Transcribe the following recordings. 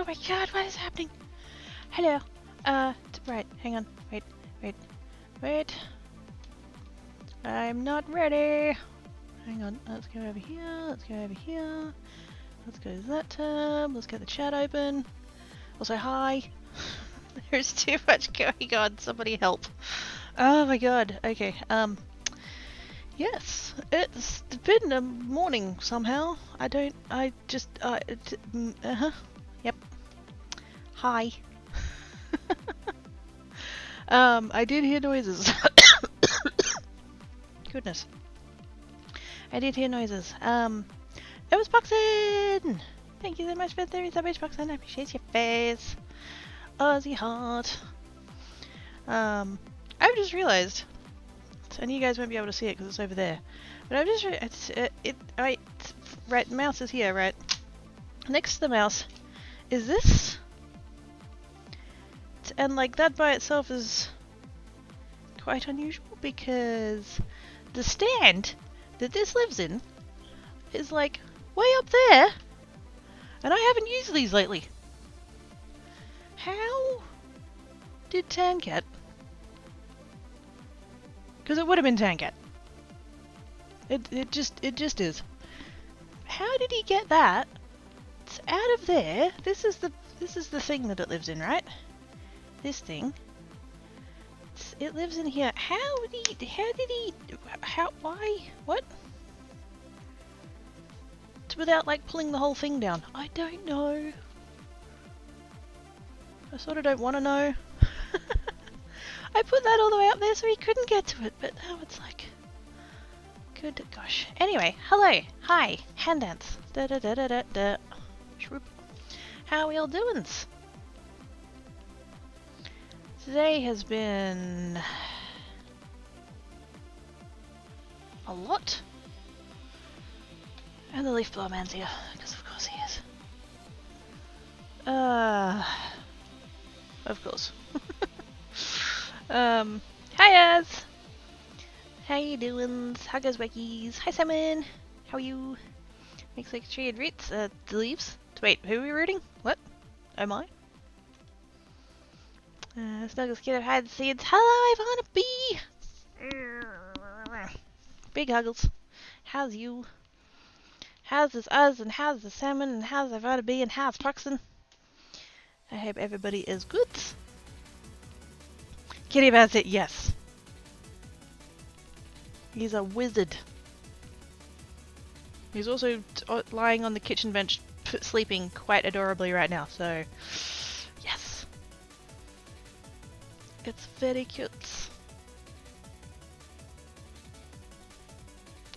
my god, what is happening? Hello. Right, hang on. Wait. I'm not ready. Hang on, let's go over here, let's go to that tab, let's get the chat open. Also, hi. There's too much going on, somebody help. Oh my god, okay, yes, it's been a morning somehow. Yep. Hi. I did hear noises. Goodness. I did hear noises. It was Boxin! Thank you so much for 30 subs, Boxin. I appreciate your face. Aussie heart. I've just realized, and you guys won't be able to see it because it's over there, but I've just right, mouse is here, right? Next to the mouse is this, and like that by itself is quite unusual because the stand that this lives in is like way up there, and I haven't used these lately. How did Tancat? Because it would have been Tancat. It just is. How did he get that? It's out of there. This is the thing that it lives in, right? This thing. It lives in here. Why? What? Without like pulling the whole thing down. I don't know. I sort of don't want to know. I put that all the way up there so he couldn't get to it, but now it's like, good gosh. Anyway, hello, hi, hand dance. Da da da da da da. Shroop. How are we all doing? Today has been a lot. And the leaf blower man's here, because of course he is. Of course. Hi Az! How you doing? How goes Weckies? Hi Simon! How are you? Makes like a tree and roots, the leaves. Wait, who are we rooting? What? Oh my? Snuggles kid of hide the seeds. Hello, Ivana B! Big huggles. How's you? How's this us, and how's the salmon, and how's Ivana B, and how's Proxon? I hope everybody is good. Kitty Bassett, yes. He's a wizard. He's also lying on the kitchen bench, sleeping quite adorably right now, so yes. It's very cute.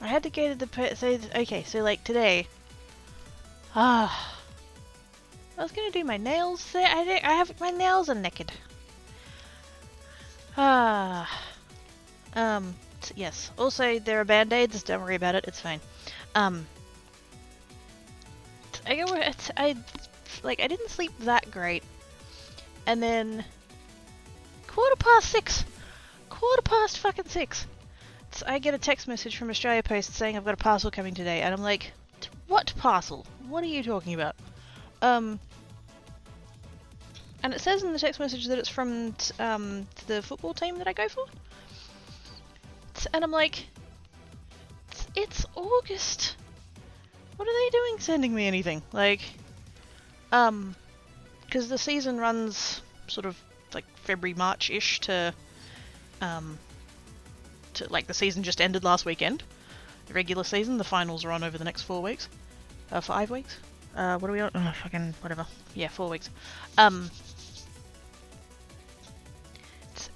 I had to go to the so like today, I was gonna do my nails. I have my nails are naked. Yes. Also, there are band-aids. Don't worry about it. It's fine. I didn't sleep that great, and then quarter past fucking 6. I get a text message from Australia Post saying I've got a parcel coming today, and I'm like, what parcel? What are you talking about? And it says in the text message that it's from the football team that I go for. And I'm like, it's August. What are they doing sending me anything? Like, because the season runs sort of like February, March-ish to like the season just ended last weekend. The regular season, the finals are on over the next 4 weeks. 5 weeks? What are we on? Oh, fucking whatever. Yeah, 4 weeks.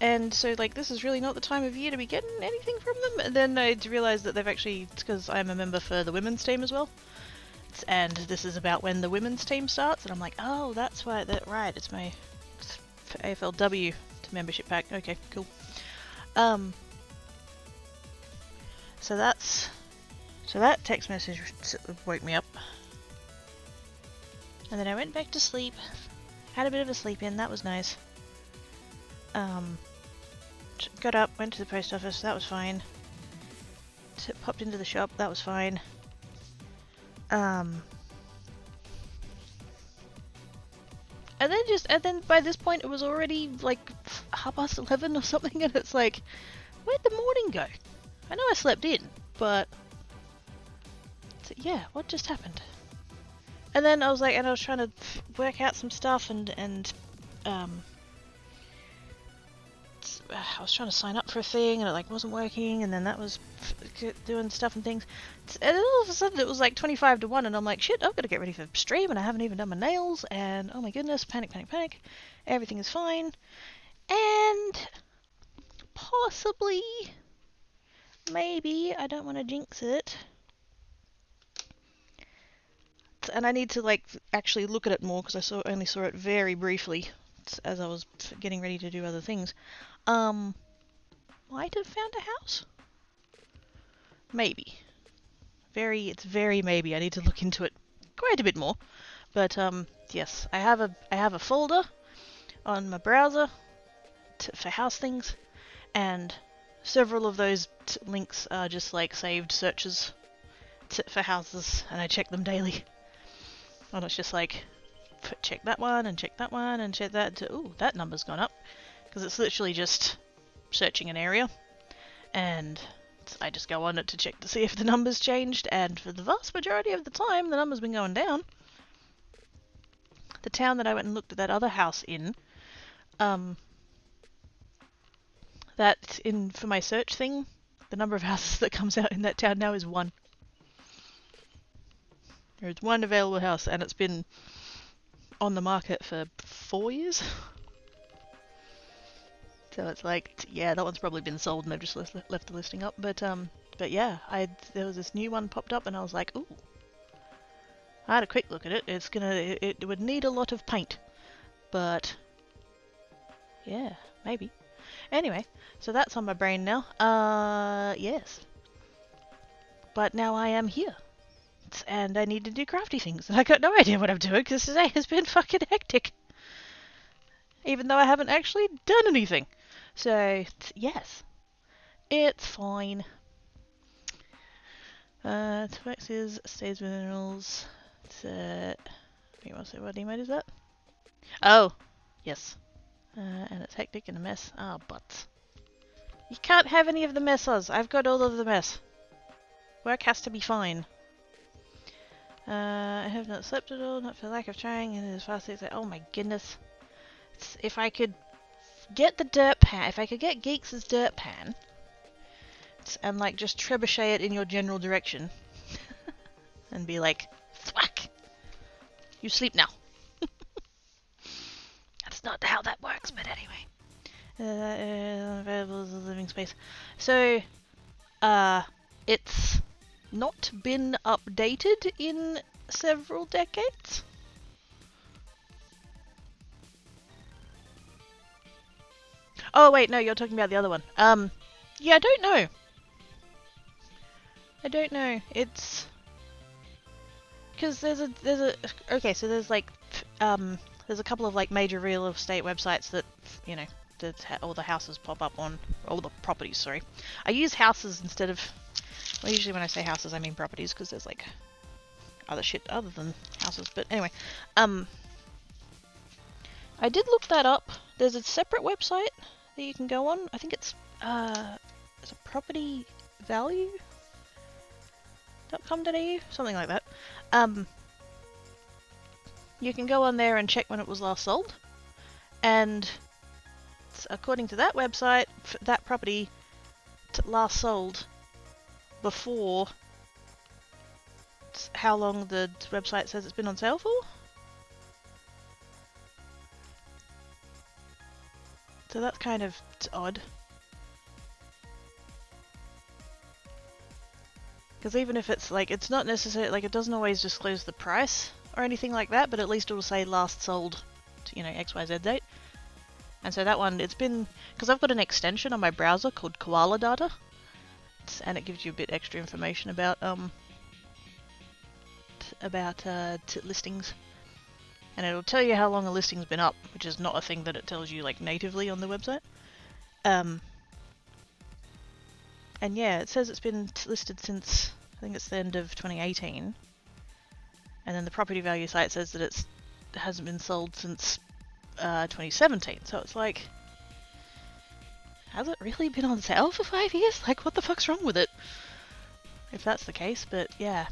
And so, like, this is really not the time of year to be getting anything from them. And then I realised that they've actually, it's because I'm a member for the women's team as well. And this is about when the women's team starts. And I'm like, oh, that's why, right, it's my AFLW membership pack. Okay, cool. So that text message woke me up. And then I went back to sleep. Had a bit of a sleep in, that was nice. Got up, went to the post office, that was fine. Popped into the shop, that was fine. And then by this point it was already like 11:30 or something, and it's like, where'd the morning go? I know I slept in, but yeah, what just happened? And then I was like, and I was trying to work out some stuff, and I was trying to sign up for a thing, and it like wasn't working, and then that was doing stuff and things, and then all of a sudden it was like 25 to 1, and I'm like, shit, I've got to get ready for stream, and I haven't even done my nails, and oh my goodness, panic, panic, panic, everything is fine, and possibly, maybe, I don't want to jinx it, and I need to like actually look at it more because I only saw it very briefly as I was getting ready to do other things. Might have found a house? Maybe. It's very maybe. I need to look into it quite a bit more. But yes, I have a folder on my browser for house things, and several of those links are just like saved searches for houses, and I check them daily. And it's just like check that one and check that one and check that. Ooh, that number's gone up, because it's literally just searching an area, and I just go on it to check to see if the number's changed, and for the vast majority of the time the number's been going down. The town that I went and looked at that other house in, that in for my search thing, the number of houses that comes out in that town now is 1. There's 1 available house, and it's been on the market for 4 years. So it's like, yeah, that one's probably been sold and they've just left the listing up. But yeah, there was this new one popped up, and I was like, ooh. I had a quick look at it. It would need a lot of paint, but yeah, maybe. Anyway, so that's on my brain now. Yes. But now I am here, and I need to do crafty things, and I got no idea what I'm doing because today has been fucking hectic. Even though I haven't actually done anything. So, yes. It's fine. Twexes, stays minerals. What emote is that? Oh, yes. And it's hectic and a mess. Ah, but you can't have any of the messes. I've got all of the mess. Work has to be fine. I have not slept at all, not for lack of trying, and it is fast as oh my goodness. If I could get the dirt pan, if I could get Geeks' dirt pan, and like just trebuchet it in your general direction, and be like, thwack! You sleep now. That's not how that works, but anyway. Available as a living space. So, it's not been updated in several decades. Oh wait, no, you're talking about the other one. Yeah, I don't know. It's because there's okay, so there's like there's a couple of like major real estate websites that that all the houses pop up on, all the properties. Sorry, I use houses instead of. Well, usually when I say houses, I mean properties because there's like other shit other than houses. But anyway, I did look that up. There's a separate website that you can go on. I think it's a property value.com.au, something like that. You can go on there and check when it was last sold, and according to that website, that property last sold before how long the website says it's been on sale for. So that's kind of odd. Because even if it's like, it's not necessarily, like it doesn't always disclose the price or anything like that, but at least it will say last sold to, XYZ date. And so that one, it's been, because I've got an extension on my browser called Koala Data, and it gives you a bit extra information about listings, and it'll tell you how long a listing's been up, which is not a thing that it tells you like natively on the website. And yeah, it says it's been listed since I think it's the end of 2018, and then the property value site says that it's hasn't been sold since 2017. So it's like, has it really been on sale for 5 years? Like, what the fuck's wrong with it? If that's the case, but yeah.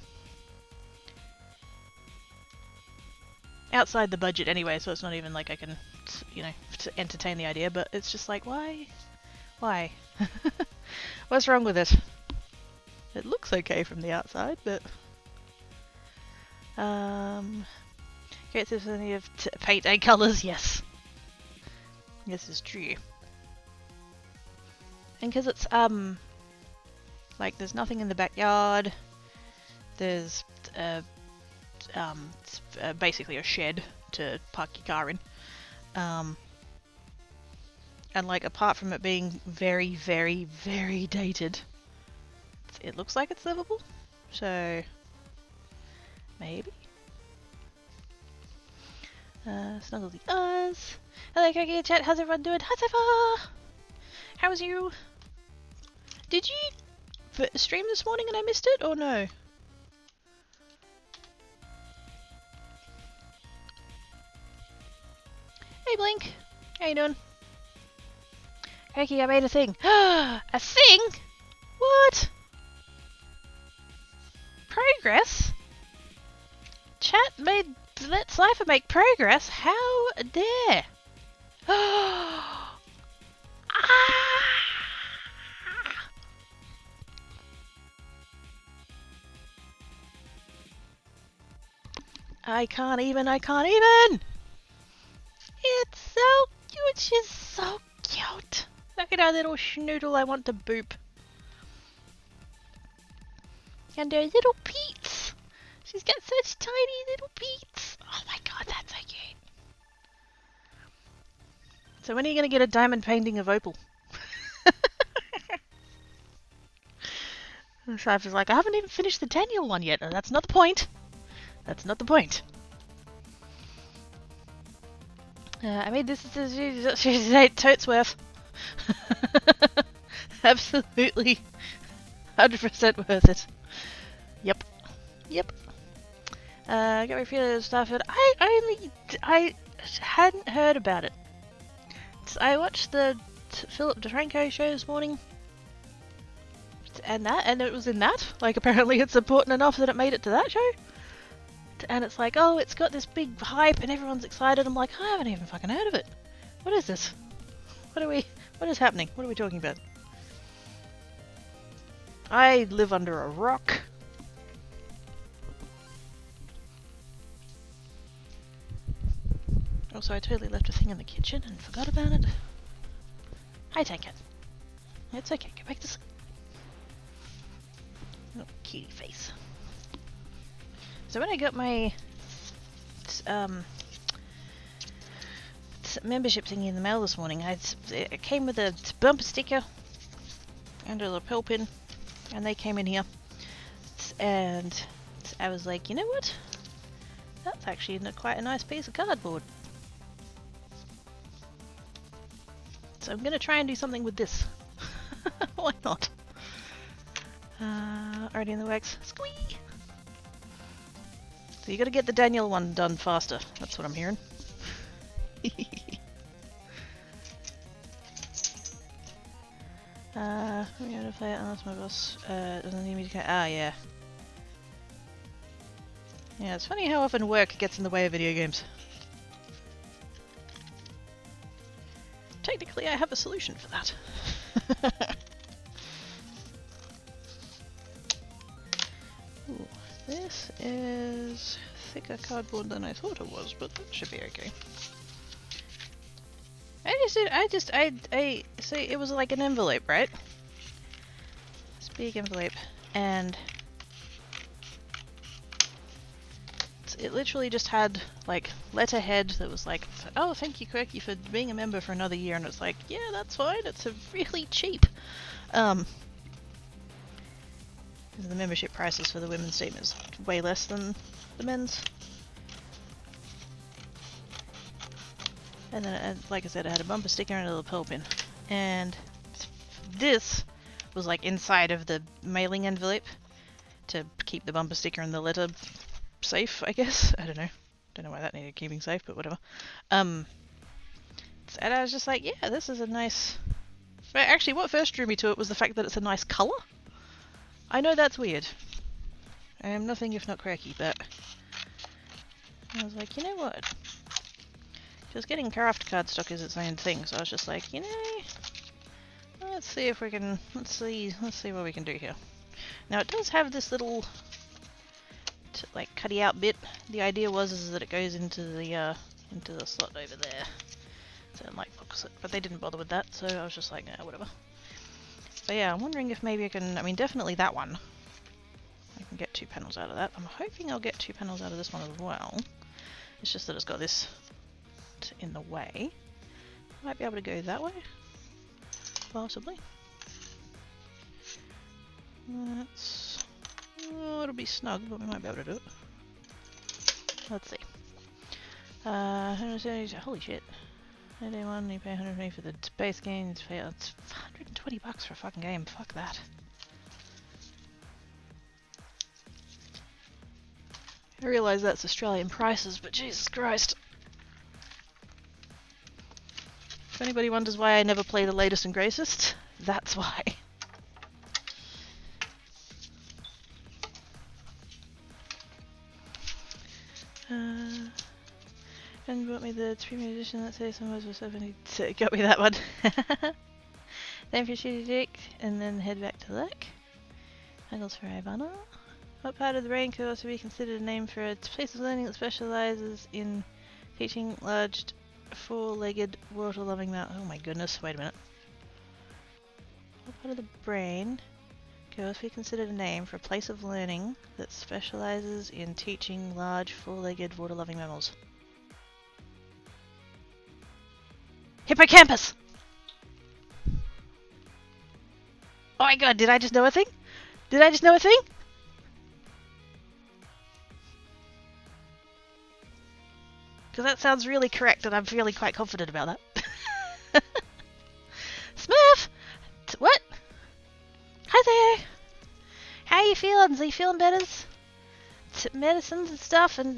Outside the budget anyway, so it's not even like I can, you know, to entertain the idea, but it's just like, why? Why? What's wrong with it? It looks okay from the outside, but... Great symphony of paint and colours, yes. This is true. And because it's, like, there's nothing in the backyard, there's, it's basically a shed to park your car in. And, like, apart from it being very, very, very dated, it looks like it's livable. So, maybe. Snuggle the Us. Hello, Cookie Chat. How's everyone doing? How's ever? How's you? Did you stream this morning and I missed it, or no? Hey, Blink. How you doing? Cookie, I made a thing. A thing? What? Progress? Chat made... Let Cypher make progress? How dare? Ah! I can't even! It's so cute, she's so cute! Look at our little schnoodle, I want to boop. And they're little peats! She's got such tiny little peats! Oh my god, that's so cute! So when are you going to get a diamond painting of Opal? And Cypher's like, I haven't even finished the Daniel one yet. That's not the point. That's not the point. I made this she's 8 totes worth. Absolutely 100% worth it. Yep. Yep. Got my feeling of stuff, and I hadn't heard about it. I watched the Philip DeFranco show this morning, and it was in that. Like, apparently it's important enough that it made it to that show. And it's like, oh, it's got this big hype and everyone's excited. I'm like, I haven't even fucking heard of it. What is this? What is happening? What are we talking about? I live under a rock. Also, I totally left a thing in the kitchen and forgot about it. Hi, Tanker. It's okay, go back to sleep. Oh, cutie face. So when I got my membership thingy in the mail this morning, it came with a bumper sticker and a lapel pin, and they came in here. And I was like, you know what? That's actually quite a nice piece of cardboard. So I'm going to try and do something with this. Why not? Already in the works. Squee! So you got to get the Daniel one done faster. That's what I'm hearing. I'm going to play it unless my boss doesn't need me to. Ah, yeah. Yeah, it's funny how often work gets in the way of video games. Technically, I have a solution for that. Ooh, this is thicker cardboard than I thought it was, but that should be okay. I see, it was like an envelope, right? This big envelope, and it literally just had like letterhead that was like, oh, thank you, Quirky, for being a member for another year, and it's like, yeah, that's fine, it's a really cheap. The membership prices for the women's team is way less than the men's. And then, like I said, it had a bumper sticker and a lapel pin. And this was like inside of the mailing envelope to keep the bumper sticker and the letter safe, I guess. I don't know. Don't know why that needed keeping safe, but whatever. And I was just like, yeah, this is a nice... Actually, what first drew me to it was the fact that it's a nice colour. I know that's weird. I am nothing if not cracky, but... I was like, you know what? Because getting craft cardstock is its own thing, so I was just like, you know... Let's see if we can... Let's see what we can do here. Now, it does have this little... like, cutty out bit. The idea was that it goes into the slot over there. So it like locks it, but they didn't bother with that, so I was just like, nah, whatever. But yeah, I'm wondering if maybe I can, I mean definitely that one. I can get 2 panels out of that. I'm hoping I'll get 2 panels out of this one as well. It's just that it's got this in the way. Might be able to go that way? Possibly. That's... Oh, it'll be snug, but we might be able to do it. Let's see. 170, holy shit. Day 1, you pay 120 for the base game, it's $120 for a fucking game, fuck that. I realise that's Australian prices, but Jesus Christ. If anybody wonders why I never play the latest and greatest, that's why. And brought me the premium edition that says some was for 70. So it got me that one. Then for Shitty Dick, and then head back to Lek. Angles for Ivana. What part of the brain could also be considered a name for a place of learning that specialises in teaching large, 4-legged, water-loving mountain? Oh my goodness, wait a minute. What part of the brain could also be considered a name for a place of learning that specialises in teaching large, 4-legged, water-loving mammals? Hippocampus! Oh my god, did I just know a thing? Did I just know a thing? Because that sounds really correct and I'm feeling quite confident about that. Smurf! What? Hi there! How are you feeling? Are you feeling better? Medicines and stuff and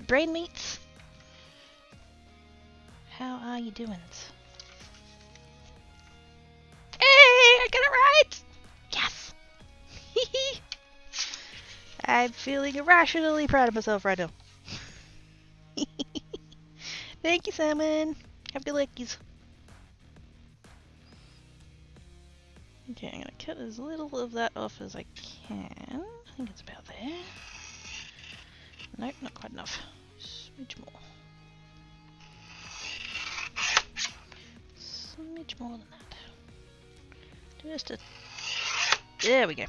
brain meats? How are you doing? Hey, I got it right! Yes! I'm feeling irrationally proud of myself right now. Thank you, Simon. Happy lickies. Okay, I'm gonna cut as little of that off as I can. I think it's about there. Nope, not quite enough. Smidge more. Smidge more than that. Just a... There we go.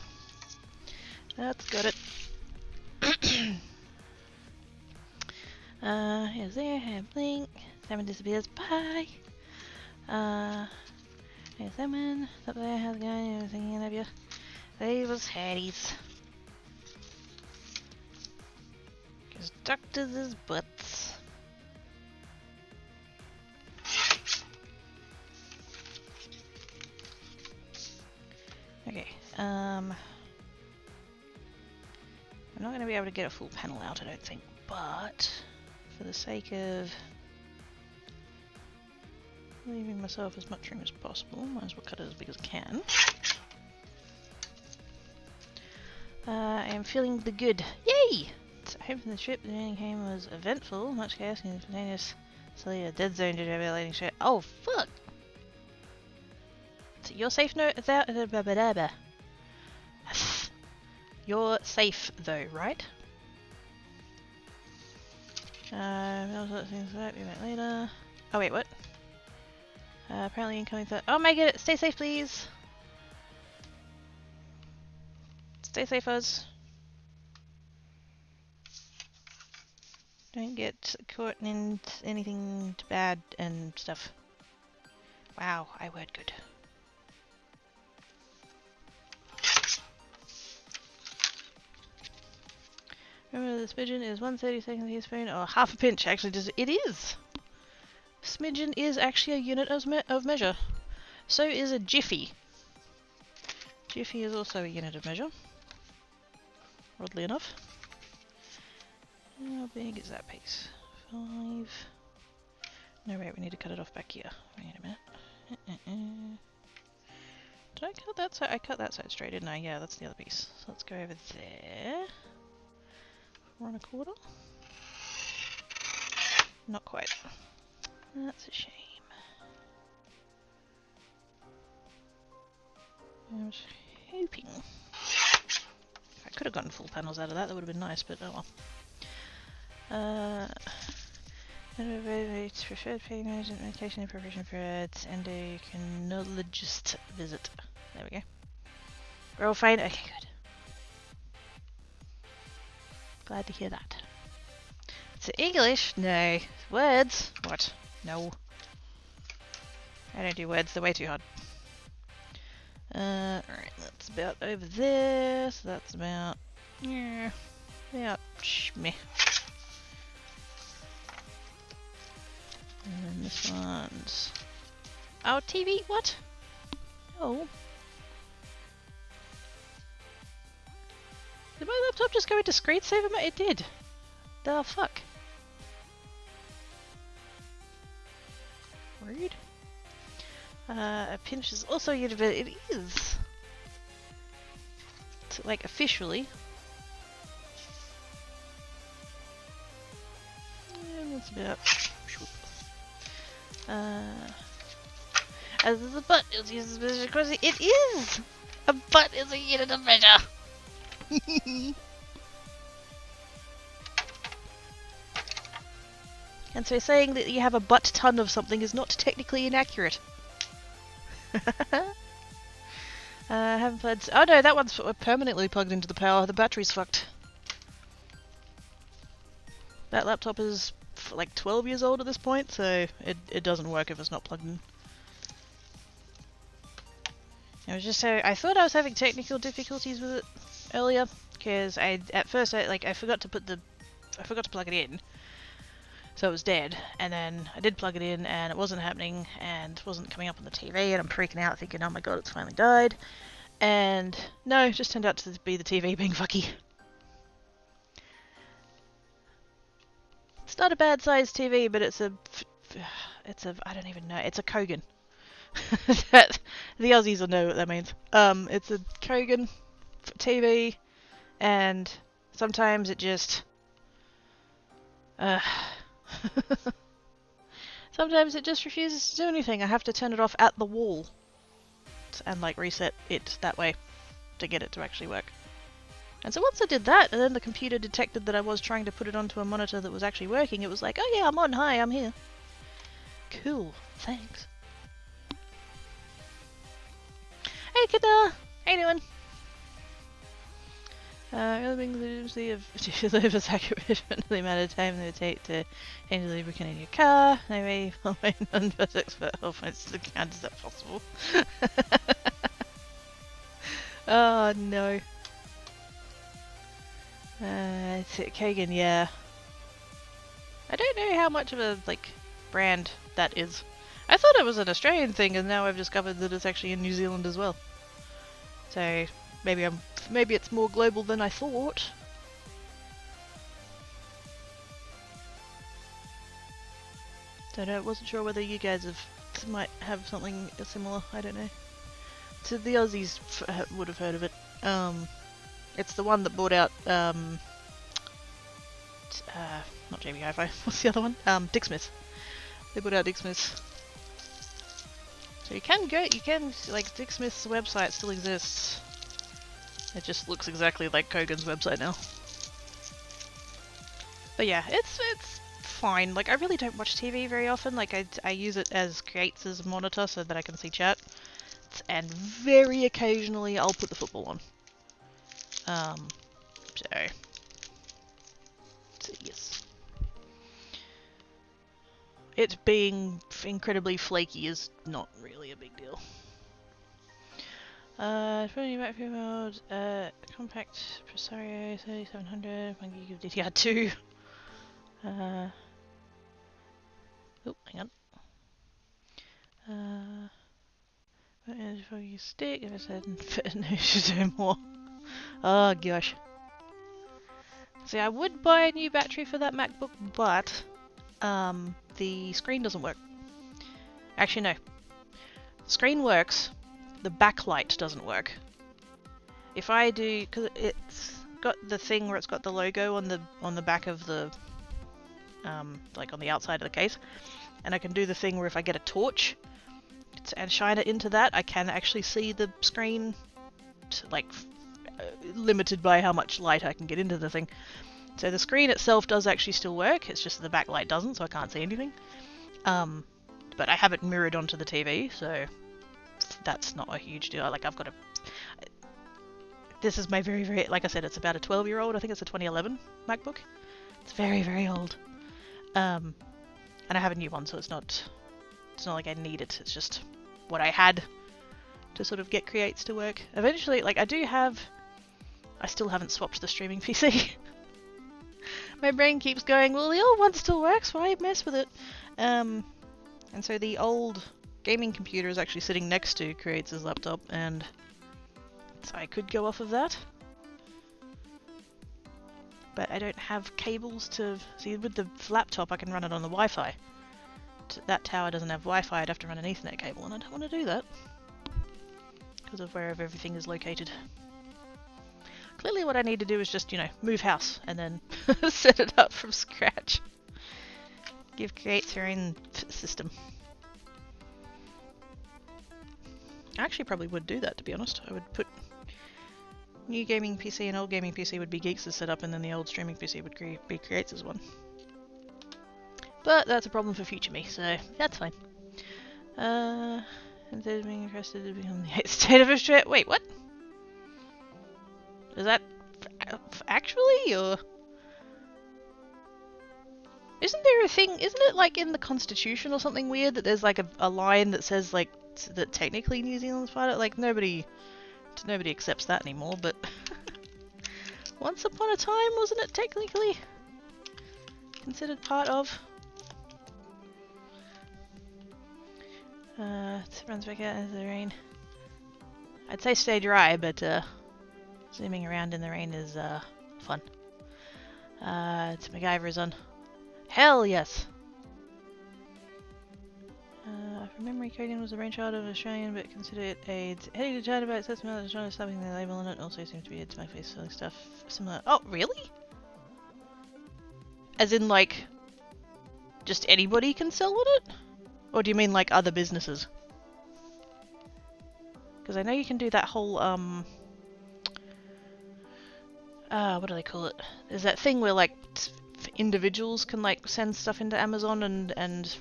That's got it. Here's there, have blink. Salmon disappears. Bye. Here's Salmon. Up there, how's it going? I was thinking of you. They was Hatties. Because doctors is butts. Okay, I'm not going to be able to get a full panel out, I don't think, but for the sake of leaving myself as much room as possible, might as well cut it as big as I can. I am feeling the good. Yay! So, home from the trip, the journey home was eventful, much chaos and spontaneous. So a dead zone did have a lighting show. Oh fuck! So you're safe no without You're safe though, right? Things that we met later. Oh wait, what? Apparently incoming thought. Oh my god, stay safe please! Stay safe, Oz. Don't get caught in anything bad and stuff. Wow, I word good. Remember the smidgen is 1/32 teaspoon or half a pinch. Actually, it is. Smidgen is actually a unit of measure. So is a jiffy. Jiffy is also a unit of measure. Oddly enough. How big is that piece? 5. No, wait, we need to cut it off back here. Wait a minute. Did I cut that side? I cut that side straight, didn't I? Yeah, that's the other piece. So let's go over there. 4 1/4. Not quite. That's a shame. I was hoping. I could have gotten full panels out of that, that would have been nice, but oh well. Preferred payment, medication and preparation for endocrinologist visit. There we go. We're all fine? Okay, good. Glad to hear that. It's English? No. Words? What? No. I don't do words, they're way too hard. Alright, that's about over there, so that's about... yeah, about shmeh. And then this one's... oh, TV? What? Oh. Did my laptop just go into screensaver mode? It did. The fuck? Rude. A pinch is also university. It is. It's like officially. And that's about. As the butt is used as measure because it is. A butt is a unit of measure. And so saying that you have a butt ton of something is not technically inaccurate. Haven't plugged. Oh no, that one's permanently plugged into the power. The battery's fucked. That laptop is like 12 years old at this point, so it doesn't work if it's not plugged in. I was just so I thought I was having technical difficulties with it earlier because at first I forgot to plug it in. So it was dead, and then I did plug it in and it wasn't happening and wasn't coming up on the TV, and I'm freaking out thinking, oh my god, it's finally died. And no, it just turned out to be the TV being fucky. It's not a bad sized TV, but it's a I don't even know, it's a Kogan. The Aussies will know what that means. It's a Kogan TV, and sometimes it just sometimes it just refuses to do anything. I have to turn it off at the wall and like reset it that way to get it to actually work. And so once I did that, and then the computer detected that I was trying to put it onto a monitor that was actually working, it was like, oh yeah, I'm on, hi, I'm here. Cool, thanks. Hey Kada! How you doing? Really being the of delivers accurate the amount of time they would take to change the lubricant in your car. Maybe I'll wait on bus expert help finds the count. Is that possible? Oh no. It's Kagan, yeah. I don't know how much of a like brand that is. I thought it was an Australian thing, and now I've discovered that it's actually in New Zealand as well. So maybe it's more global than I thought. Don't know. Wasn't sure whether you guys might have something similar. I don't know. So the Aussies would have heard of it. It's the one that bought out not JB Hi-Fi. What's the other one? Dick Smith. They bought out Dick Smith. So you can like Dick Smith's website still exists. It just looks exactly like Kogan's website now. But yeah, it's fine. Like I really don't watch TV very often. Like I use it as creates as a monitor so that I can see chat. And very occasionally I'll put the football on. So yes. It being incredibly flaky is not really a big deal. 20 battery mode, compact Presario 3700, 1 gig of DDR2. Oh, hang on. If I use stick, if I said fit, no, should do more. Oh gosh. See, I would buy a new battery for that MacBook, but the screen doesn't work. Actually, no. The screen works, the backlight doesn't work. If I do, because it's got the thing where it's got the logo on the back of the, like on the outside of the case, and I can do the thing where if I get a torch and shine it into that, I can actually see the screen, like limited by how much light I can get into the thing. So the screen itself does actually still work, it's just the backlight doesn't, so I can't see anything. But I have it mirrored onto the TV, so that's not a huge deal. Like, I've got a... This is my very, very... Like I said, it's about a 12-year-old. I think it's a 2011 MacBook. It's very, very old. And I have a new one, so it's not like I need it. It's just what I had to sort of get Creates to work. Eventually, like, I still haven't swapped the streaming PC. My brain keeps going, well, the old one still works, why mess with it? And so the old gaming computer is actually sitting next to Creates' laptop, and so I could go off of that. But I don't have cables to... See, with the laptop I can run it on the Wi-Fi. That tower doesn't have Wi-Fi, I'd have to run an Ethernet cable, and I don't want to do that. Because of wherever everything is located. Clearly what I need to do is just, you know, move house, and then set it up from scratch. Give Creates her own system. I actually probably would do that, to be honest. I would put new gaming PC and old gaming PC would be Geeks' setup, and then the old streaming PC would be Creates' one. But that's a problem for future me, so that's fine. Instead of being interested to become the 8th state of Australia. Wait, what? Is that actually, or... Isn't there a thing, isn't it like in the Constitution or something weird that there's like a line that says like that technically New Zealand's part of it? Like nobody accepts that anymore, but once upon a time wasn't it technically considered part of? It runs back out into the rain. I'd say stay dry, but zooming around in the rain is fun. It's MacGyver's on. Hell yes! From memory, coding was the brainchild of an Australian, but consider it AIDS. Heading to China by itself, China slapping the label on it also seems to be a my face selling stuff similar. Oh, really? As in, like, just anybody can sell on it? Or do you mean, like, other businesses? Because I know you can do that whole, what do they call it? There's that thing where, like, individuals can, like, send stuff into Amazon and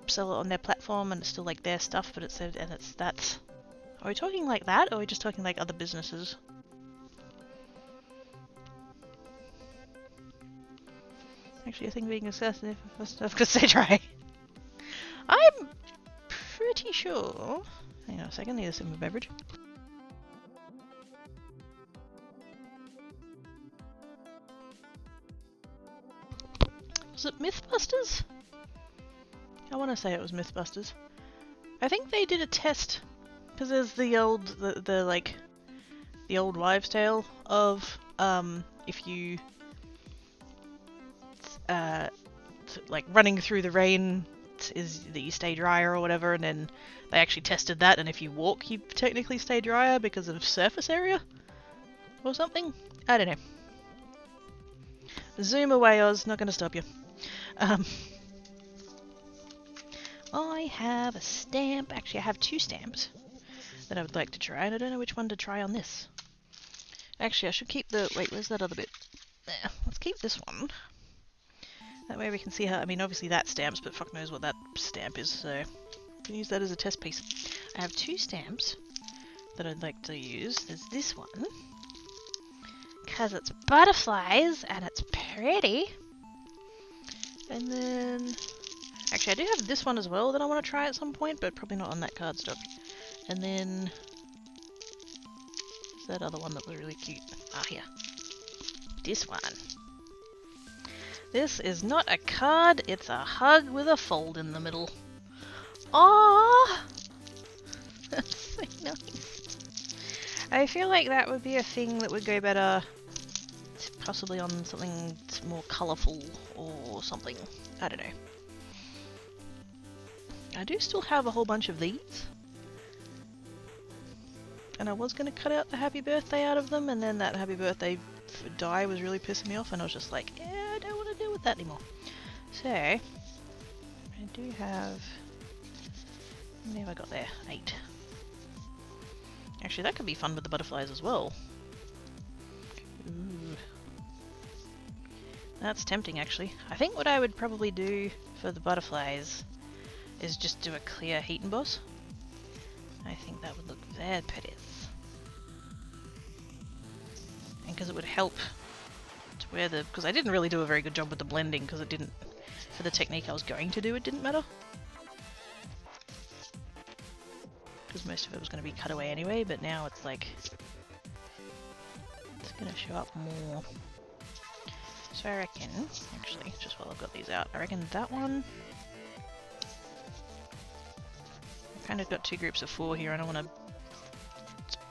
sell it on their platform, and it's still, like, their stuff, but it's that. Are we talking like that, or are we just talking like other businesses? Actually, I think being assassinated for stuff because they try. I'm pretty sure. Hang on a second, need a sip of beverage. Was it Mythbusters? I want to say it was Mythbusters. I think they did a test because there's the old, the old wives' tale of if you like running through the rain is that you stay drier or whatever, and then they actually tested that, and if you walk you technically stay drier because of surface area or something. I don't know. Zoom away, Oz. Not going to stop you. I have a stamp. Actually, I have two stamps that I would like to try, and I don't know which one to try on this. Actually, I should keep the... Wait, where's that other bit? There. Let's keep this one. That way we can see how... I mean, obviously that stamps, but fuck knows what that stamp is, so... I can use that as a test piece. I have two stamps that I'd like to use. There's this one. Because it's butterflies, and it's pretty. And then... Actually, I do have this one as well that I want to try at some point, but probably not on that cardstock. And then... that other one that was really cute. Ah, here. This one. This is not a card, it's a hug with a fold in the middle. Aww! That's so nice. I feel like that would be a thing that would go better to Possibly on something more colourful or something. I don't know. I do still have a whole bunch of these. And I was going to cut out the happy birthday out of them, and then that happy birthday die was really pissing me off, and I was just like, yeah, I don't want to deal with that anymore. So, I do have... How many have I got there? 8. Actually, that could be fun with the butterflies as well. Ooh. That's tempting, actually. I think what I would probably do for the butterflies is just do a clear heat emboss. I think that would look very pretty. And because it would help to where the... Because I didn't really do a very good job with the blending, because it didn't... For the technique I was going to do, it didn't matter. Because most of it was going to be cut away anyway, but now it's like... It's going to show up more. So I reckon, actually, just while I've got these out, I reckon that one... I've kind of got 2 groups of 4 here, and I want to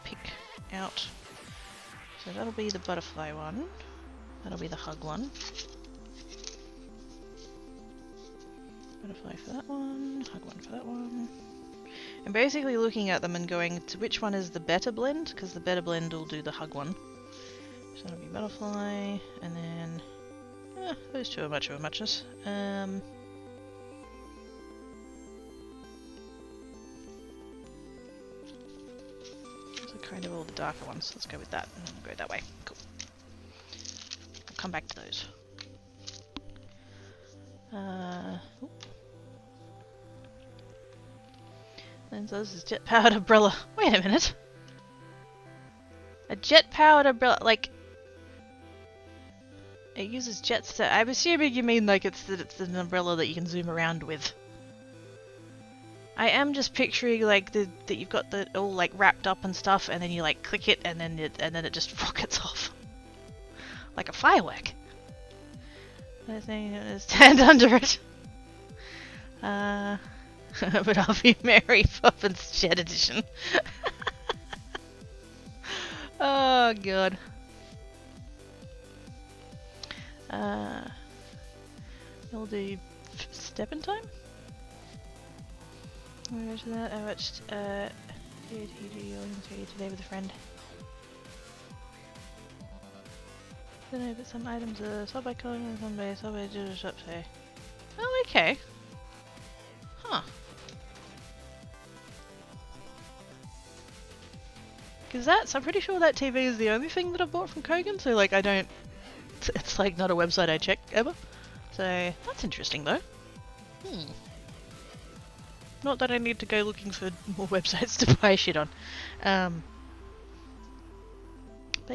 pick out. So that'll be the butterfly one, that'll be the hug one. Butterfly for that one, hug one for that one. I'm basically looking at them and going to which one is the better blend, because the better blend will do the hug one. So that'll be butterfly, and then... those two are much of a muchness. So kind of all the darker ones. Let's go with that and go that way. Cool. I'll come back to those. And so this is jet-powered umbrella. Wait a minute. A jet-powered umbrella, like... It uses jets to... I'm assuming you mean like it's an umbrella that you can zoom around with. I am just picturing like that you've got the all like wrapped up and stuff, and then you like click it, and then it just rockets off like a firework. I think I'm gonna stand under it. But I'll be Mary Poppins Jet Edition. Oh god. We'll do step in time. I watched that. I watched today with a friend. Don't know, but some items are sold by calling and some by sold by digital shop. So, oh, okay. Huh. Because I'm pretty sure that TV is the only thing that I've bought from Kogan. So like, I don't. It's like not a website I check ever. So that's interesting though. Not that I need to go looking for more websites to buy shit on. But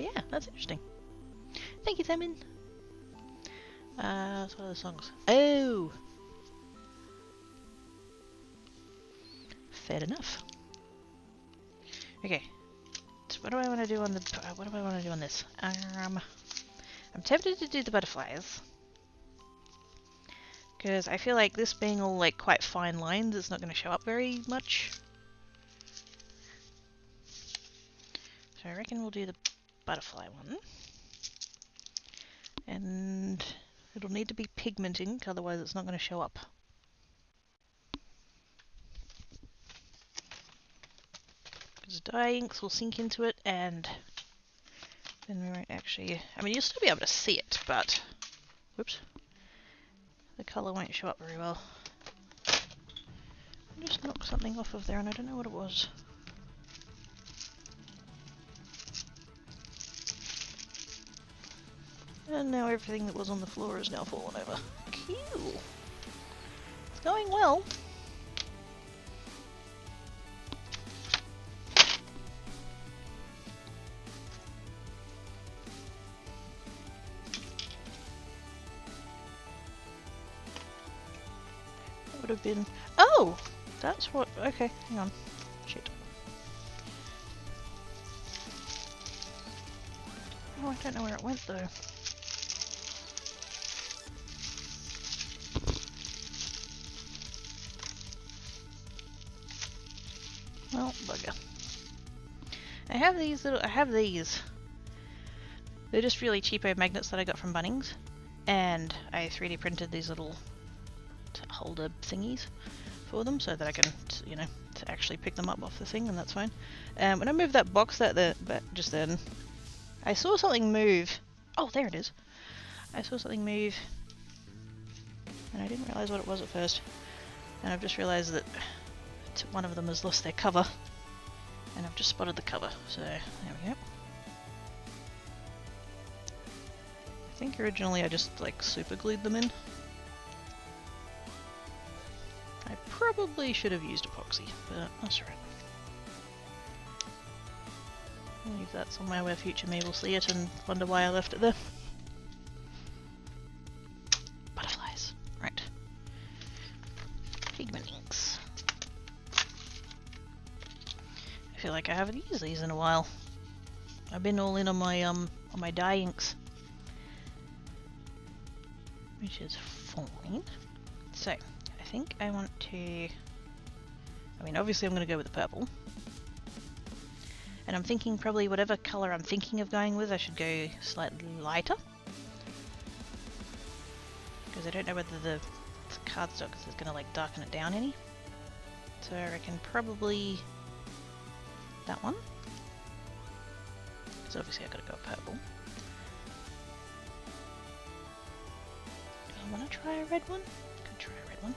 yeah, that's interesting. Thank you, Simon. So what are the songs? Oh! Fair enough. Okay. So what do I want to do on the... what do I want to do on this? I'm tempted to do the butterflies. Because I feel like this being all like quite fine lines, it's not going to show up very much. So I reckon we'll do the butterfly one. And it'll need to be pigment ink, otherwise it's not going to show up. Because dye inks will sink into it, and then we won't actually... I mean, you'll still be able to see it, but... Whoops. The colour won't show up very well. I just knocked something off of there and I don't know what it was. And now everything that was on the floor is now fallen over. Cool. It's going well. Would have been... Oh! That's what... Okay, hang on. Shit. Oh, I don't know where it went though. Well, bugger. I have these little... I have these. They're just really cheapo magnets that I got from Bunnings, and I 3D printed these little holder thingies for them so that I can, you know, to actually pick them up off the thing, and that's fine. When I moved that box just then, I saw something move. Oh, there it is. I saw something move, and I didn't realise what it was at first. And I've just realised that one of them has lost their cover, and I've just spotted the cover. So there we go. I think originally I just like super glued them in. I probably should have used epoxy, but that's alright. I'll leave that somewhere where future me will see it and wonder why I left it there. Butterflies. Right. Pigment inks. I feel like I haven't used these in a while. I've been all in on my dye inks, which is fine. So I think I want to, I mean obviously I'm going to go with the purple, and I'm thinking probably whatever colour I'm thinking of going with I should go slightly lighter, because I don't know whether the cardstock is going to like darken it down any. So I reckon probably that one, because obviously I've got to go purple. Do I want to try a red one? Could try a red one.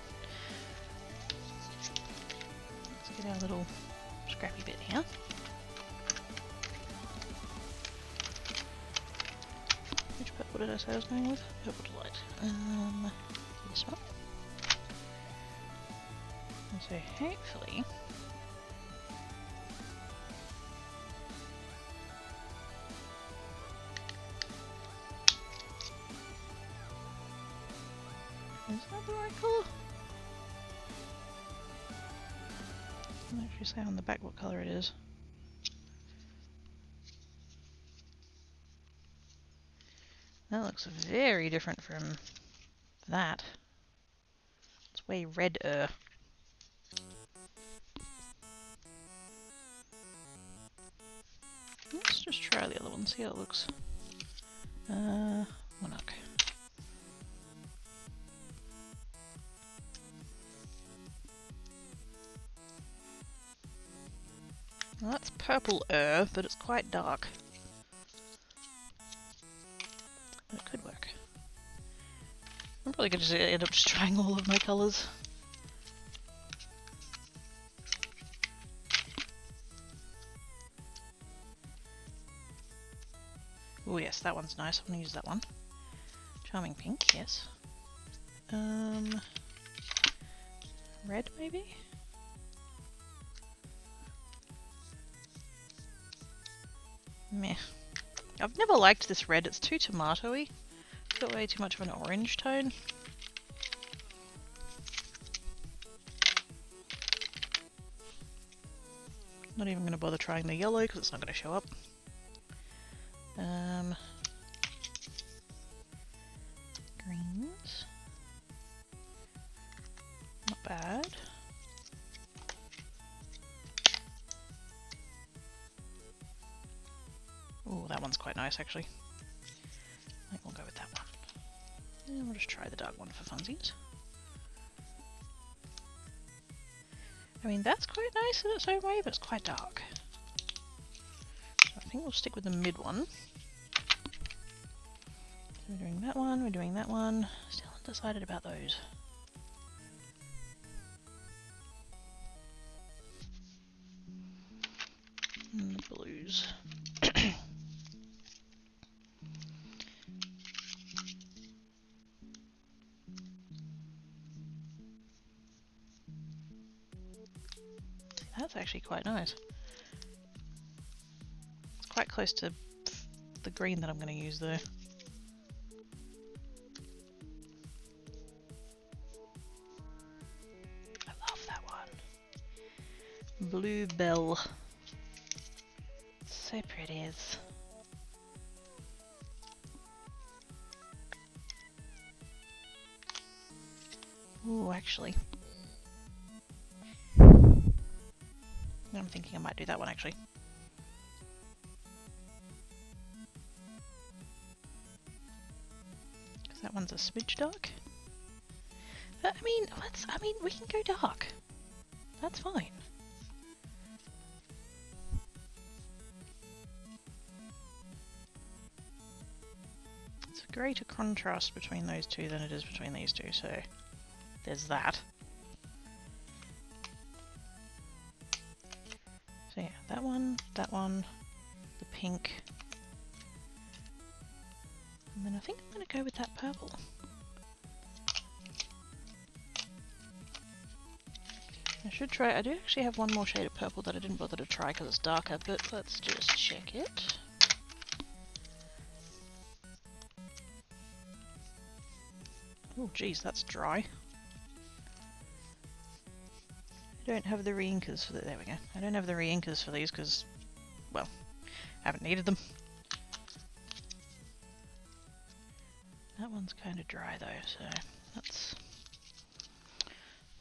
Let's get our little scrappy bit here. Which purple did I say I was going with? Purple delight. This one. And so hopefully is that the right colour? I'll actually say on the back what colour it is. That looks very different from that. It's way redder. Let's just try the other one, see how it looks. Monarch. Well, that's purple-er, but it's quite dark. But it could work. I'm probably going to end up just trying all of my colours. Oh yes, that one's nice. I'm going to use that one. Charming pink, yes. Red maybe? Meh. I've never liked this red, it's too tomato-y. It's got way too much of an orange tone. Not even going to bother trying the yellow because it's not going to show up. Greens. Not bad. Oh, that one's quite nice actually. I think we'll go with that one. And we'll just try the dark one for funsies. I mean, that's quite nice in its own way, but it's quite dark. So I think we'll stick with the mid one. So we're doing that one, we're doing that one. Still undecided about those. And the blues. That's actually quite nice. It's quite close to the green that I'm going to use though. I love that one. Bluebell. So pretty. Ooh, actually. I'm thinking I might do that one actually. one's a smidge dark. But I mean, we can go dark. That's fine. It's a greater contrast between those two than it is between these two, so there's that. So yeah, that one, the pink. And then I think I'm going to go with that purple. I should try, I do actually have one more shade of purple that I didn't bother to try because it's darker, but let's just check it. Oh geez, that's dry. I don't have the re-inkers for there we go. I don't have the re-inkers for these because, well, I haven't needed them. That one's kind of dry though, so that's...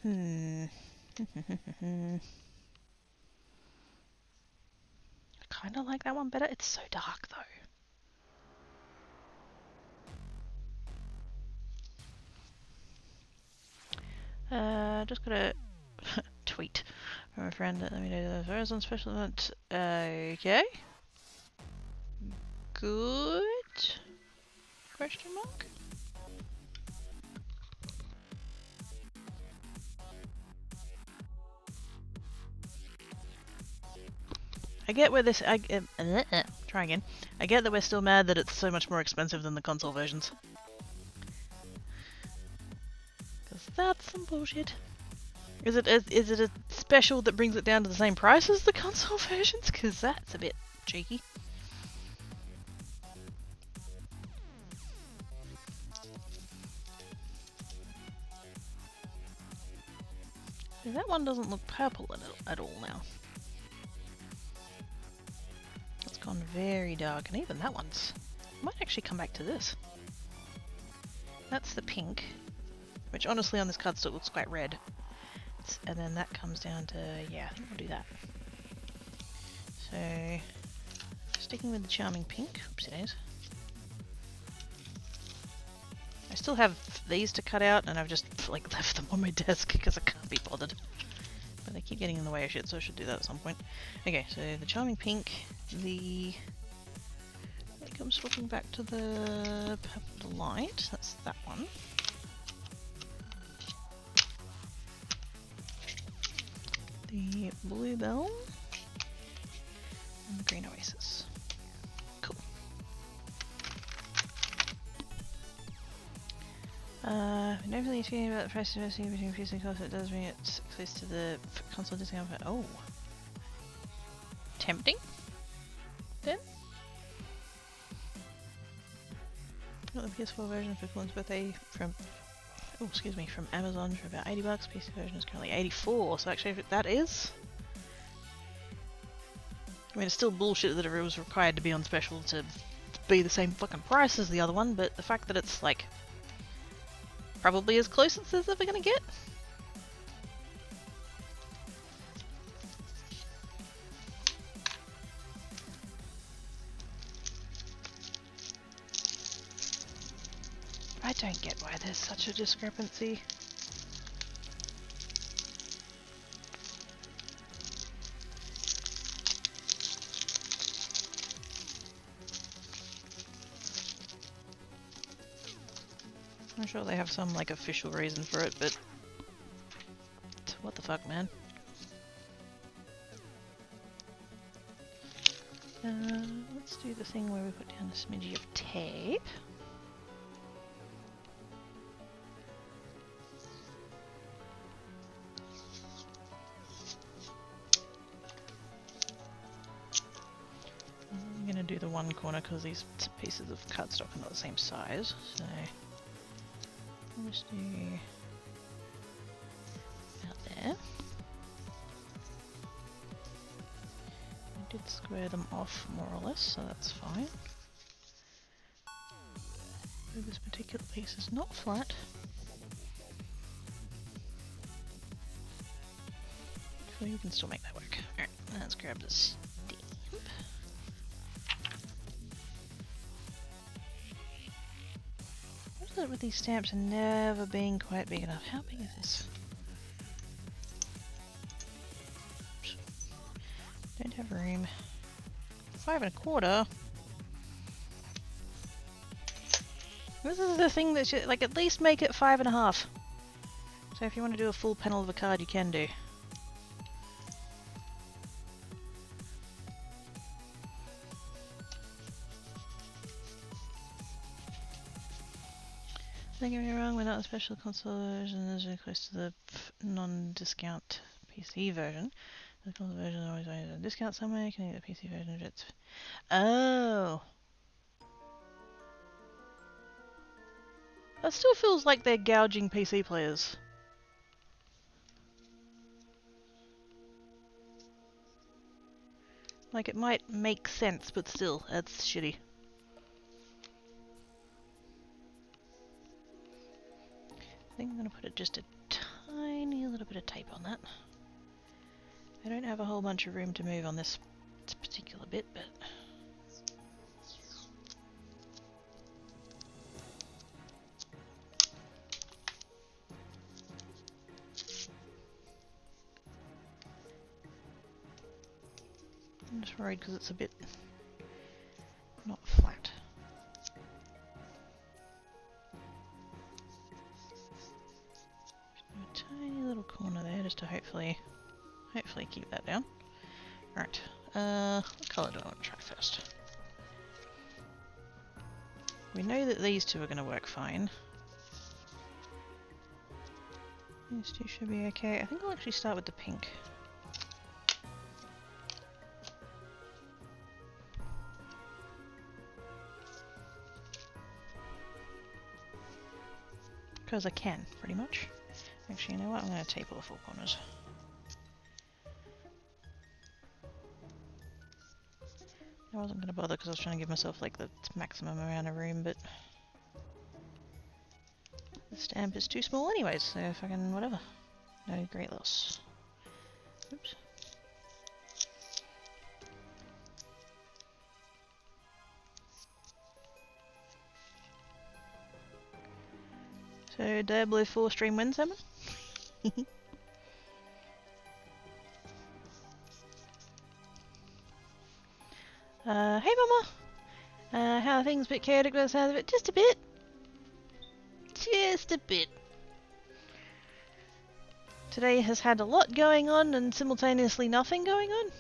I kind of like that one better. It's so dark though. Just got a tweet from a friend that let me know the Verizon special event. Okay. Good? Question mark? I get where this. Try again. I get that we're still mad that it's so much more expensive than the console versions. Because that's some bullshit. Is it a special that brings it down to the same price as the console versions? Because that's a bit cheeky. See, that one doesn't look purple at all now. It's gone very dark, and even that one's... I might actually come back to this. That's the pink, which honestly on this card still looks quite red. And then that comes down to, yeah, I think we'll do that. So, sticking with the charming pink. Oopsie days. I still have these to cut out, and I've just like left them on my desk because I can't be bothered. But they keep getting in the way of shit, so I should do that at some point. Okay, so the charming pink, I think I'm swapping back to the purple light. That's that one. The bluebell and the green oasis. Cool. Definitely feeling about the price of investing between PC costs. It does bring it close to the console discount. But oh, tempting. Then got the PS4 version for Colin's birthday from. Oh, excuse me, from Amazon for about $80. PC version is currently 84, so actually that is... I mean, it's still bullshit that it was required to be on special to be the same fucking price as the other one, but the fact that it's, like, probably as close as it's ever gonna get. I don't get why there's such a discrepancy. I'm sure they have some like official reason for it, but what the fuck, man? Let's do the thing where we put down a smidgy of tape. I'm gonna do the one corner because these pieces of cardstock are not the same size, so I'll just do out there. I did square them off more or less, so that's fine. So this particular piece is not flat. So you can still make that work. Alright, let's grab this stamp. it with these stamps never being quite big enough? How big is this? Oops. Don't have room. 5 1/4. This is the thing that should, like, at least make it 5 1/2. So if you want to do a full panel of a card, you can do. Don't get me wrong, we're not a special console version, this is close to the non-discount PC version. The console version is always a discount somewhere, you can get the PC version of it. Oh! That still feels like they're gouging PC players. Like, it might make sense, but still, that's shitty. I think I'm going to put just a tiny little bit of tape on that. I don't have a whole bunch of room to move on this particular bit, but... I'm just worried because it's a bit not flat. Just a tiny little corner there just to hopefully keep that down. Alright, what colour do I want to try first? We know that these two are going to work fine. These two should be okay. I think I'll actually start with the pink. Because I can, pretty much. Actually, you know what? I'm going to tape all the four corners. I wasn't going to bother because I was trying to give myself like the maximum amount of room, but the stamp is too small anyways, so if I can, whatever. No great loss. Oops. So, Diablo 4 stream when, Salmon? Hey Mama! How are things? A bit chaotic by the sound of it? Just a bit. Just a bit. Today has had a lot going on and simultaneously nothing going on.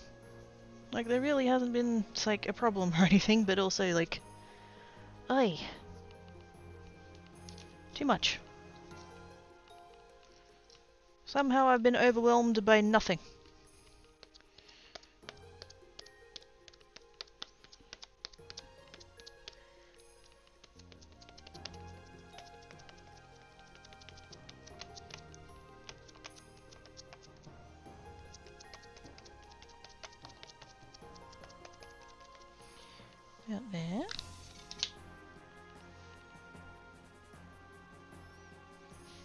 Like, there really hasn't been, like, a problem or anything, but also, like... Aye. Too much. Somehow I've been overwhelmed by nothing. Out there.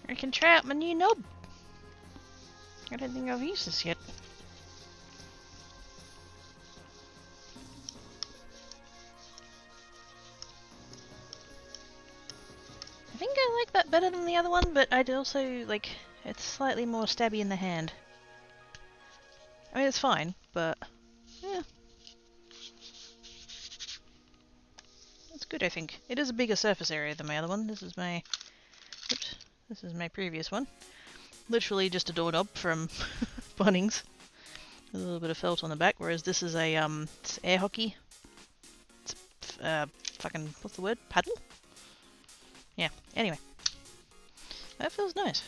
I can try out my new knob. I don't think I've used this yet. I think I like that better than the other one, but I'd also, like, it's slightly more stabby in the hand. I mean, it's fine, but, yeah. It's good, I think. It is a bigger surface area than my other one. This is my, oops, this is my previous one. Literally just a doorknob from Bunnings. With a little bit of felt on the back, whereas this is a, it's air hockey. It's, fucking, what's the word? Paddle? Yeah, anyway. That feels nice.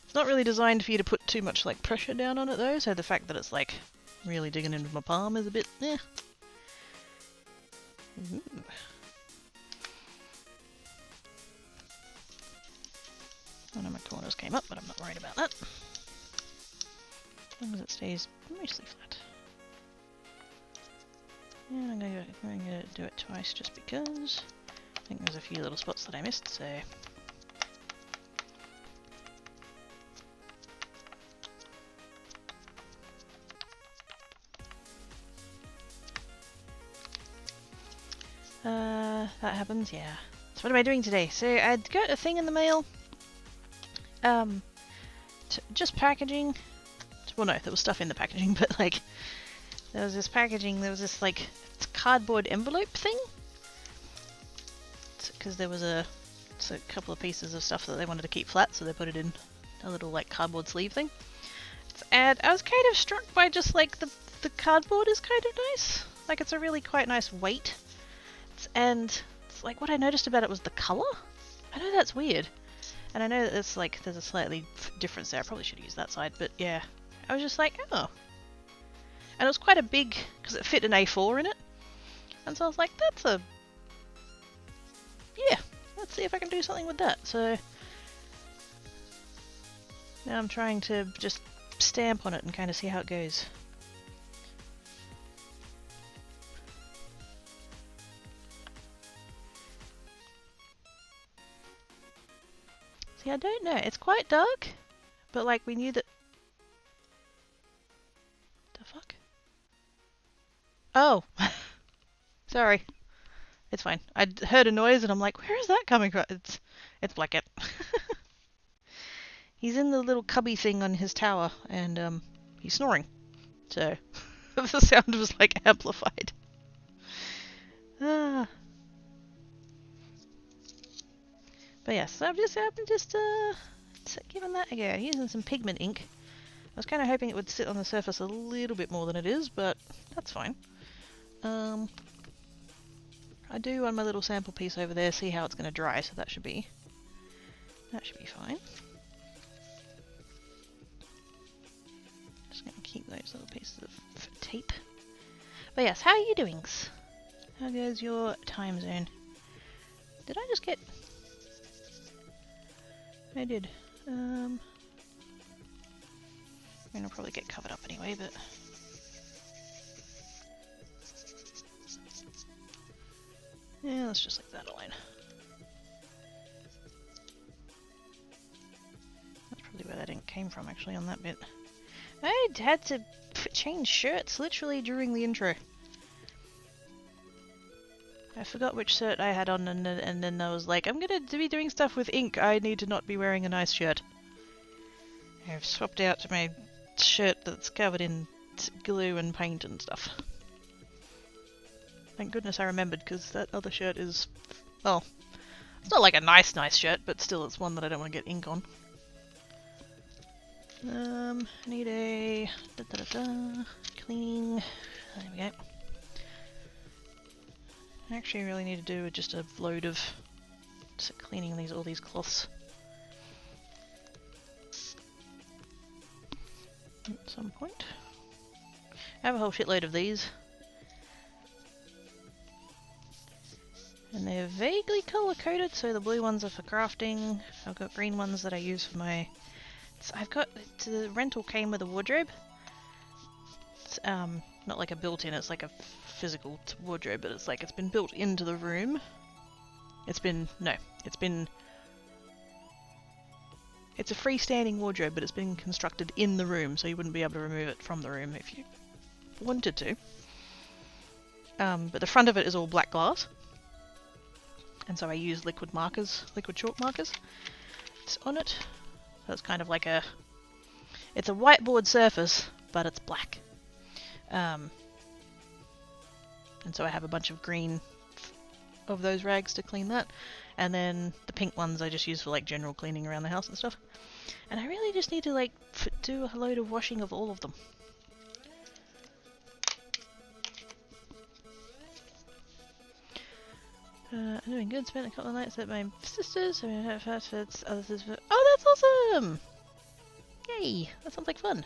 It's not really designed for you to put too much, like, pressure down on it, though, so the fact that it's, like, really digging into my palm is a bit, eh. Ooh. One of my corners came up, but I'm not worried about that. As long as it stays mostly flat. Yeah, I'm going to do it twice just because. I think there's a few little spots that I missed, so... That happens, yeah. So what am I doing today? So I got a thing in the mail. Just packaging. Well, no, there was stuff in the packaging, but like, there was this packaging. There was this like cardboard envelope thing. Because there was a couple of pieces of stuff that they wanted to keep flat, so they put it in a little like cardboard sleeve thing. And I was kind of struck by just like the cardboard is kind of nice. Like it's a really quite nice weight. And it's like what I noticed about it was the colour. I know that's weird. And I know that it's like there's a slightly difference there. I probably should use that side, but yeah. I was just like, oh. And it was quite a big, because it fit an A4 in it. And so I was like, that's a... yeah, let's see if I can do something with that. So now I'm trying to just stamp on it and kind of see how it goes. See, I don't know. It's quite dark, but like we knew that... the fuck? Oh! Sorry. It's fine. I heard a noise and I'm like, where is that coming from? It's Blackett. He's in the little cubby thing on his tower and he's snoring. So the sound was like amplified. But yes, so I'm just giving that a go. Using some pigment ink. I was kind of hoping it would sit on the surface a little bit more than it is, but that's fine. I do on my little sample piece over there see how it's going to dry, so that should be fine. Just going to keep those little pieces of tape. But yes, how are you doing? How goes your time zone? Did I just get... I did. I mean, I'll probably get covered up anyway, but... yeah, let's just leave that alone. That's probably where that ink came from, actually, on that bit. I had to change shirts literally during the intro. I forgot which shirt I had on, and then I was like, I'm gonna be doing stuff with ink. I need to not be wearing a nice shirt. I've swapped out my shirt that's covered in glue and paint and stuff. Thank goodness I remembered, because that other shirt is... well, it's not like a nice shirt, but still it's one that I don't want to get ink on. I need a... cleaning... there we go. I actually really need to do just a load of cleaning all these cloths. At some point. I have a whole shitload of these. And they're vaguely colour-coded, so the blue ones are for crafting. I've got green ones that I use for my... the rental came with a wardrobe. It's not like a built-in, it's like a physical wardrobe, but it's like it's been built into the room. It's a freestanding wardrobe, but it's been constructed in the room, so you wouldn't be able to remove it from the room if you wanted to. But the front of it is all black glass. And so I use liquid chalk markers on it. So it's kind of like it's a whiteboard surface, but it's black. And so I have a bunch of green of those rags to clean that. And then the pink ones I just use for like general cleaning around the house and stuff. And I really just need to like do a load of washing of all of them. I'm doing good. Spent a couple of nights at my sister's. So I have fast foods. Oh, that's awesome! Yay! That sounds like fun.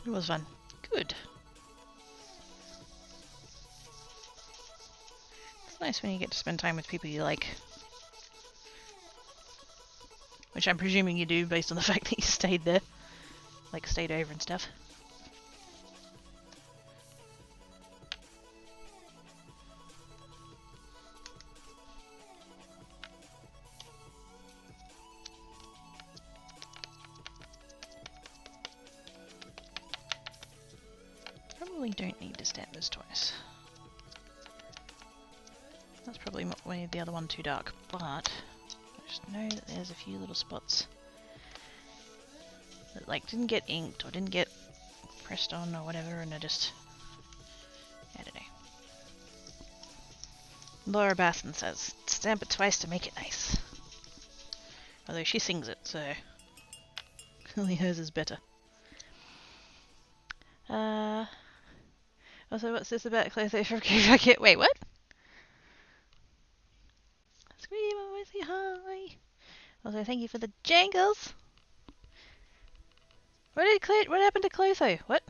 It was fun. Good. It's nice when you get to spend time with people you like. Which I'm presuming you do based on the fact that you stayed there. Like, stayed over and stuff. Probably don't need to stamp this twice. That's probably made the other one too dark, but I just know that there's a few little spots that like didn't get inked or didn't get pressed on or whatever, and I don't know. Laura Basson says, stamp it twice to make it nice. Although she sings it, so clearly hers is better. Also, what's this about Clotho from K-Bucket? Wait, what? Scream, I say hi. Also, thank you for the jangles. What happened to Clotho? What?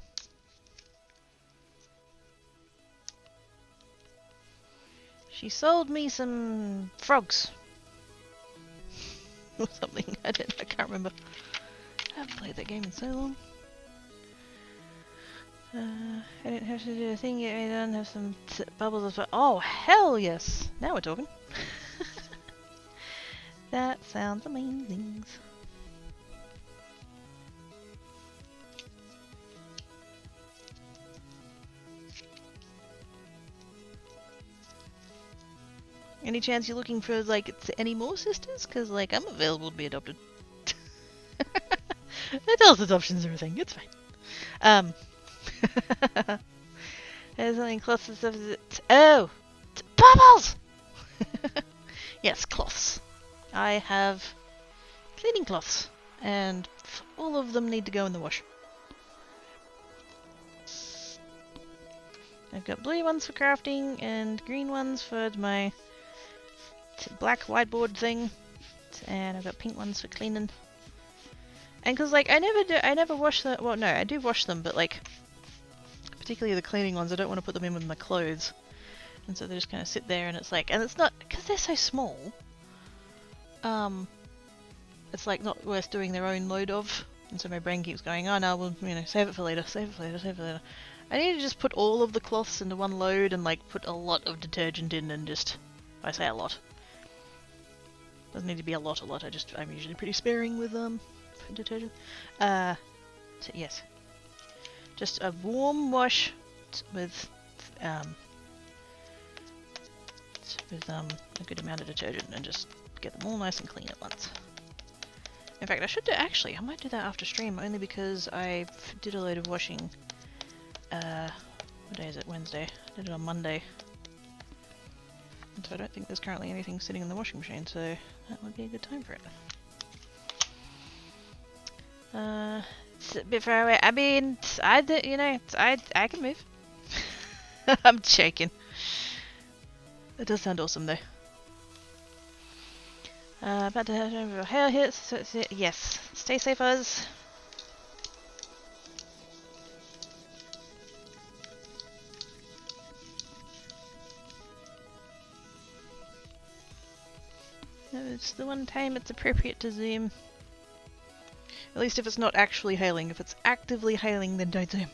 She sold me some frogs. Or something. I can't remember. I haven't played that game in so long. I didn't have to do a thing yet. I don't have some bubbles as well. Oh, hell yes! Now we're talking. That sounds amazing. Any chance you're looking for, like, any more sisters? Because, like, I'm available to be adopted. Adult adoptions are a thing. It's fine. There's something cloths and stuff. Oh! Bubbles! Yes, cloths. I have cleaning cloths. And all of them need to go in the wash. I've got blue ones for crafting and green ones for my black whiteboard thing. And I've got pink ones for cleaning. And cause like I never wash them. Well, no, I do wash them, but like particularly the cleaning ones, I don't want to put them in with my clothes, and so they just kind of sit there. And it's like, and it's not because they're so small. It's like not worth doing their own load of. And so my brain keeps going, oh no, well, you know, save it for later, save it for later, save it for later. I need to just put all of the cloths into one load and like put a lot of detergent in and just, I say a lot. Doesn't need to be a lot. I'm usually pretty sparing with detergent. So yes, just a warm wash with a good amount of detergent and just get them all nice and clean at once. In fact, I might do that after stream, only because I did a load of washing. What day is it? Wednesday. I did it on Monday. And so I don't think there's currently anything sitting in the washing machine, so that would be a good time for it. It's a bit far away. I mean, I can move. I'm joking. It does sound awesome though. About to have hair hits. Yes. Stay safe, us. It's the one time it's appropriate to zoom. At least if it's not actually hailing. If it's actively hailing, then don't zoom.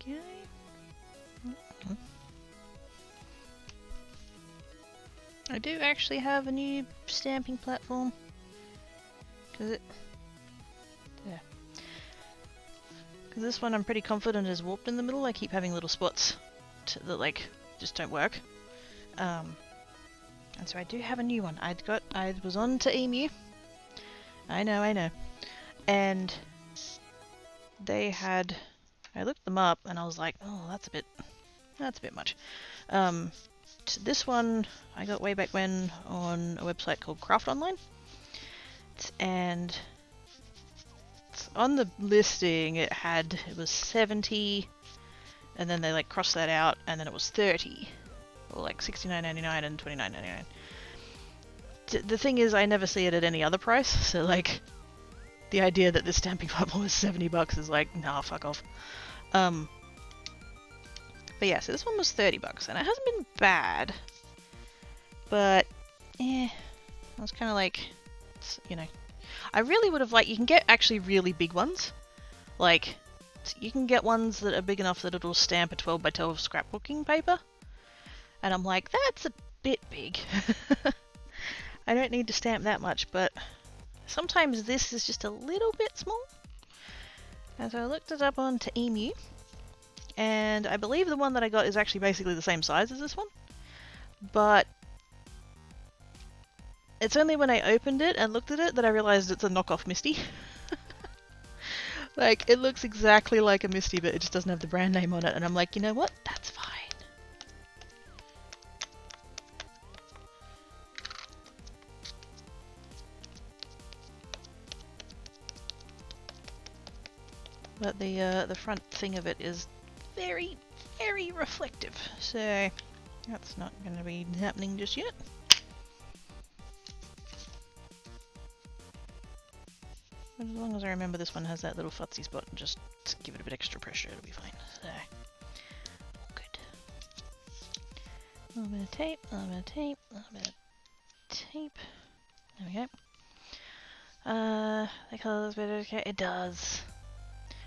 Okay. I do actually have a new stamping platform. Because this one I'm pretty confident is warped in the middle. I keep having little spots that like just don't work. And so I do have a new one. I was on to Emu. I know. And they had, I looked them up and I was like, oh, that's a bit much. This one I got way back when on a website called Craft Online, and on the listing it was 70, and then they like crossed that out, and then it was 30, or like $69.99 and $29.99. The thing is, I never see it at any other price, so like the idea that this stamping bubble was $70 is like, nah, fuck off. But yeah, so this one was $30, and it hasn't been bad, but I was kind of like, you know, I really would have liked, you can get actually really big ones, like you can get ones that are big enough that it'll stamp a 12 by 12 scrapbooking paper, and I'm like, that's a bit big. I don't need to stamp that much, but sometimes this is just a little bit small. And so I looked it up onto Emu, and I believe the one that I got is actually basically the same size as this one, but it's only when I opened it and looked at it that I realized it's a knockoff Misty. Like, it looks exactly like a Misty, but it just doesn't have the brand name on it, and I'm like, you know what? That's fine. But the front thing of it is very, very reflective, so that's not going to be happening just yet. But as long as I remember this one has that little futsy spot and just give it a bit extra pressure, it'll be fine. So, good. A little bit of tape, a little bit of tape, a little bit of tape. There we go. The colour looks better. Okay, it does.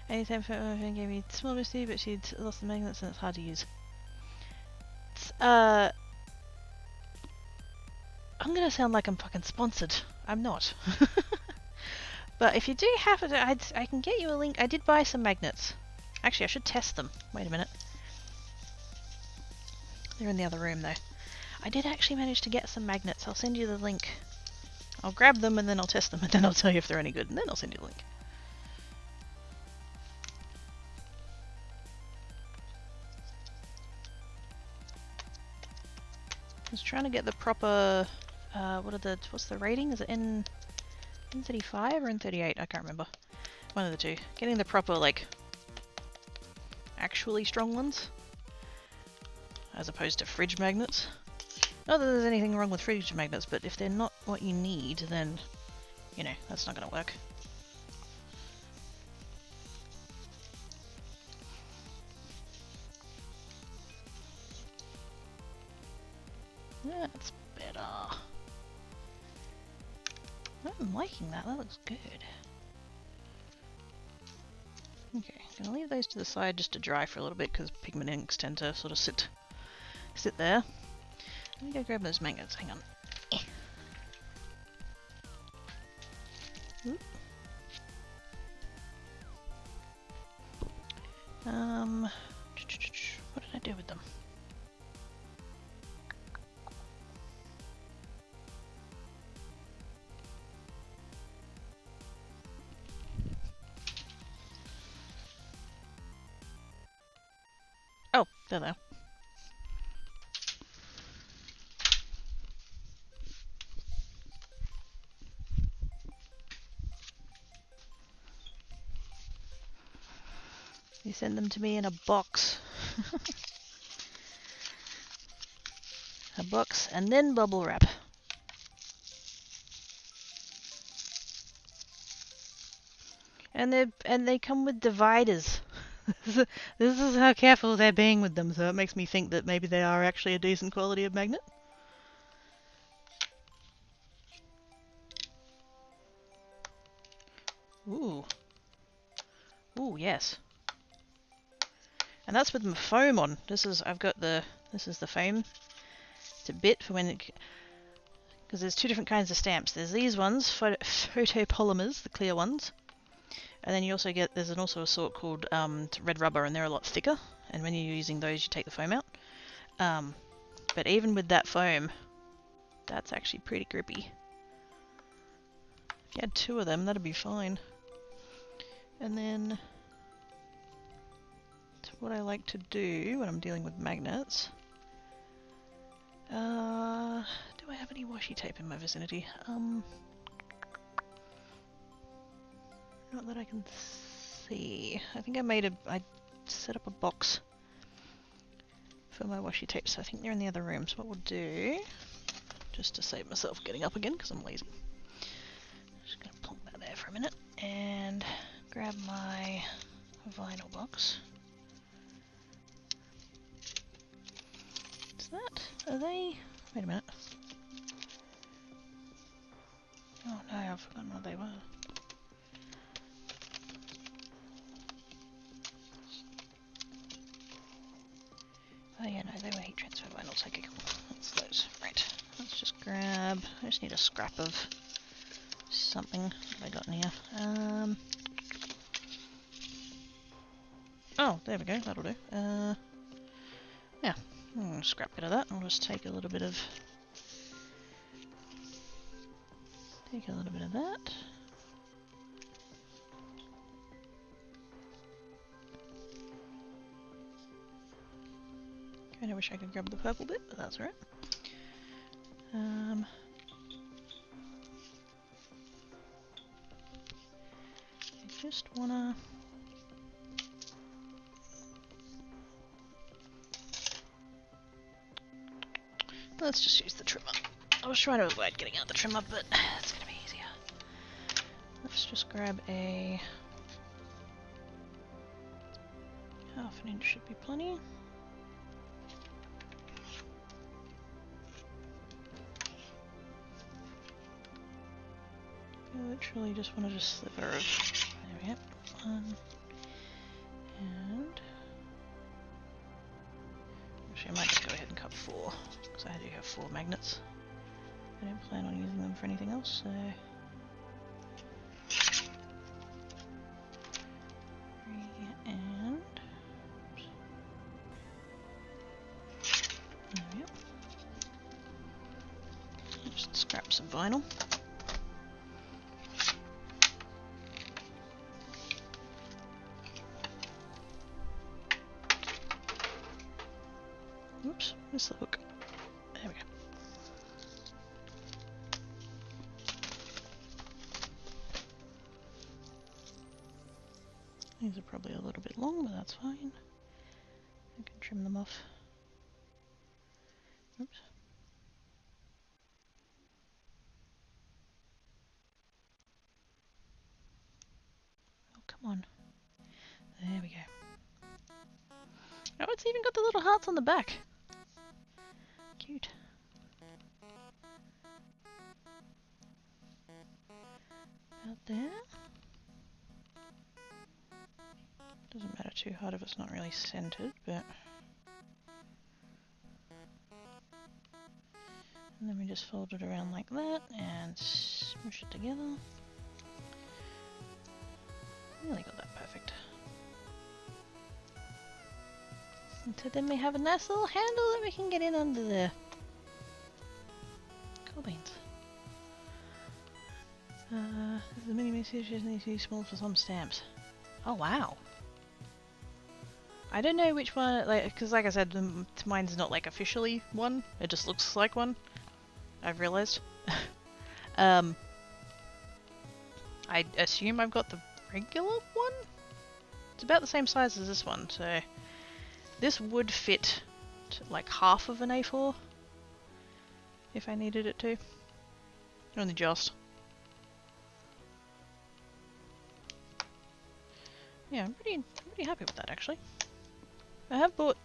Anytime Photo gave me small Misty, but she'd lost the magnets and it's hard to use. I'm gonna sound like I'm fucking sponsored. I'm not. But if you do have it, I can get you a link. I did buy some magnets. Actually, I should test them. Wait a minute. They're in the other room though. I did actually manage to get some magnets. I'll send you the link. I'll grab them and then I'll test them and then I'll tell you if they're any good and then I'll send you the link. I was trying to get the proper, what's the rating? Is it N35 or N38? I can't remember. One of the two. Getting the proper, like, actually strong ones, as opposed to fridge magnets. Not that there's anything wrong with fridge magnets, but if they're not what you need, then, you know, that's not going to work. That's better. I'm liking that. That looks good. Okay, gonna leave those to the side just to dry for a little bit because pigment inks tend to sort of sit there. Let me go grab those magnets. Hang on. Oop. What did I do with them? Oh, there they are. You send them to me in a box. A box and then bubble wrap. And they come with dividers. This is how careful they're being with them, so it makes me think that maybe they are actually a decent quality of magnet. Ooh. Ooh, yes. And that's with the foam on. This is the foam. It's a bit for when it, because there's two different kinds of stamps. There's these ones, photopolymers, the clear ones. And then you also get, there's also a sort called red rubber, and they're a lot thicker. And when you're using those, you take the foam out. But even with that foam, that's actually pretty grippy. If you had two of them, that'd be fine. And then, what I like to do when I'm dealing with magnets Do I have any washi tape in my vicinity? Not that I can see. I think I set up a box for my washi tapes. I think they're in the other room. So what we'll do, just to save myself getting up again because I'm lazy, just gonna plonk that there for a minute and grab my vinyl box. Is that? Are they? Wait a minute. Oh no, I've forgotten what they were. Oh yeah, no, they were heat transfer vinyls. Okay, cool. That's those. Right. Let's just grab. I just need a scrap of something that I got in here. Oh, there we go. That'll do. Yeah. Scrap bit of that. I'll just take a little bit of. Take a little bit of that. Kinda wish I could grab the purple bit, but that's alright. I just wanna... Let's just use the trimmer. I was trying to avoid getting out the trimmer, but it's gonna be easier. Let's just grab a... Half an inch should be plenty. I literally just wanted a sliver of... There we go. One. And... Actually, I might just go ahead and cut 4, because I do have 4 magnets. I don't plan on using them for anything else, so... 3 and... Oops. There we go. Just scrap some vinyl. Oops, missed the hook. There we go. These are probably a little bit long, but that's fine. I can trim them off. Oops. Oh, come on. There we go. Oh, it's even got the little hearts on the back. Cute. Out there. Doesn't matter too hard if it's not really centered, but... And then we just fold it around like that and smush it together. Nearly got that perfect. And so then we have a nice little handle that we can get in under there. Cool beans. The mini messages need to be small for some stamps. Oh wow. I don't know which one, like, because like I said, mine's not like officially one. It just looks like one. I've realized. I assume I've got the regular one. It's about the same size as this one, so this would fit to like half of an A4 if I needed it to. Only just. Yeah, I'm pretty happy with that actually. I have bought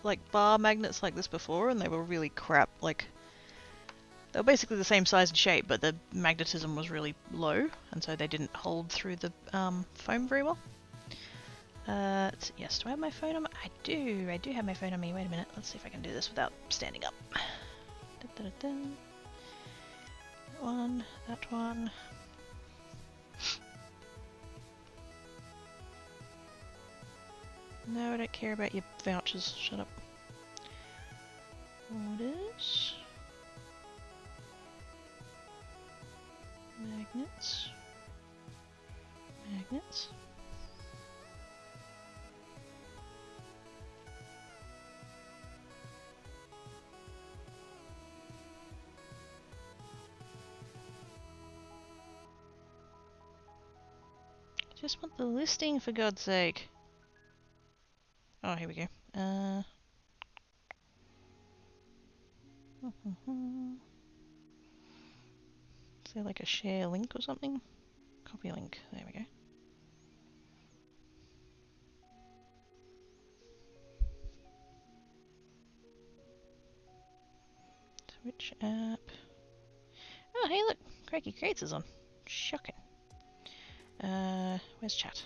like bar magnets like this before, and they were really crap. Like they were basically the same size and shape, but the magnetism was really low, and so they didn't hold through the foam very well. Yes, do I have my phone on me? I do have my phone on me. Wait a minute, let's see if I can do this without standing up. Da, da, da, da. That one, that one. No, I don't care about your vouchers. Shut up. Orders. Magnets. Magnets. Just want the listing, for God's sake. Oh, here we go. Is there like a share link or something? Copy link. There we go. Twitch app. Oh, hey, look. Crikey Creates is on. Shocking. Where's chat?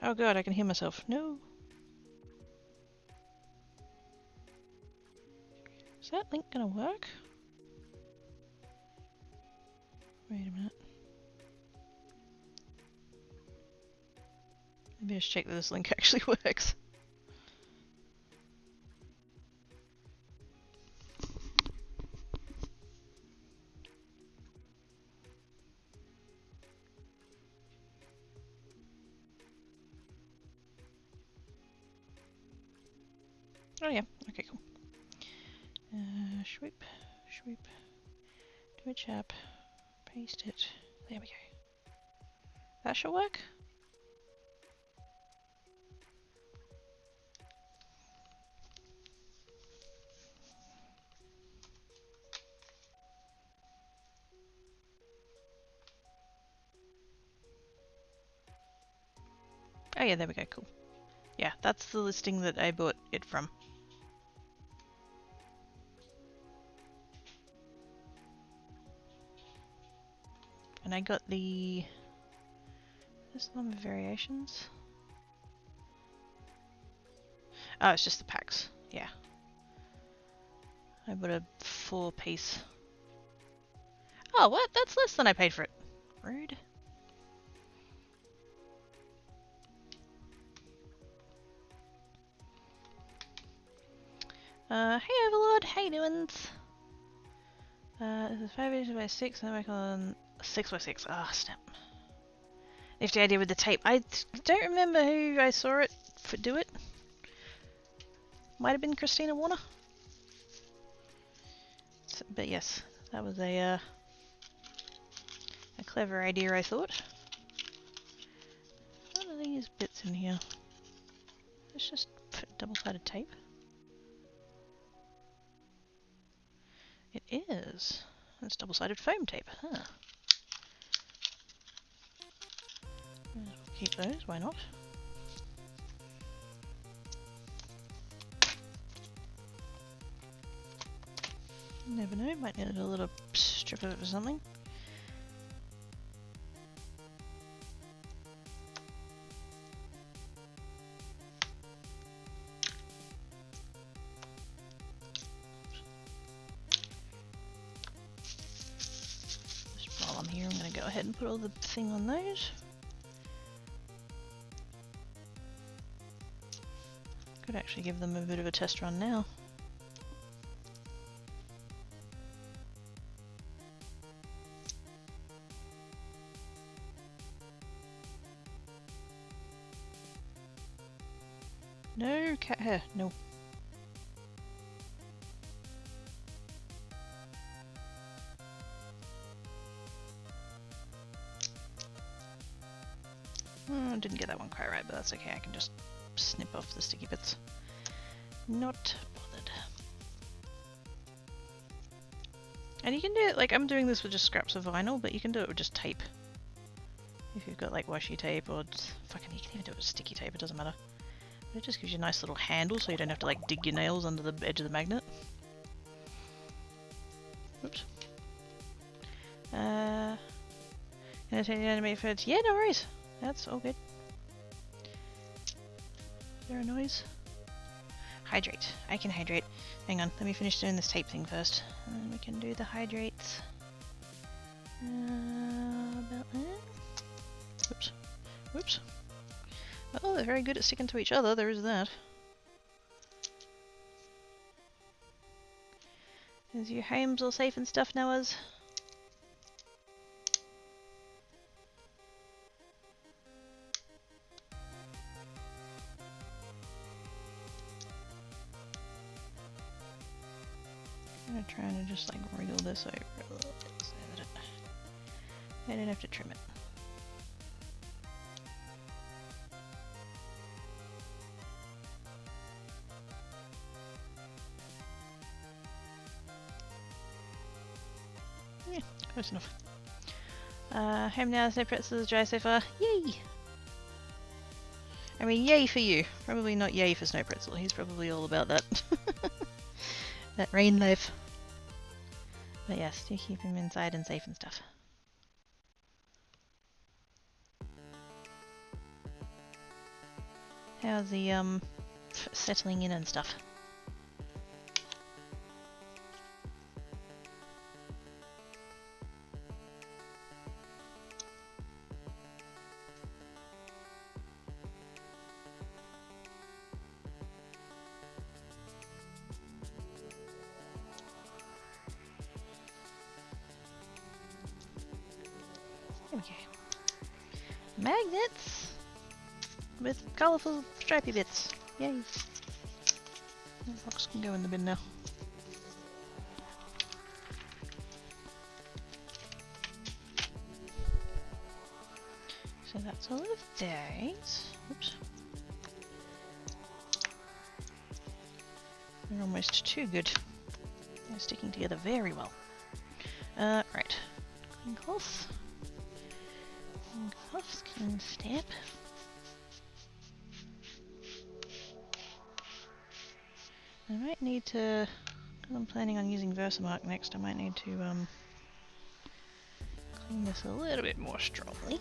Oh god, I can hear myself. No. Is that link gonna work? Wait a minute. Maybe I should check that this link actually works. Oh yeah, okay, cool. Swoop, swoop, Twitch app, paste it. There we go. That should work. Oh yeah, there we go, cool. Yeah, that's the listing that I bought it from. And I got the... There's the number of variations. Oh, it's just the packs. Yeah. I bought a 4-piece. Oh, what? That's less than I paid for it. Rude. Hey Overlord, how you doing? This is 5 by 6, and I work on 6 by 6. Ah, snap. Nifty idea with the tape. I don't remember who I saw it do it. Might have been Christina Warner. But yes, that was a clever idea, I thought. What are these bits in here? Let's just put double-sided tape. It is. That's double-sided foam tape. Huh. Keep those, why not? Never know, might need a little strip of it or something. Just while I'm here, I'm going to go ahead and put all the thing on those. Could actually give them a bit of a test run now. No cat hair, no. Didn't get that one quite right, but that's okay. I can just snip off the sticky bits. Not bothered. And you can do it, like, I'm doing this with just scraps of vinyl, but you can do it with just tape. If you've got, like, washi tape or... Fucking, you can even do it with sticky tape, it doesn't matter. But it just gives you a nice little handle so you don't have to, like, dig your nails under the edge of the magnet. Oops. Animate for... Yeah, no worries. That's all good. Is there a noise? Hydrate. I can hydrate. Hang on, let me finish doing this tape thing first. And then we can do the hydrates. About that. Whoops. Whoops. Oh, they're very good at sticking to each other, there is that. Is your homes all safe and stuff, Noahs? I'm trying to just like wriggle this over a little bit so that it I don't have to trim it. Yeah, close enough. Home now, no pretzels, dry so far. Yay! I mean, yay for you. Probably not yay for Snow Pretzel. He's probably all about that. That rain life. But yes, do keep him inside and safe and stuff. How's the, settling in and stuff? There we go. Magnets! With colourful stripy bits. Yay! The box can go in the bin now. So that's all of those. Oops. They're almost too good. They're sticking together very well. Right. Clean cloth. Clean cloth, clean stamp. I might need to, because I'm planning on using Versamark next, I might need to clean this a little bit more strongly.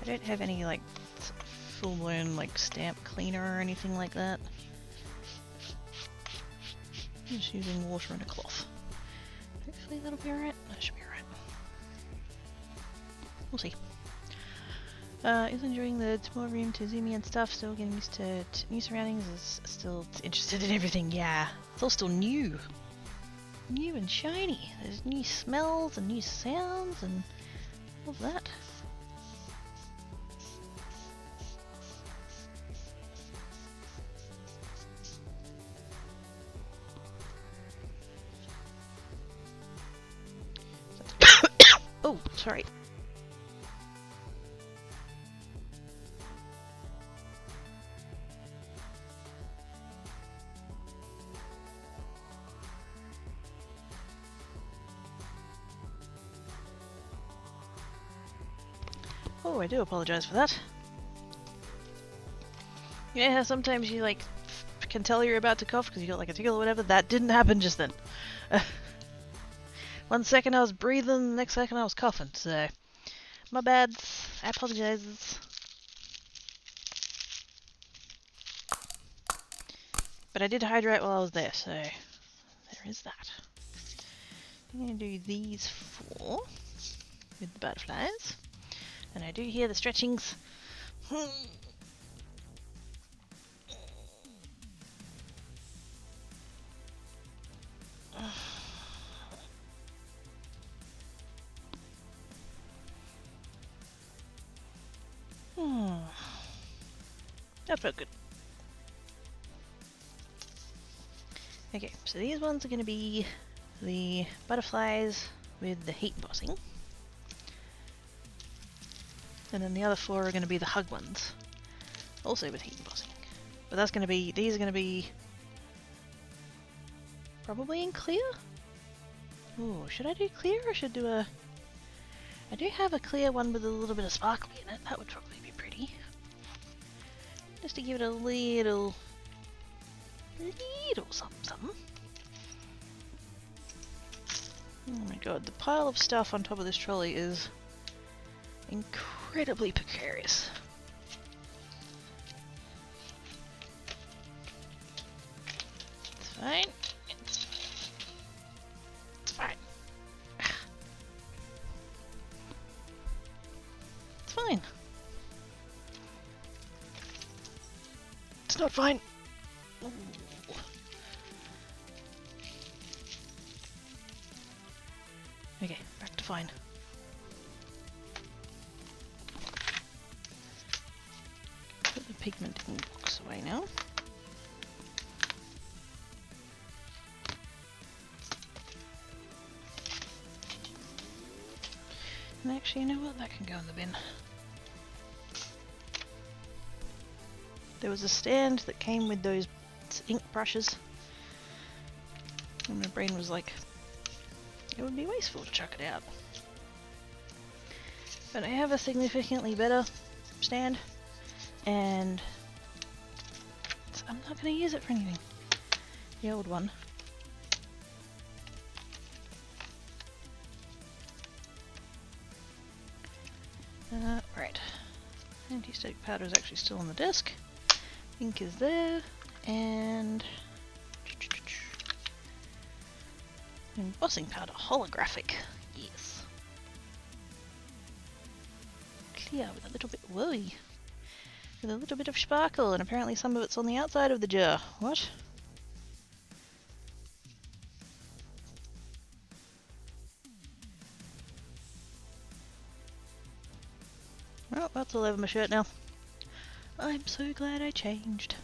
I don't have any like full-blown like stamp cleaner or anything like that. I'm just using water and a cloth. Hopefully that'll be alright. That should be alright. We'll see. Is enjoying the small room to zoom in and stuff, still getting used to new surroundings, is still interested in everything, yeah. It's all still new. New and shiny. There's new smells and new sounds and all of that. Oh, sorry. Oh, I do apologize for that. Yeah, sometimes you like can tell you're about to cough because you got like a tickle or whatever. That didn't happen just then. 1 second I was breathing, the next second I was coughing, so my bad. I apologize. But I did hydrate while I was there, so there is that. I'm going to do these 4 with the butterflies. And I do hear the stretchings. That felt good. Okay, so these ones are going to be the butterflies with the heat embossing. And then the other 4 are going to be the hug ones, also with heat embossing. But that's going to be, these are going to be probably in clear? Ooh, should I do clear or should I do a... I do have a clear one with a little bit of sparkly in it, that would probably be pretty. Just to give it a little something. Oh my god, the pile of stuff on top of this trolley is incredibly precarious. It's fine. It's fine. It's fine. It's not fine. Ooh. Okay, back to fine. Put the pigment box away now. And actually, you know what? That can go in the bin. There was a stand that came with those ink brushes. And my brain was like, it would be wasteful to chuck it out. But I have a significantly better stand, and I'm not going to use it for anything. The old one. Right. Anti-static powder is actually still on the desk. Ink is there, and embossing powder, holographic. Yes. Clear with a little bit woolly. With a little bit of sparkle, and apparently some of it's on the outside of the jar. What? Well, that's all over my shirt now. I'm so glad I changed.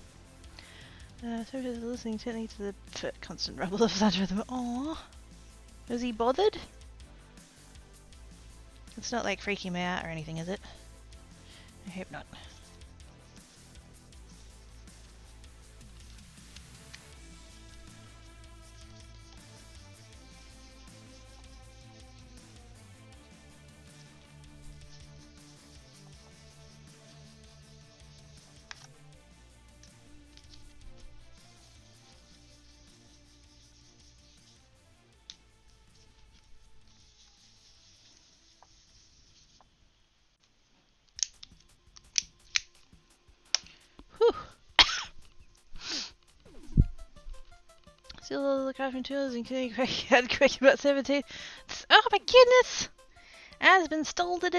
So is listening intently to the constant rumble of thunder of them. Aww. Was he bothered? It's not like freaking me out or anything, is it? I hope not. Whew. Still all the crafting tools, including crack about 17. Oh my goodness! Has been stolen.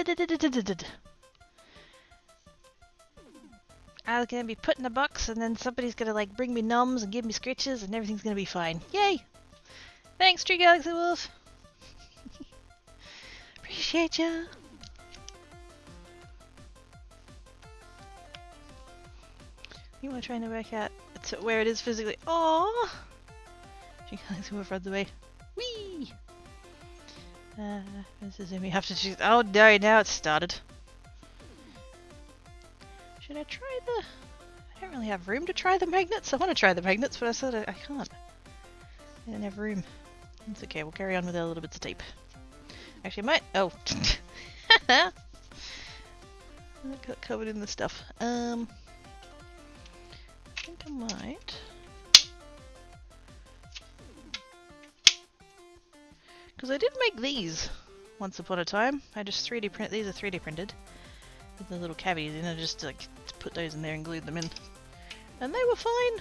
I was gonna be put in a box, and then somebody's gonna like bring me nums and give me scritches, and everything's gonna be fine. Yay! Thanks, Tree Galaxy Wolf. Appreciate ya. You want trying to work out where it is physically? Aww! Tree Galaxy Wolf runs away. Whee! This is we have to choose. Oh no! Now it's started. Should I try the... I don't really have room to try the magnets. I want to try the magnets, but I said I can't. I don't have room. It's okay, we'll carry on with our little bits of tape. Actually, I might... Oh! I got covered in the stuff. I think I might... Because I did make these once upon a time. I just 3D print... These are 3D printed. With the little cavities in, I just like put those in there and glued them in, and they were fine.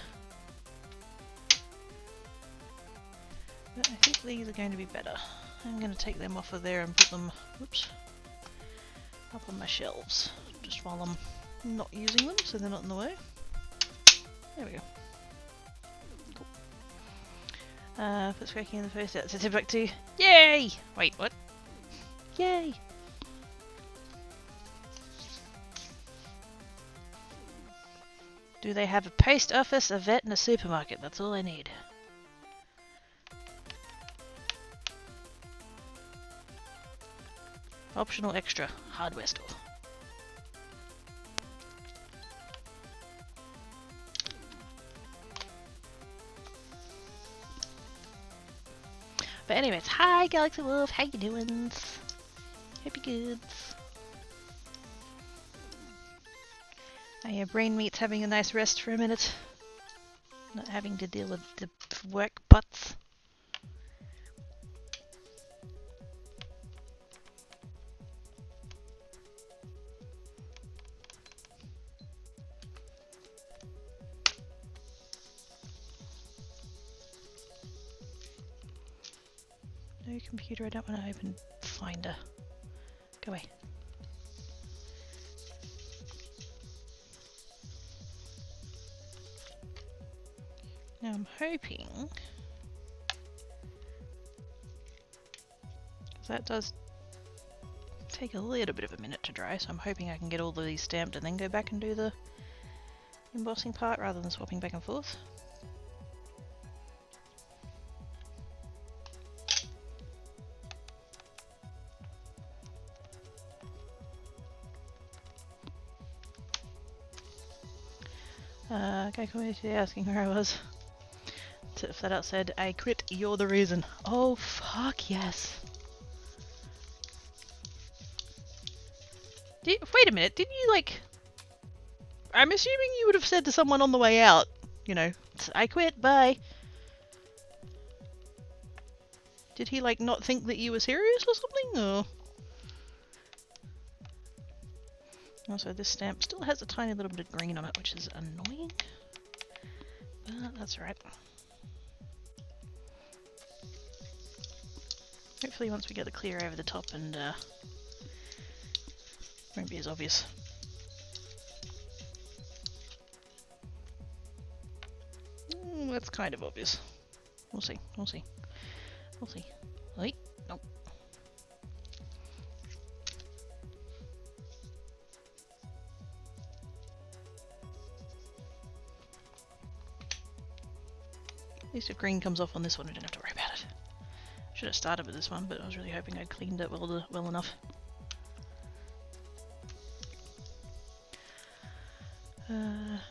But I think these are going to be better. I'm going to take them off of there and put them, whoops, up on my shelves, just while I'm not using them, so they're not in the way. There we go. Cool. Put scraping in the first out. So tip back to, yay! Wait, what? Yay! Do they have a post office, a vet, and a supermarket? That's all I need. Optional extra, hardware store. But anyways, hi Galaxy Wolf, how you doing? Hope you're good. Your brain meat's having a nice rest for a minute. Not having to deal with the work butts. No computer, I don't want to open Finder. Go away. Now I'm hoping, because that does take a little bit of a minute to dry, so I'm hoping I can get all of these stamped and then go back and do the embossing part rather than swapping back and forth. Guy community asking where I was. To flat out said, I quit, you're the reason. Oh fuck yes. Wait a minute, didn't you like... I'm assuming you would have said to someone on the way out, you know, I quit, bye. Did he like not think that you were serious or something, or... Also, this stamp still has a tiny little bit of green on it, which is annoying. But that's alright. Hopefully once we get the clear over the top and won't be as obvious. That's kind of obvious. We'll see, we'll see. We'll see. Wait, nope. At least if green comes off on this one, we don't have to worry about it. Should have started with this one, but I was really hoping I'd cleaned it well enough.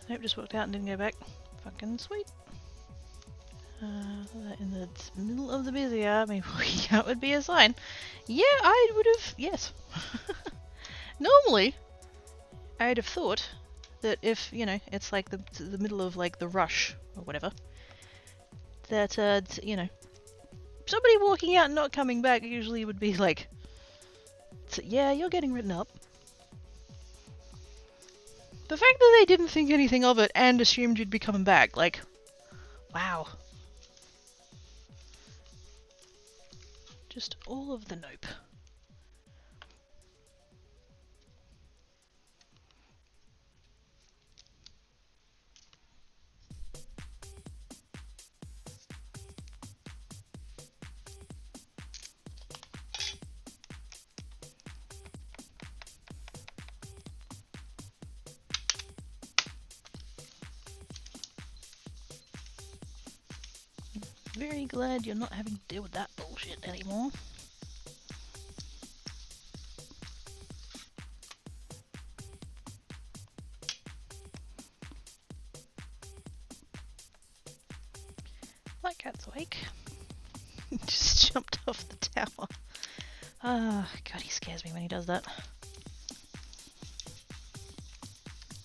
Nope, just walked out and didn't go back. Fucking sweet. In the middle of the busy hour, maybe walking out would be a sign. Yeah, I would have, yes. Normally, I'd have thought that if, you know, it's like the middle of like the rush or whatever, that, you know, somebody walking out and not coming back usually would be like, yeah, you're getting written up. The fact that they didn't think anything of it and assumed you'd be coming back, like, wow. Just all of the nope. Very glad you're not having to deal with that bullshit anymore. That cat's awake. Just jumped off the tower. Ah, God, he scares me when he does that.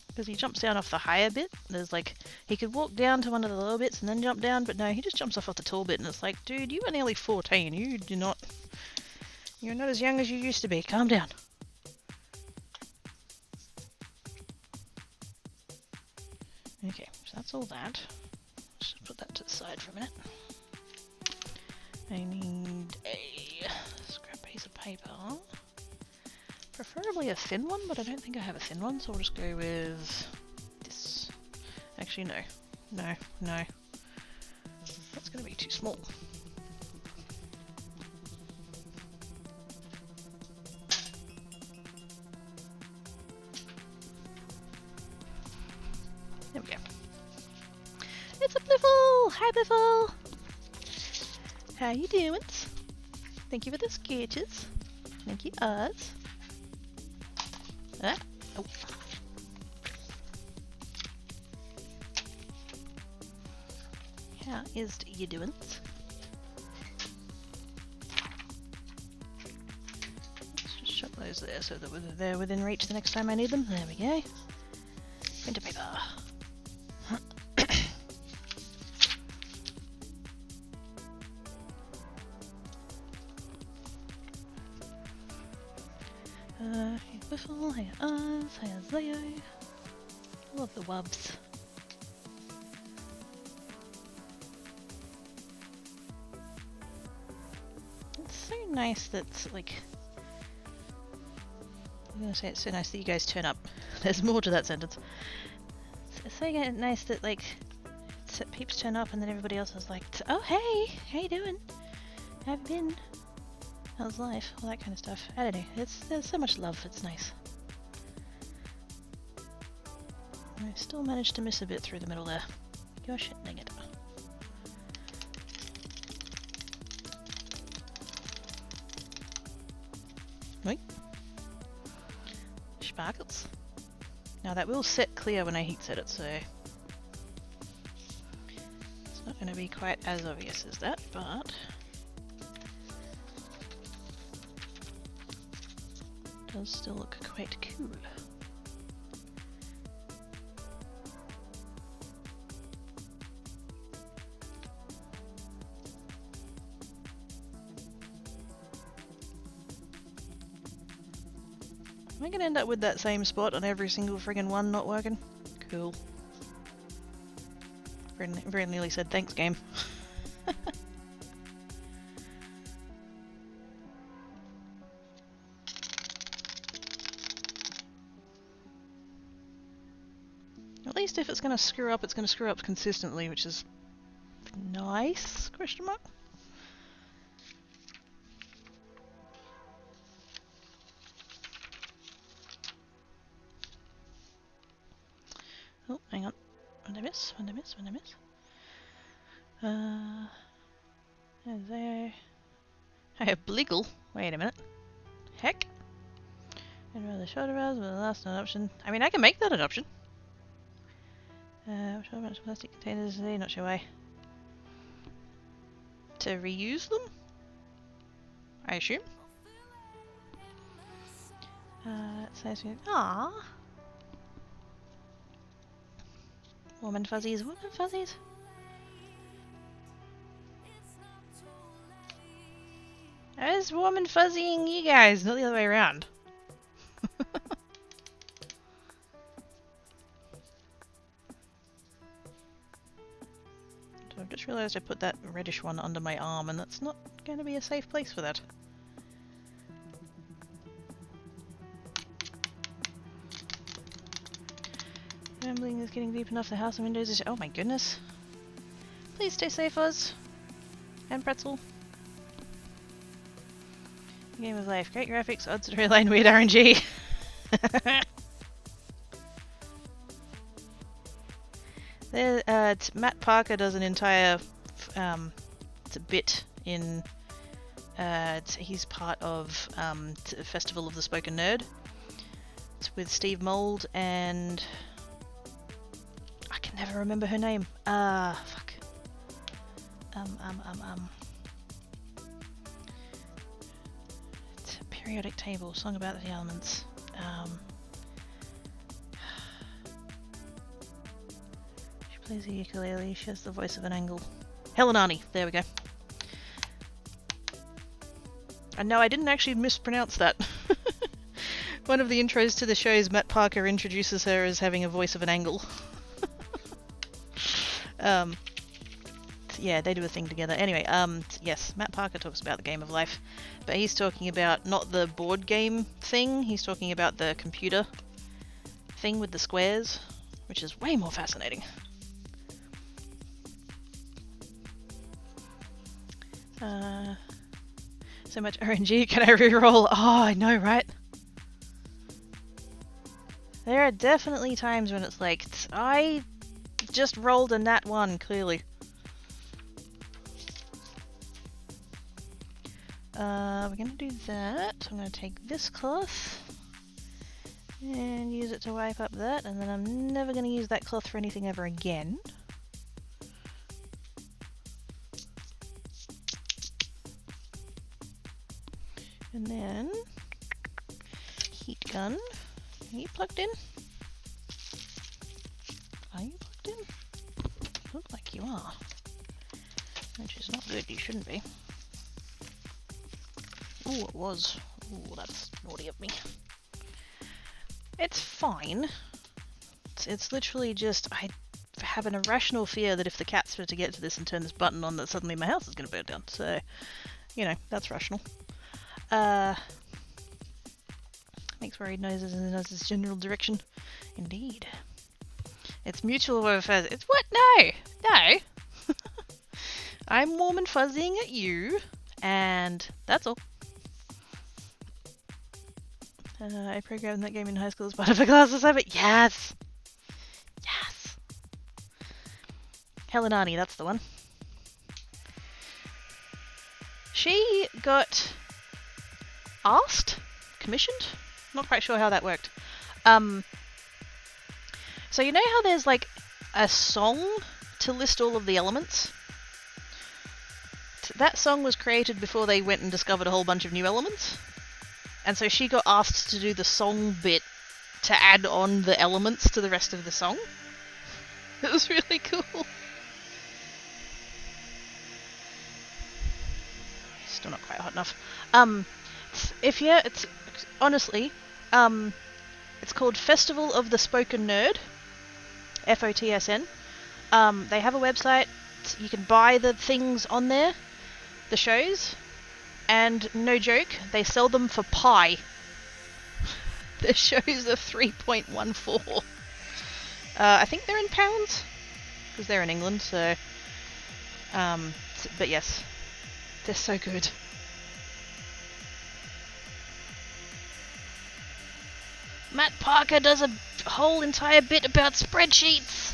Because he jumps down off the higher bit. There's like, he could walk down to one of the lower bits and then jump down, but no, he just jumps off the tall bit and it's like, dude, you are nearly 14. You're not as young as you used to be. Calm down. Okay, so that's all that. Let's just put that to the side for a minute. I need a scrap piece of paper. Preferably a thin one, but I don't think I have a thin one, so we'll just go with this. Actually, no. No. That's going to be too small. There we go. It's a Bliffle! Hi, Bliffle! How you doing? Thank you for the sketches. Thank you, Oz. Ah. Oh. How is you doing? Let's just shut those there so that they're within reach the next time I need them. There we go. Printer paper. Hey Wiffle, hey Oz, hey Leo. Love the wubs. It's so nice that, like, I'm gonna say it's so nice that you guys turn up. There's more to that sentence. It's so nice that, like, peeps turn up and then everybody else is like, oh hey, how you doing? How have you been? How's life? All that kind of stuff. I don't know. There's so much love. It's nice. I still managed to miss a bit through the middle there. Gosh dang it. Wait. Sparkles. Now that will set clear when I heat set it, so it's not going to be quite as obvious as that, but it does still look quite cool. Am I going to end up with that same spot on every single friggin' one not working? Cool. Very nearly said thanks, game. At least if it's going to screw up, it's going to screw up consistently, which is nice, question mark. Oh, hang on. What did I miss? What did I miss? What did I miss? Is there... I have Bliggle. Wait a minute. Heck. I'd rather shoulder bars, but the last an option. I mean, I can make that an option. Shoulder bars, plastic containers, not sure why. To reuse them? I assume. Says aww. Warm and fuzzies, warm and fuzzies. I was warm and fuzzying you guys, not the other way around. So I've just realised I put that reddish one under my arm, and that's not going to be a safe place for that. Rambling is getting deep enough. The house and windows is... Oh my goodness. Please stay safe, Oz. And Pretzel. Game of life. Great graphics, odds to real weird RNG. There, Matt Parker does an entire... it's a bit in... he's part of Festival of the Spoken Nerd. It's with Steve Mould and... Never remember her name. Fuck. It's a periodic table, song about the elements. She plays the ukulele, she has the voice of an angle. Helen Arney, there we go. And no, I didn't actually mispronounce that. One of the intros to the show is Matt Parker introduces her as having a voice of an angle. Yeah, they do a thing together. Anyway, yes, Matt Parker talks about the game of life, but he's talking about not the board game thing, he's talking about the computer thing with the squares, which is way more fascinating. So much RNG, can I reroll? Oh, I know, right? There are definitely times when it's like, I just rolled a nat 1, clearly. We're gonna do that. I'm gonna take this cloth and use it to wipe up that, and then I'm never gonna use that cloth for anything ever again. And then heat gun. Are you plugged in? Are you plugged in? Look like you are. Which is not good, you shouldn't be. Oh, it was. Oh, that's naughty of me. It's fine. It's literally just, I have an irrational fear that if the cats were to get to this and turn this button on, that suddenly my house is going to burn down. So, you know, that's rational. Makes worried noises in Oz's general direction. Indeed. It's mutual affairs. It's what? No! No! I'm warm and fuzzying at you, and that's all. I programmed that game in high school as part of a class assignment. Yes! Helenani, that's the one. She got asked, commissioned? Not quite sure how that worked. So you know how there's like a song to list all of the elements? That song was created before they went and discovered a whole bunch of new elements. And so she got asked to do the song bit to add on the elements to the rest of the song. It was really cool. Still not quite hot enough. It's honestly, it's called Festival of the Spoken Nerd. FOTSN. They have a website. You can buy the things on there, the shows, and no joke, they sell them for pi. The shows are 3.14. I think they're in pounds, because they're in England, so... but yes, they're so good. Matt Parker does a whole entire bit about spreadsheets!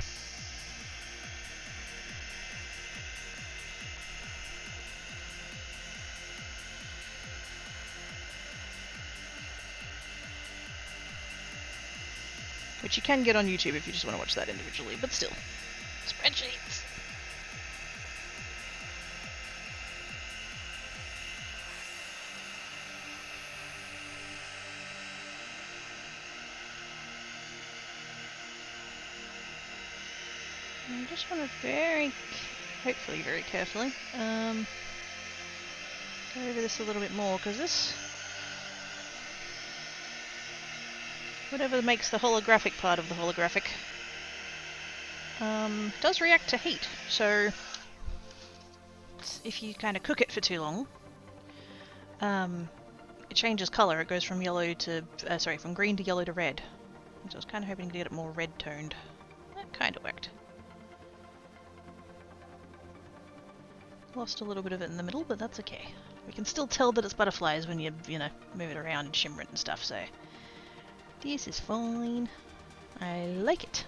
Which you can get on YouTube if you just want to watch that individually, but still. Spreadsheets! I just want to hopefully very carefully, go over this a little bit more, because this, whatever makes the holographic part of the holographic, does react to heat, so if you kind of cook it for too long, it changes colour. It goes from yellow to, from green to yellow to red. So I was kind of hoping to get it more red toned. That kind of worked. Lost a little bit of it in the middle, but that's okay. We can still tell that it's butterflies when you move it around and shimmer it and stuff, so... This is fine. I like it.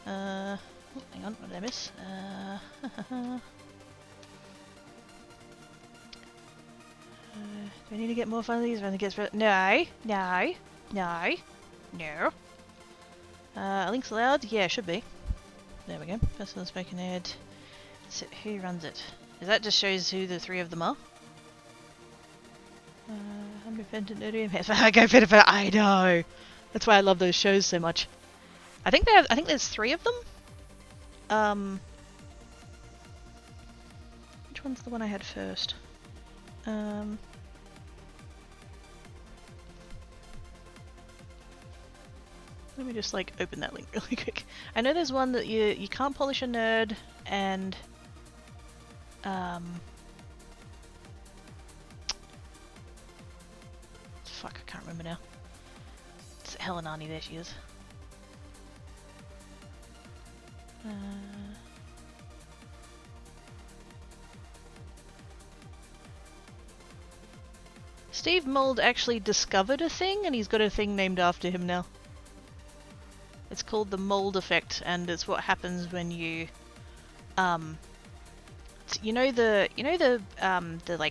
Oh, hang on, what did I miss? Do I need to get more fun of these? No. Links allowed? Yeah, should be. There we go. Festival Spoken Nerd. So, who runs it? That just shows who the three of them are. Unrepentant Nerd. I know. That's why I love those shows so much. I think there's 3 of them. Which one's the one I had first? Let me just open that link really quick. I know there's one that you can't polish a nerd, and fuck, I can't remember now. It's Helenani, there she is. Steve Mould actually discovered a thing, and he's got a thing named after him now. It's called the mold effect, and it's what happens when you, you know the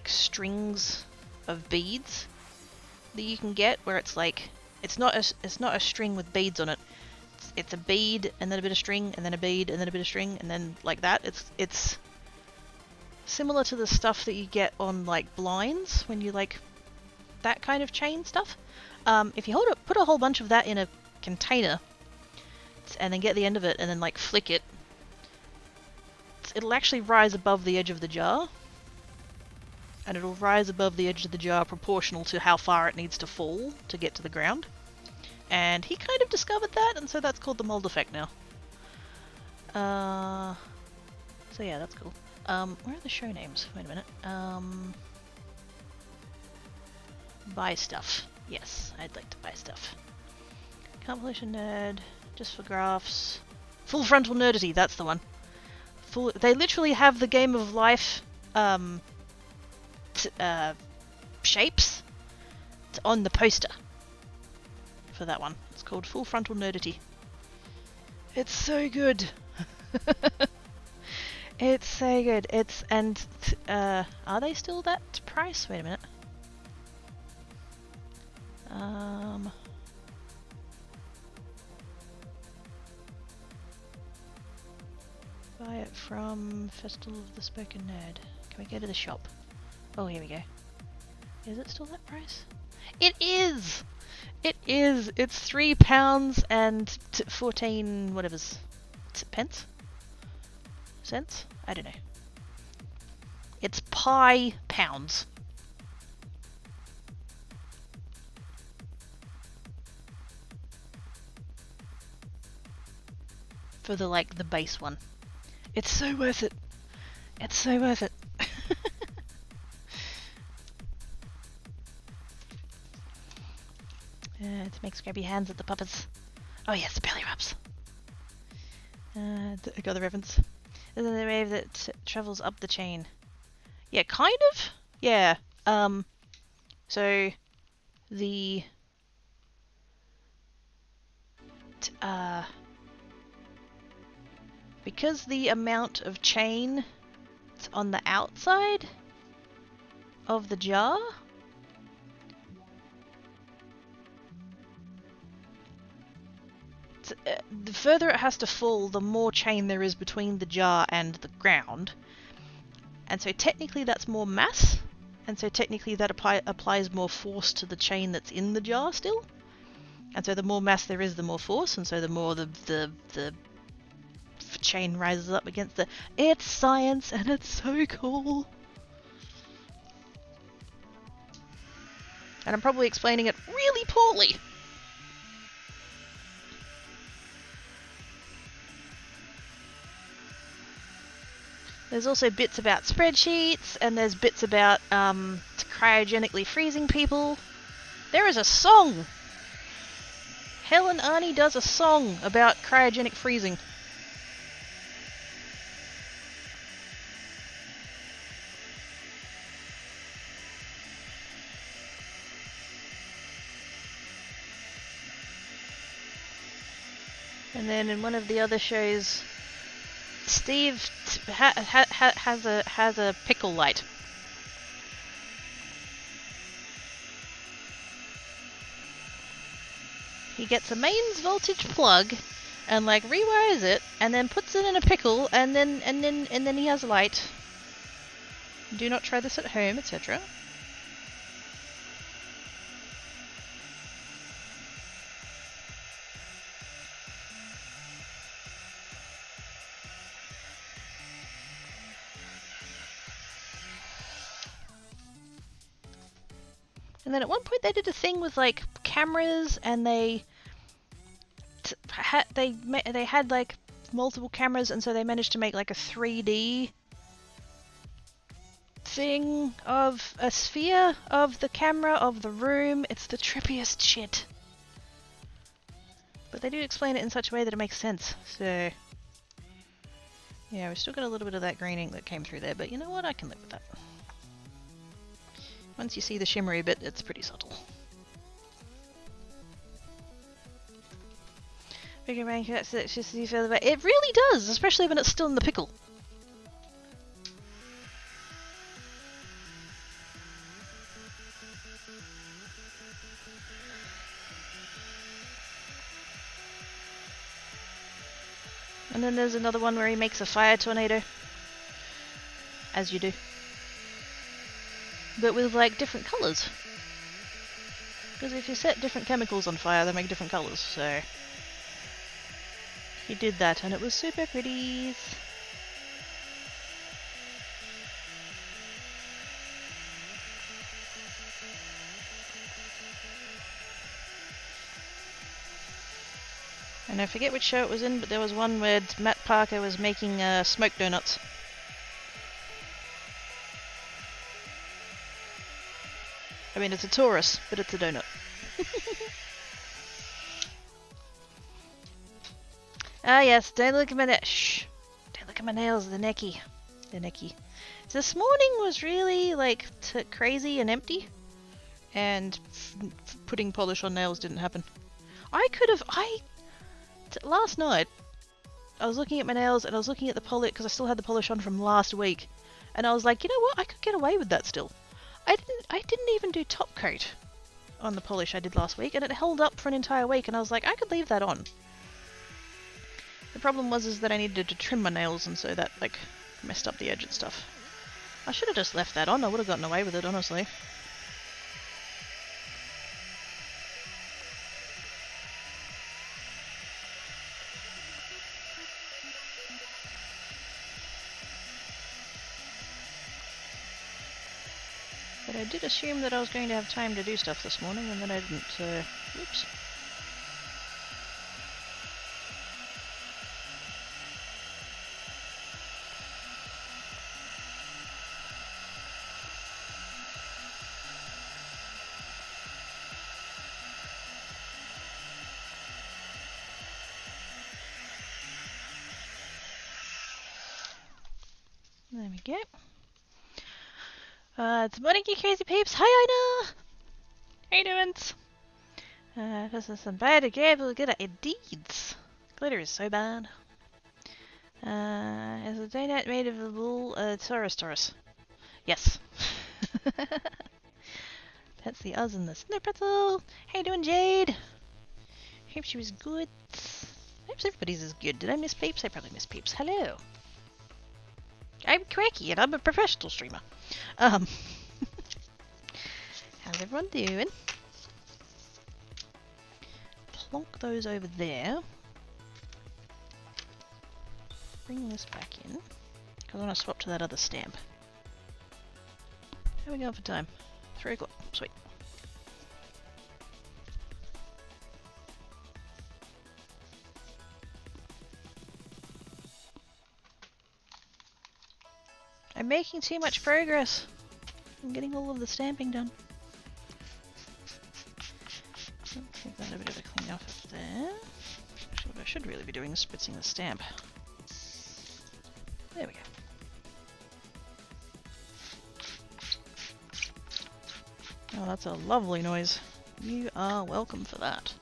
strings of beads that you can get, where it's it's not a string with beads on it. It's a bead and then a bit of string and then a bead and then a bit of string and then like that. It's similar to the stuff that you get on blinds when you that kind of chain stuff. If you put a whole bunch of that in a container and then get the end of it and then flick it, it'll actually rise above the edge of the jar, and it'll rise above the edge of the jar proportional to how far it needs to fall to get to the ground. And he kind of discovered that, and so that's called the mold effect now. So yeah, that's cool. Where are the show names? Wait a minute. Buy stuff. Yes, I'd like to buy stuff. Compilation nerd, just for graphs. Full frontal nerdity, that's the one. They literally have the Game of Life shapes on the poster for that one. It's called Full Frontal Nerdity. It's so good. It's so good. Are they still that price? Wait a minute. Buy it from Festival of the Spoken Nerd. Can we go to the shop? Oh, here we go. Is it still that price? It is! It is! It's £3 and 14 whatever's pence? Cents? I don't know. It's pi pounds. For the base one. It's so worth it. It's so worth it. To make scrappy hands at the puppets. Oh yes, the belly rubs. I got the reference. And then the wave that travels up the chain. Yeah, kind of. Yeah. So the because the amount of chain on the outside of the jar the further it has to fall, the more chain there is between the jar and the ground. And so technically that's more mass, and so technically that applies more force to the chain that's in the jar still. And so the more mass there is, the more force, and so the more the chain rises up against the... It's science, and it's so cool! And I'm probably explaining it really poorly! There's also bits about spreadsheets, and there's bits about cryogenically freezing people. There is a song! Helen Arney does a song about cryogenic freezing. And then in one of the other shows, Steve has a pickle light. He gets a mains voltage plug and rewires it and then puts it in a pickle and then he has a light. Do not try this at home, etc. And then at one point they did a thing with cameras, and they had multiple cameras, and so they managed to make a 3D thing of a sphere of the camera of the room. It's the trippiest shit. But they do explain it in such a way that it makes sense. So yeah, we've still got a little bit of that green ink that came through there, but you know what? I can live with that. Once you see the shimmery bit, it's pretty subtle. Bigger rank, that's just the further back. It really does, especially when it's still in the pickle. And then there's another one where he makes a fire tornado. As you do. But with different colours. Because if you set different chemicals on fire, they make different colours, so... He did that and it was super pretty. And I forget which show it was in, but there was one where Matt Parker was making smoked donuts. I mean, it's a Taurus, but it's a donut. Ah yes, don't look at my shh. Don't look at my nails, they're necky. They're necky. So this morning was really crazy and empty. And putting polish on nails didn't happen. Last night, I was looking at my nails and I was looking at the polish because I still had the polish on from last week, and I was like, you know what? I could get away with that still. I didn't even do top coat on the polish I did last week, and it held up for an entire week, and I was like, I could leave that on. The problem was is that I needed to trim my nails, and so that like messed up the edge and stuff. I should have just left that on. I would have gotten away with it, honestly. But I did assume that I was going to have time to do stuff this morning, and then I didn't, so... Oops. There we go. It's morning, you crazy peeps. Hi, Ina! How you doing? This is some biodegradable glitter. Indeed. Glitter is so bad. Is a donut made of a wool? Taurus. Yes. That's the Oz and the Snow Pretzel. How you doing, Jade? Hope she was good. Hope everybody's as good. Did I miss peeps? I probably missed peeps. Hello. I'm Quacky and I'm a professional streamer. How's everyone doing? Plonk those over there. Bring this back in. Because I want to swap to that other stamp. How are we going for time? 3 o'clock. Sweet. I'm making too much progress. I'm getting all of the stamping done. Give that a bit of a clean off up there. Actually, what I should really be doing is spritzing the stamp. There we go. Oh, that's a lovely noise. You are welcome for that.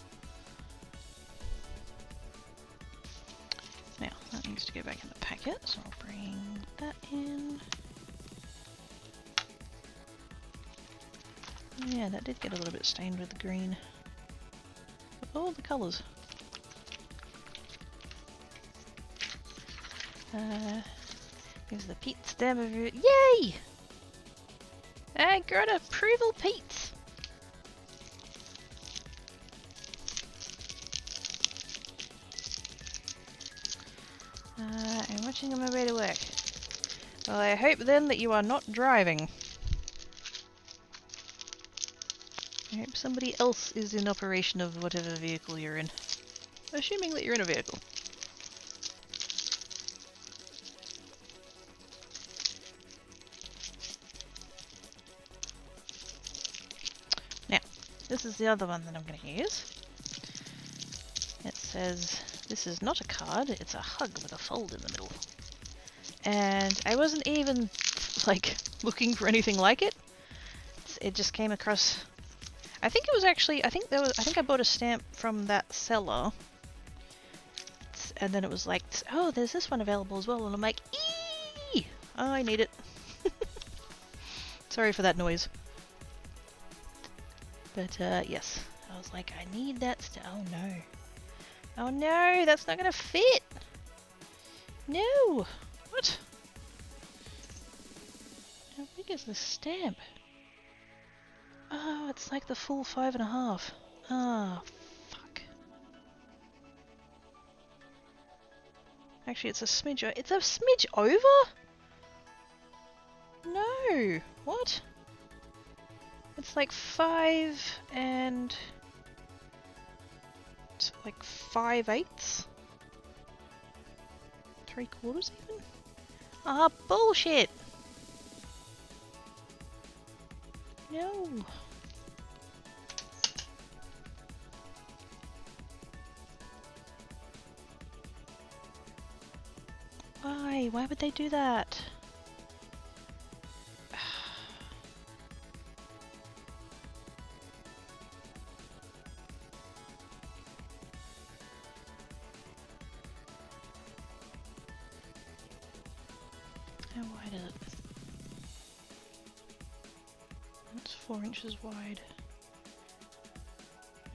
Now, that needs to go back in the packet, so I'll bring that in. Yeah, that did get a little bit stained with the green. But all the colours. Here's the Pete stamp of it. Yay! I got approval, Pete! I'm watching on my way to work. Well, I hope then that you are not driving. I hope somebody else is in operation of whatever vehicle you're in. Assuming that you're in a vehicle. Now, this is the other one that I'm going to use. It says, this is not a card, it's a hug with a fold in the middle. And I wasn't even, like, looking for anything like it. It just came across... I think it was actually, I think I bought a stamp from that seller. And then it was like, oh, there's this one available as well. And I'm like, eee! Oh, I need it. Sorry for that noise. But, yes. I was like, I need that oh no. Oh no, that's not gonna fit! No! What? How big is this stamp? Oh, it's like the full 5.5. Ah, fuck. Actually, it's a smidge over? No! What? It's like 5 and... It's like 5/8? 3/4 even? Ah, bullshit! No! Why? Why would they do that? 4 inches wide.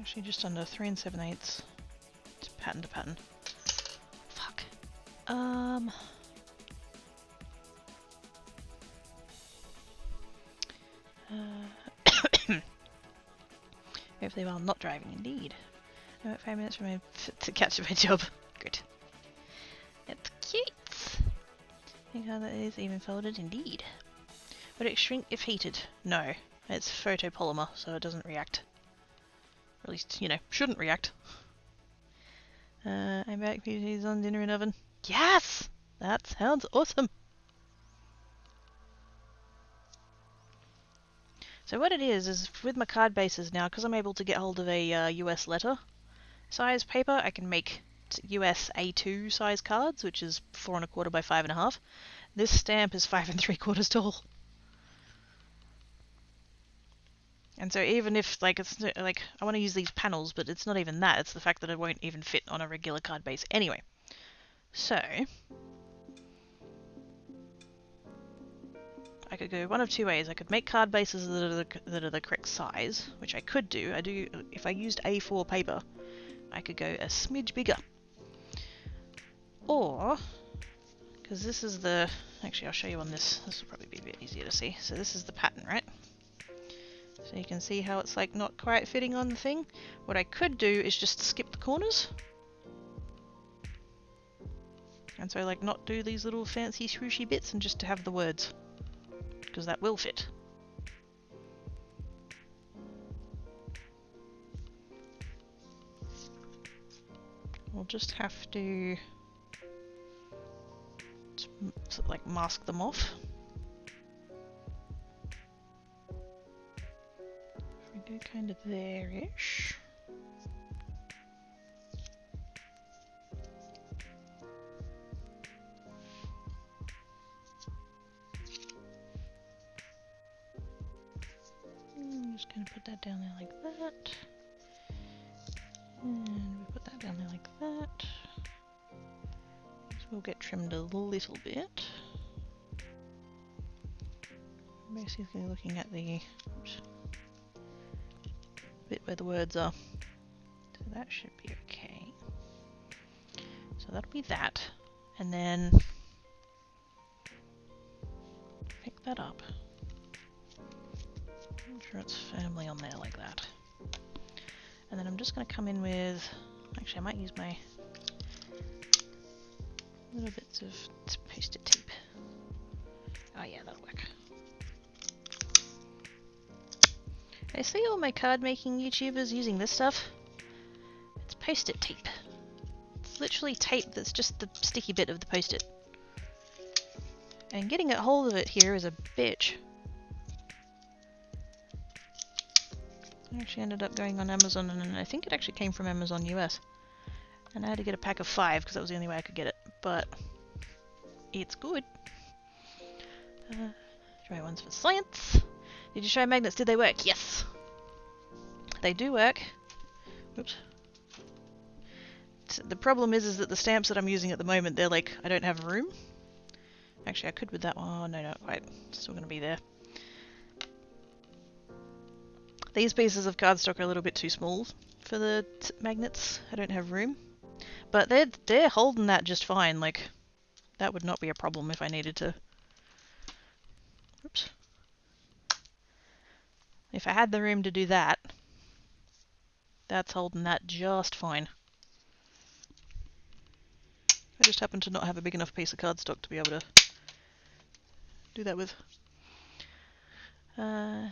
Actually, just under 3 7/8. It's pattern to pattern. Fuck. Hopefully while not driving, indeed. I'm at 5 minutes from my to catch my job. Good. It's cute. Think how that is even folded, indeed. Would it shrink if heated? No. It's photopolymer, so it doesn't react. Or at least, you know, shouldn't react. I'm back. PJ's on dinner and oven. Yes! That sounds awesome. So what it is with my card bases now, because I'm able to get hold of a US letter size paper, I can make US A2 size cards, which is 4 1/4 by 5 1/2. This stamp is 5 3/4 tall. And so even if, like, it's like I want to use these panels, but it's not even that. It's the fact that it won't even fit on a regular card base anyway. So I could go one of 2 ways. I could make card bases that are the correct size, which I could do. If I used A4 paper, I could go a smidge bigger. Or, because this is the... Actually, I'll show you on this. This will probably be a bit easier to see. So this is the pattern, right? So you can see how it's like not quite fitting on the thing. What I could do is just skip the corners. And so like not do these little fancy swooshy bits and just to have the words. Because that will fit. We'll just have to like mask them off. If we go kind of there-ish. I'm just going to put that down there like that. And we put that down there like that. This will get trimmed a little bit. Basically looking at the bit where the words are. So that should be okay. So that'll be that. And then pick that up. Make sure it's firmly on there like that. And then I'm just going to come in with... Actually, I might use my little bits of post-it tape. Oh yeah, that'll work. I see all my card making YouTubers using this stuff. It's post-it tape. It's literally tape that's just the sticky bit of the post-it. And getting a hold of it here is a bitch. I actually ended up going on Amazon, and I think it actually came from Amazon US. And I had to get a pack of 5 because that was the only way I could get it. But it's good. Try ones for science. Did you try magnets? Did they work? Yes. They do work. Oops. The problem is that the stamps that I'm using at the moment, they're like, I don't have room. Actually, I could with that one. Oh, no, not quite. It's still going to be there. These pieces of cardstock are a little bit too small for the magnets. I don't have room. But they're holding that just fine. Like, that would not be a problem if I needed to. Oops. If I had the room to do that, that's holding that just fine. I just happen to not have a big enough piece of cardstock to be able to do that with. So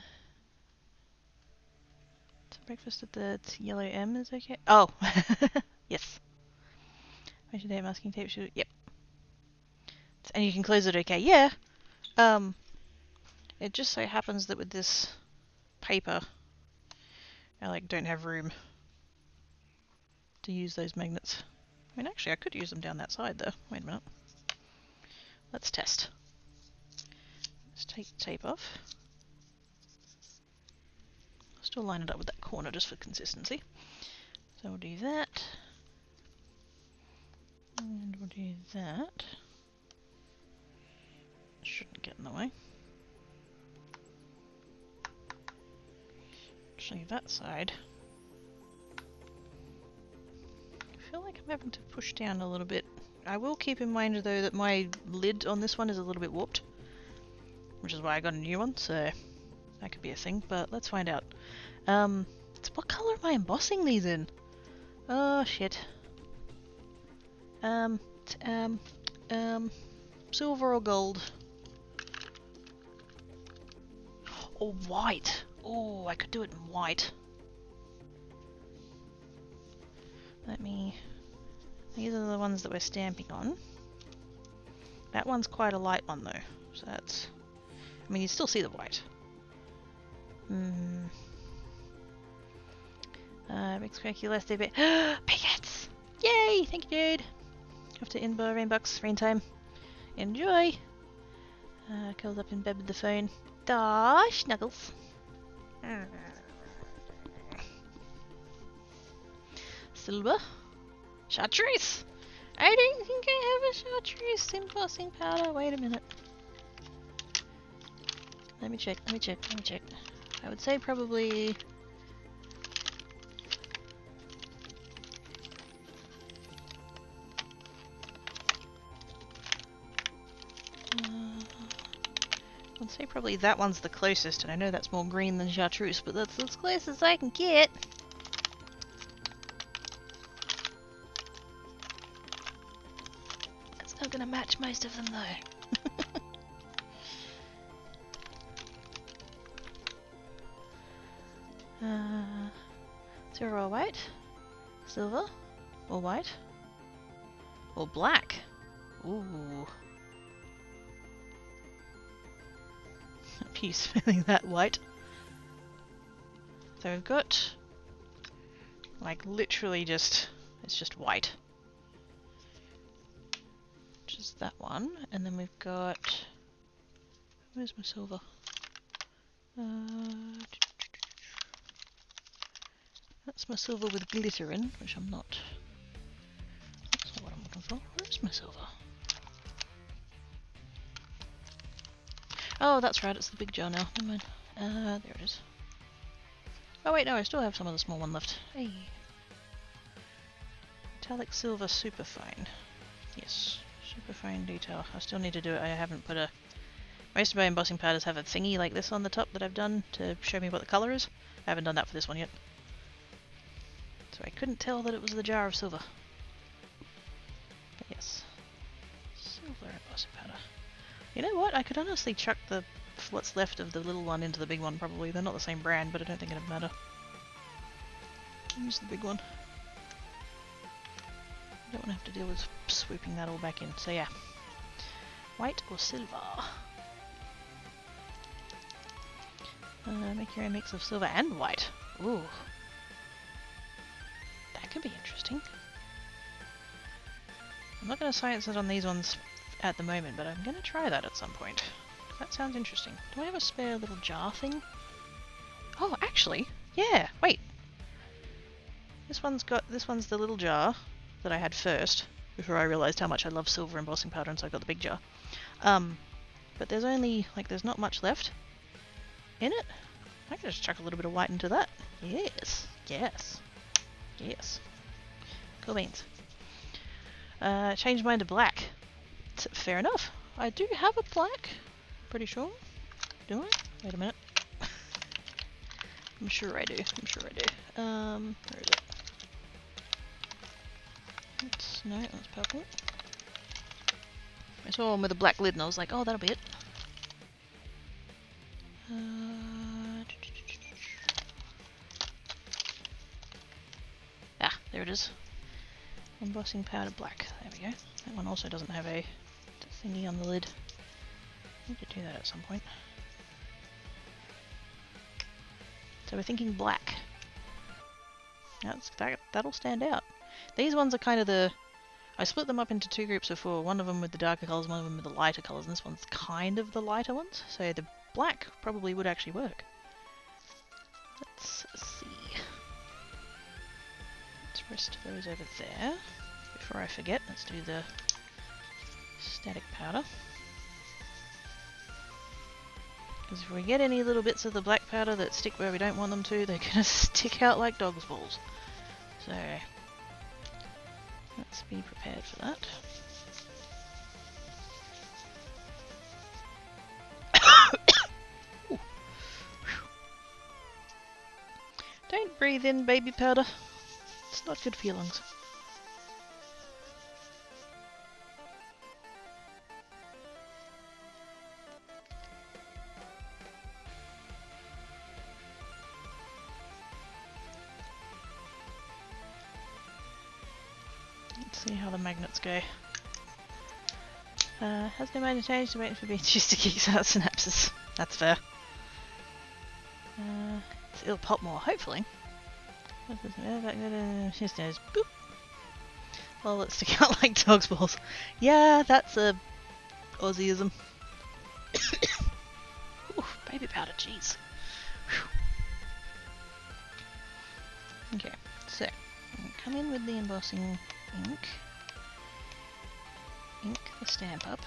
breakfast at the yellow M is okay? Oh! Yes. Measure tape, masking tape should... Yep. And you can close it okay. Yeah! It just so happens that with this paper, I like don't have room to use those magnets. I mean, actually, I could use them down that side though. Wait a minute. Let's test. Let's take the tape off. I'll still line it up with that corner just for consistency. So we'll do that. And we'll do that. Shouldn't get in the way. actually that side. I feel like I'm having to push down a little bit. I will keep in mind though that my lid on this one is a little bit warped, which is why I got a new one, so that could be a thing, but let's find out. What colour am I embossing these in? Oh shit. Silver or gold? Or white. Oh, I could do it in white. These are the ones that we're stamping on. That one's quite a light one though, so that's... I mean, you still see the white. Big squeaky left a bit. Pickets! Yay! Thank you, dude! Off to Inbar, Rainbucks, rain time. Enjoy! Curled up in bed with the phone. Daw, snuggles. Silver. Chartreuse! I don't think I have a chartreuse embossing powder. Wait a minute. Let me check. I would say probably... I'd say probably that one's the closest, and I know that's more green than chartreuse, but that's as close as I can get. That's not gonna match most of them though. Silver or white? Silver? Or white? Or black? Ooh. He's feeling that white. So we've got like literally just, it's just white. Which is that one. And then we've got, where's my silver? That's my silver with glitter in, which I'm not. That's not what I'm looking for. Where's my silver? Oh, that's right, it's the big jar now. Never mind. There it is. Oh wait, no, I still have some of the small one left. Hey. Metallic silver superfine. Yes, superfine detail. I still need to do it. I haven't put a... Most of my embossing powders have a thingy like this on the top that I've done to show me what the colour is. I haven't done that for this one yet. So I couldn't tell that it was the jar of silver. But yes. Silver embossing powder. You know what? I could honestly chuck the what's left of the little one into the big one probably. They're not the same brand, but I don't think it'd matter. Use the big one. I don't want to have to deal with swooping that all back in. So yeah. White or silver? Make your own mix of silver and white. Ooh. That could be interesting. I'm not going to science it on these ones at the moment, but I'm going to try that at some point. That sounds interesting. Do I have a spare little jar thing? Oh, actually, yeah, wait. This one's the little jar that I had first, before I realised how much I love silver embossing powder, and so I got the big jar. But there's only, like, there's not much left in it. I can just chuck a little bit of white into that. Yes, yes, yes. Cool beans. Changed mine to black. Fair enough. I do have a black. Pretty sure. Do I? Wait a minute. I'm sure I do. Where is it? No, that's purple. I saw one with a black lid and I was like, oh, that'll be it. There it is. Embossing powder black. There we go. That one also doesn't have a thingy on the lid. I need to do that at some point. So we're thinking black. That'll stand out. These ones are kind of the... I split them up into two groups before. One of them with the darker colours, one of them with the lighter colours, and this one's kind of the lighter ones. So the black probably would actually work. Let's see. Let's rest those over there. Before I forget, let's do the static powder. Because if we get any little bits of the black powder that stick where we don't want them to, they're going to stick out like dog's balls. So, let's be prepared for that. Don't breathe in baby powder. It's not good for your lungs. Let's see how the magnets go. Has no mind changed to wait for being used to kicks out synapses. That's fair. It'll pop more, hopefully. Boop. Well, let's stick out like dog's balls. Yeah, that's a Aussieism. Oof, baby powder, jeez. Okay, so I'm gonna come in with the embossing ink. Ink the stamp up.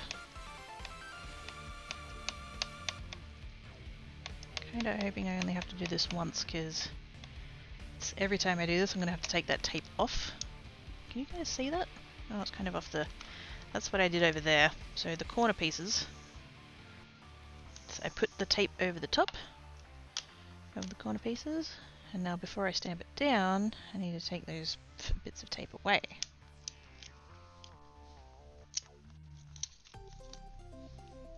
Kinda hoping I only have to do this once, because every time I do this I'm gonna have to take that tape off. Can you guys see that? Oh, it's kind of off the... That's what I did over there. So the corner pieces, so I put the tape over the top of the corner pieces, and now before I stamp it down I need to take those bits of tape away.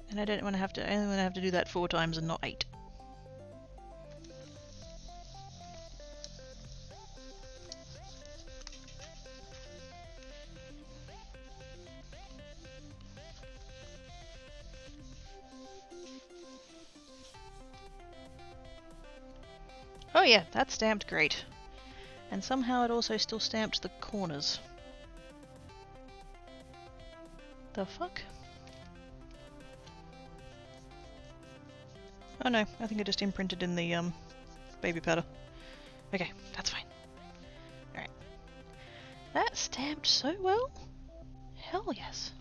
And I don't want to have to, I only want to have to do that 4 times and not 8. Oh yeah, that stamped great. And somehow it also still stamped the corners. The fuck? Oh no, I think I just imprinted in the baby powder. Okay, that's fine. Alright. That stamped so well? Hell yes.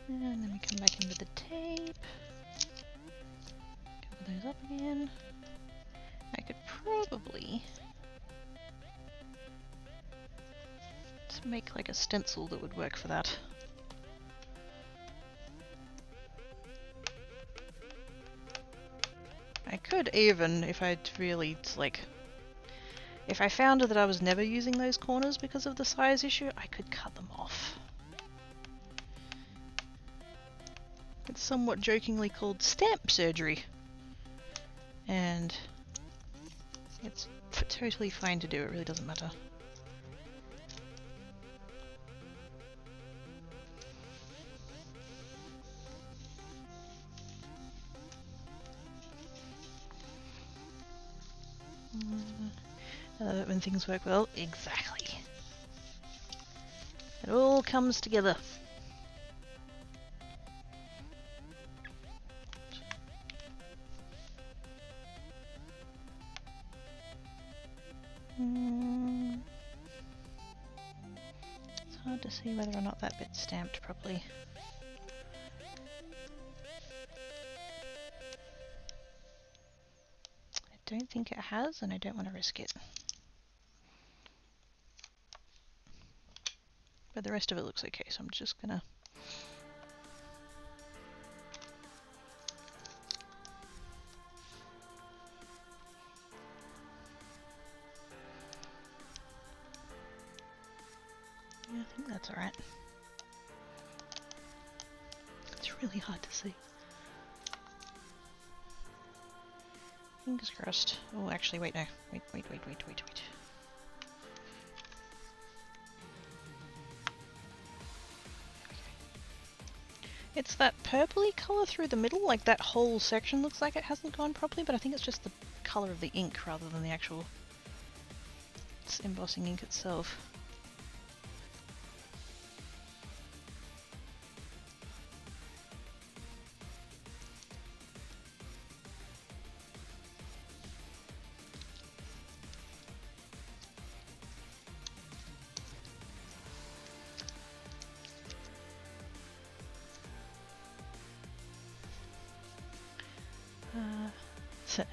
And then we come back in with the tape. Cover those up again. I could probably just make like a stencil that would work for that. I could even, if I'd really, like, if I found that I was never using those corners because of the size issue, I could cut them off. It's somewhat jokingly called stamp surgery. And it's totally fine to do, it really doesn't matter. When things work well, exactly. It all comes together. It's hard to see whether or not that bit's stamped properly. I don't think it has, and I don't want to risk it. But the rest of it looks okay, so I'm just gonna... Yeah, I think that's alright. It's really hard to see. Fingers crossed. Oh, actually, wait, no. Wait. It's that purpley colour through the middle, like that whole section looks like it hasn't gone properly, but I think it's just the colour of the ink rather than the actual embossing ink itself.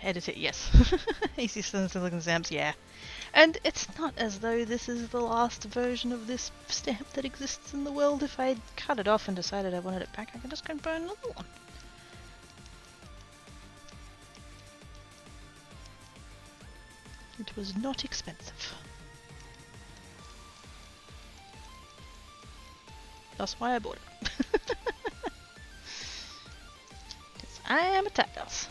Edit it, yes. Easy silicon stamps, yeah. And it's not as though this is the last version of this stamp that exists in the world. If I cut it off and decided I wanted it back, I can just go and buy another one. It was not expensive. That's why I bought it. Because I am a tight ass.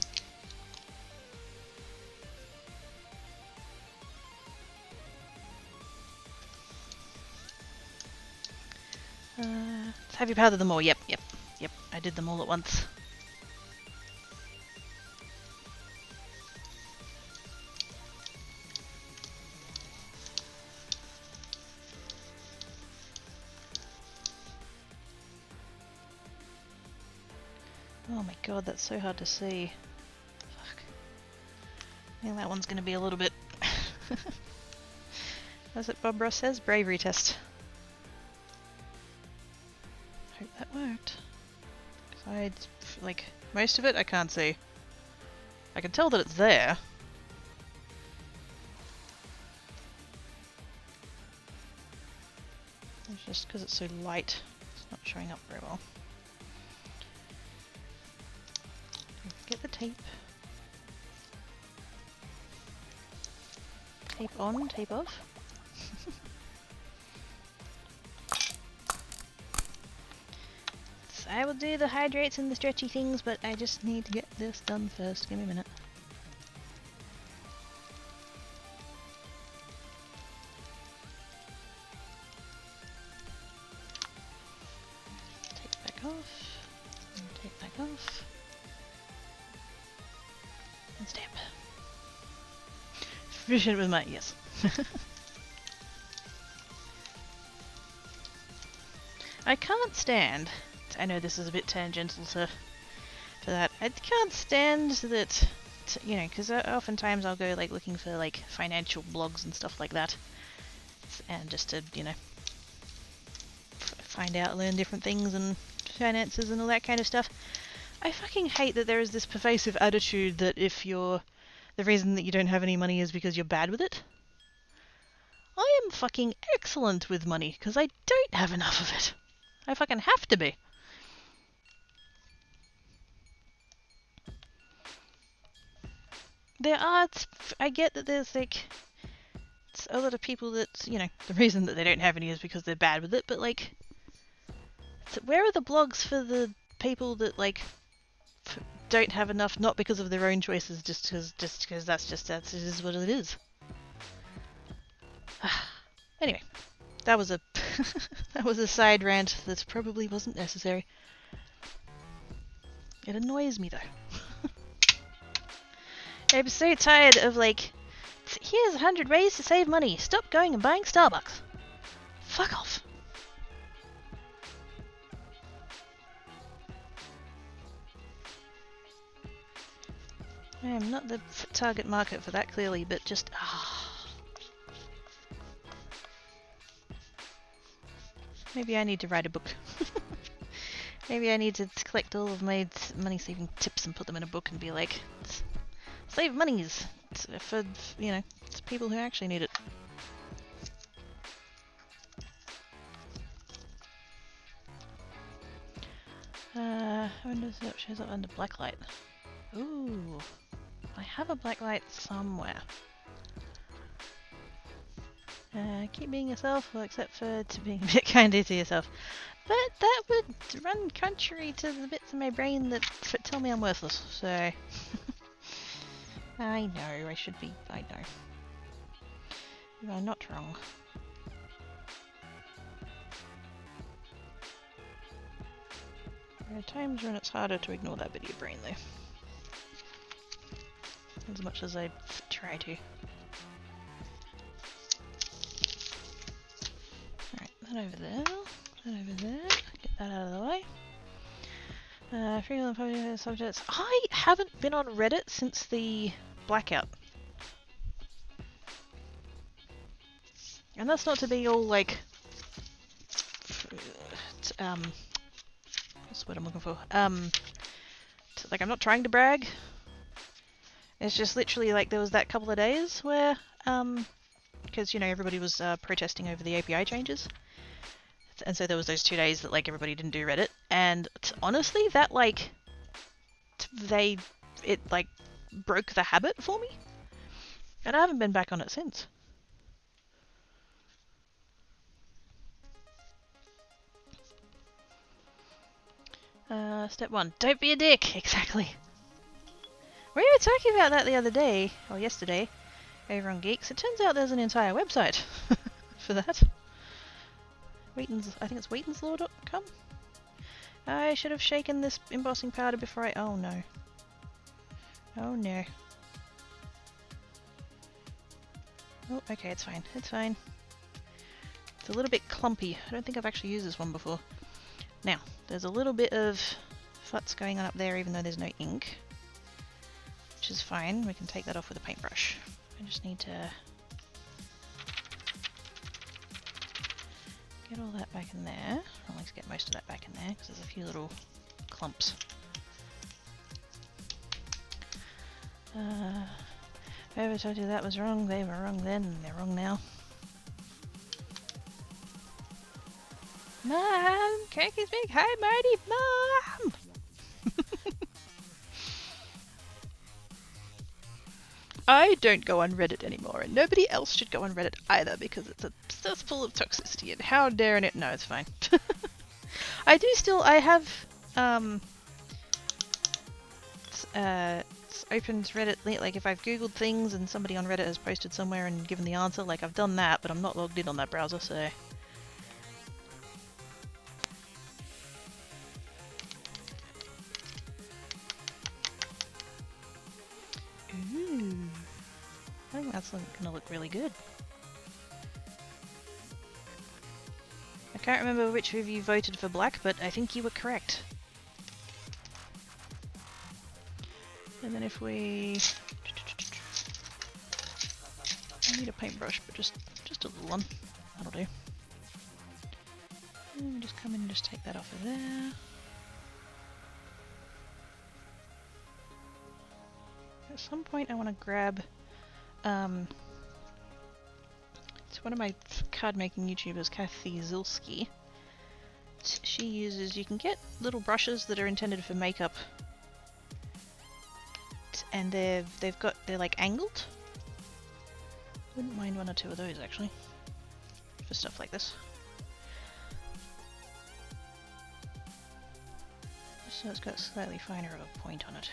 Have you powdered them all? Yep. I did them all at once. Oh my god, that's so hard to see. Fuck. I think that one's gonna be a little bit... As it Bob Ross says, bravery test. Hope that worked. Because like, most of it I can't see. I can tell that it's there. It's just because it's so light, it's not showing up very well. Get the tape. Tape on, tape off. So I will do the hydrates and the stretchy things, but I just need to get this done first. Give me a minute. Tape back off. And tape back off. And stamp. Efficient with my yes. I can't stand. I know this is a bit tangential for that. I can't stand that, you know, because oftentimes I'll go like looking for like financial blogs and stuff like that, and just to, you know, find out, learn different things and finances and all that kind of stuff. I fucking hate that there is this pervasive attitude that if you're the reason that you don't have any money is because you're bad with it. I am fucking excellent with money because I don't have enough of it. I fucking have to be. There are, I get that there's like a lot of people that, you know, the reason that they don't have any is because they're bad with it, but like, where are the blogs for the people that like don't have enough, not because of their own choices, just because that is what it is. Anyway, that was a that was a side rant that probably wasn't necessary. It annoys me though. I'm so tired of like, here's 100 ways to save money. Stop going and buying Starbucks. Fuck off. I am not the target market for that, clearly, but just... Maybe I need to write a book. Maybe I need to collect all of my money-saving tips and put them in a book and be like, save monies for, you know, it's people who actually need it. I wonder if that shows up under blacklight. Ooh, I have a blacklight somewhere. Keep being yourself, well, except for being a bit kinder to yourself. But that would run contrary to the bits of my brain that tell me I'm worthless, so... I know, I should be, I know. You are not wrong. There are times when it's harder to ignore that bit of your brain, though. As much as I try to. Alright, that over there. That over there. Get that out of the way. Frequent popular subjects. I haven't been on Reddit since the blackout. And that's not to be all like... what's the word I'm looking for? Like, I'm not trying to brag. It's just literally like there was that couple of days where, because you know everybody was protesting over the API changes, and so there was those 2 days that like everybody didn't do Reddit, and honestly, that like it like broke the habit for me, and I haven't been back on it since. Step 1, don't be a dick. Exactly. We were talking about that the other day, or yesterday, over on Geeks. It turns out there's an entire website for that. Wheaton's, I think it's wheatonslaw.com. I should have shaken this embossing powder before I... Oh no. Oh no. Oh, okay, it's fine. It's fine. It's a little bit clumpy. I don't think I've actually used this one before. Now, there's a little bit of futz going on up there even though there's no ink. Which is fine. We can take that off with a paintbrush. I just need to get all that back in there. Or at least get most of that back in there because there's a few little clumps. Whoever told you that was wrong, they were wrong then and they're wrong now. Mom! Crankie's big! Hi Marty! Mom! I don't go on Reddit anymore, and nobody else should go on Reddit either because it's a cesspool of toxicity, and how dare it? No, it's fine. I have, opened Reddit, like if I've googled things and somebody on Reddit has posted somewhere and given the answer, like I've done that, but I'm not logged in on that browser, so... Ooh. I think that's gonna look really good. I can't remember which of you voted for black, but I think you were correct. And then if we... I need a paintbrush, but just a little one. That'll do. And just come in and just take that off of there. At some point I want to grab... it's one of my card-making YouTubers, Kathy Zilski. She uses... You can get little brushes that are intended for makeup. And they're like angled. Wouldn't mind one or two of those actually. For stuff like this. So it's got slightly finer of a point on it.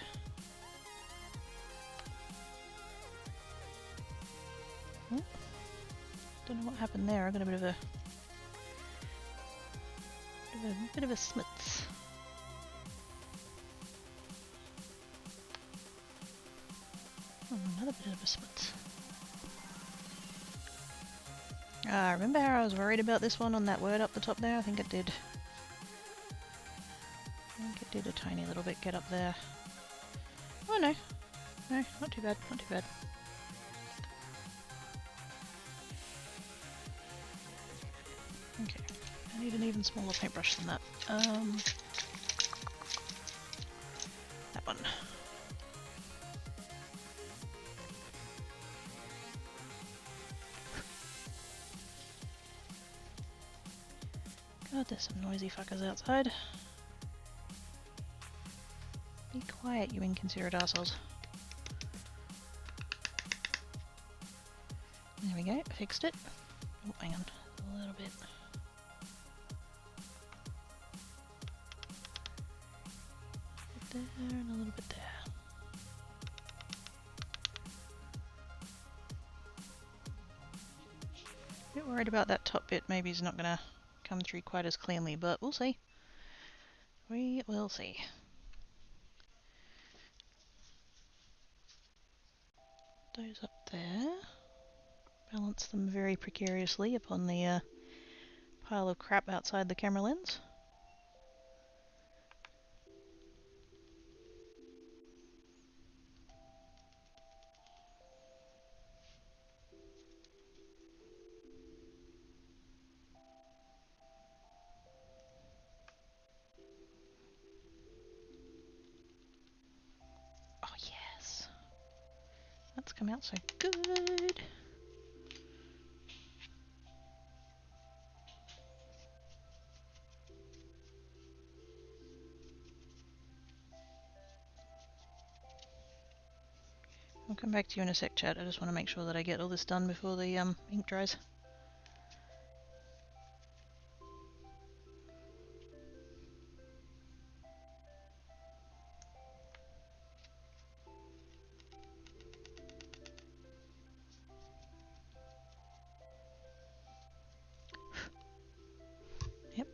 Oh. Don't know what happened there. I got a bit of a smitz. Oh, another bit of a smitz. Remember how I was worried about this one on that word up the top there? I think it did. I think it did a tiny little bit get up there. Oh no. No, not too bad, not too bad. Okay, I need an even smaller paintbrush than that. That one. God, there's some noisy fuckers outside. Be quiet, you inconsiderate assholes. There we go, fixed it. Oh, hang on, a little bit. There and a little bit there. A bit worried about that top bit, maybe it's not gonna come through quite as cleanly, but we'll see. We will see. Those up there. Balance them very precariously upon the pile of crap outside the camera lens. Oh yes. cards come out so good. I'll come back to you in a sec, chat. I just want to make sure that I get all this done before the ink dries. Yep.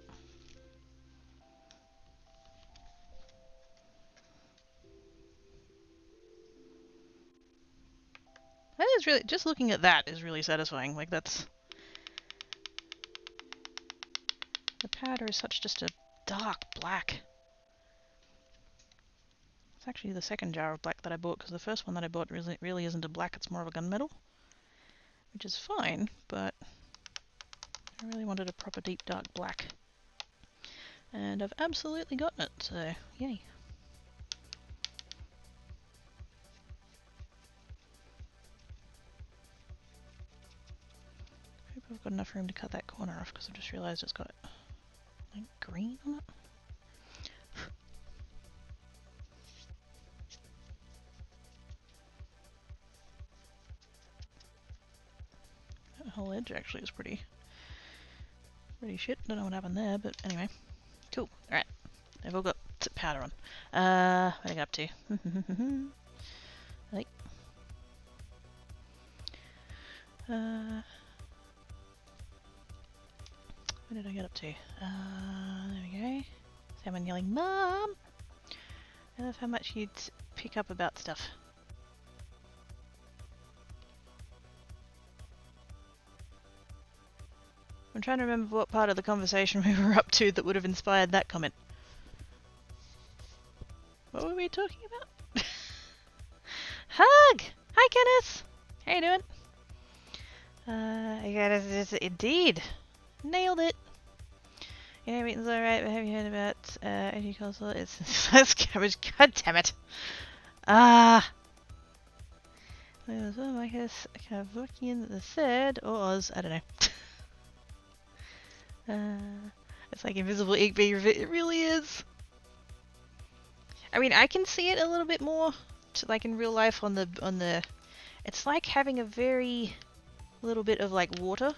That is really, just looking at that is really satisfying. Like that's, the powder is such just a dark black. It's actually the second jar of black that I bought, because the first one that I bought really isn't a black, it's more of a gunmetal. Which is fine, but I really wanted a proper deep dark black. And I've absolutely gotten it, so yay. Hope I've got enough room to cut that corner off, because I've just realised it's got like green on it. That whole edge actually is pretty shit. Don't know what happened there, but anyway. Cool. Alright. They've all got powder on. What did I get up to? Right. What did I get up to? There we go. Someone yelling, Mom! I love how much you'd pick up about stuff. I'm trying to remember what part of the conversation we were up to that would have inspired that comment. What were we talking about? Hug! Hi, Kenneth! How you doing? I got it. Indeed! Nailed it! Yeah, meeting's alright, but have you heard about energy console? It's cabbage. God damn it! Well, I guess kind of looking in the third, or Oz, I don't know. It's like invisible ink being it really is. I mean, I can see it a little bit more, like in real life on the. It's like having a very little bit of like water,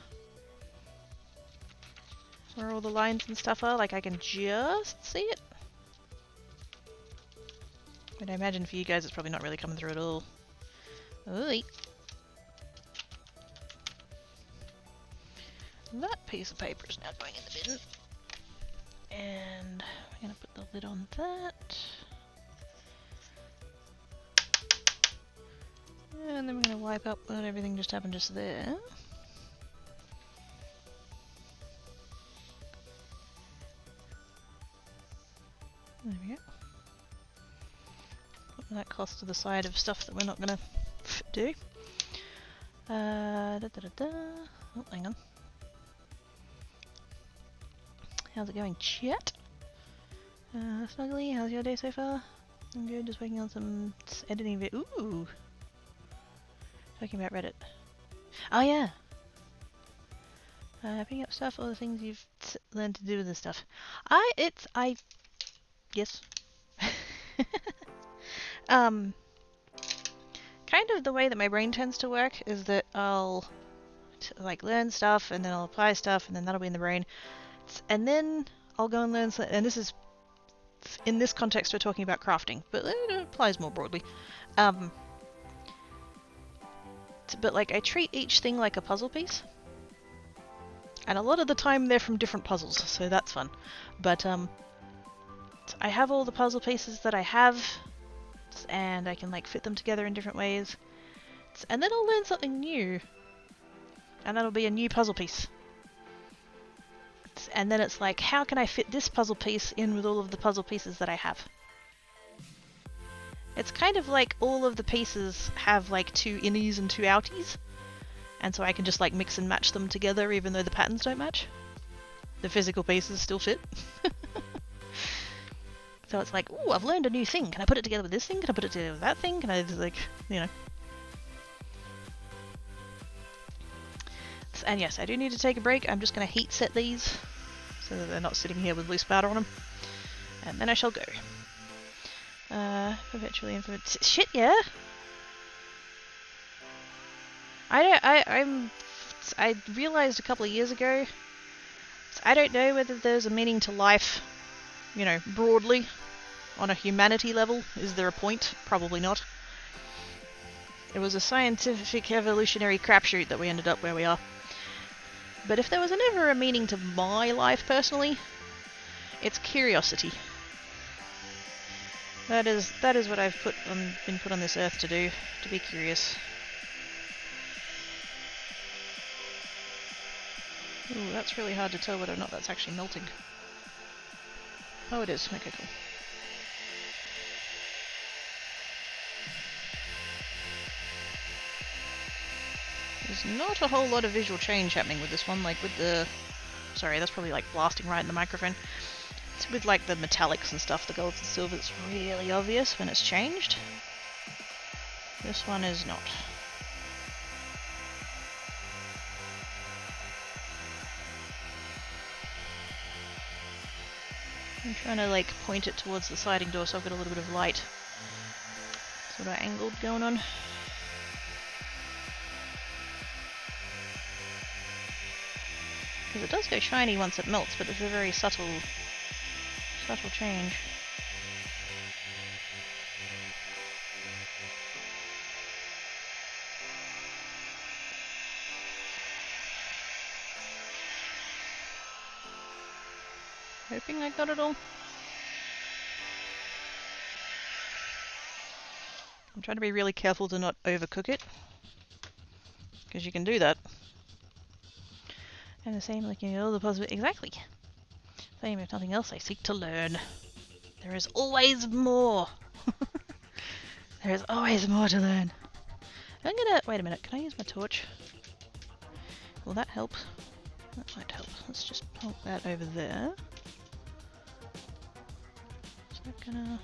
where all the lines and stuff are. Like I can just see it. But I imagine for you guys, it's probably not really coming through at all. Ooh. That piece of paper is now going in the bin. And I'm going to put the lid on that. And then we're going to wipe up what everything just happened just there. There we go. Put that close to the side of stuff that we're not going to do. Oh, hang on. How's it going, chat? Snuggly, how's your day so far? I'm good, just working on some editing Ooh! Talking about Reddit. Oh yeah! Picking up stuff, all the things you've learned to do with this stuff. Yes. Kind of the way that my brain tends to work is that I'll like learn stuff and then I'll apply stuff and then that'll be in the brain. And then I'll go and learn, and this is, in this context we're talking about crafting, but it applies more broadly. But like I treat each thing like a puzzle piece. And a lot of the time they're from different puzzles, so that's fun. But I have all the puzzle pieces that I have, and I can like fit them together in different ways. And then I'll learn something new. And that'll be a new puzzle piece. And then it's like, how can I fit this puzzle piece in with all of the puzzle pieces that I have? It's kind of like all of the pieces have like 2 innies and 2 outies. And so I can just like mix and match them together even though the patterns don't match. The physical pieces still fit. So it's like, ooh, I've learned a new thing. Can I put it together with this thing? Can I put it together with that thing? Can I just like, you know. and yes, I do need to take a break. I'm just going to heat set these so that they're not sitting here with loose powder on them. And then I shall go. Perpetually infinite. Shit, yeah? I realized a couple of years ago, I don't know whether there's a meaning to life, you know, broadly, on a humanity level. Is there a point? Probably not. It was a scientific evolutionary crapshoot that we ended up where we are. But if there was ever a meaning to my life personally, it's curiosity. That is what I've been put on this earth to do, to be curious. Ooh, that's really hard to tell whether or not that's actually melting. Oh, it is. Okay, cool. There's not a whole lot of visual change happening with this one, like with the... Sorry, that's probably like blasting right in the microphone. It's with like the metallics and stuff, the golds and silver, it's really obvious when it's changed. This one is not. I'm trying to like point it towards the sliding door so I've got a little bit of light sort of angled going on. Because it does go shiny once it melts, but it's a very subtle change. Hoping I got it all. I'm trying to be really careful to not overcook it, because you can do that. And the same, like, you know, the possibility. Exactly. Same, if nothing else, I seek to learn. There is always more. There is always more to learn. I'm gonna... Wait a minute, can I use my torch? Will that help? That might help. Let's just plonk that over there. Is that gonna...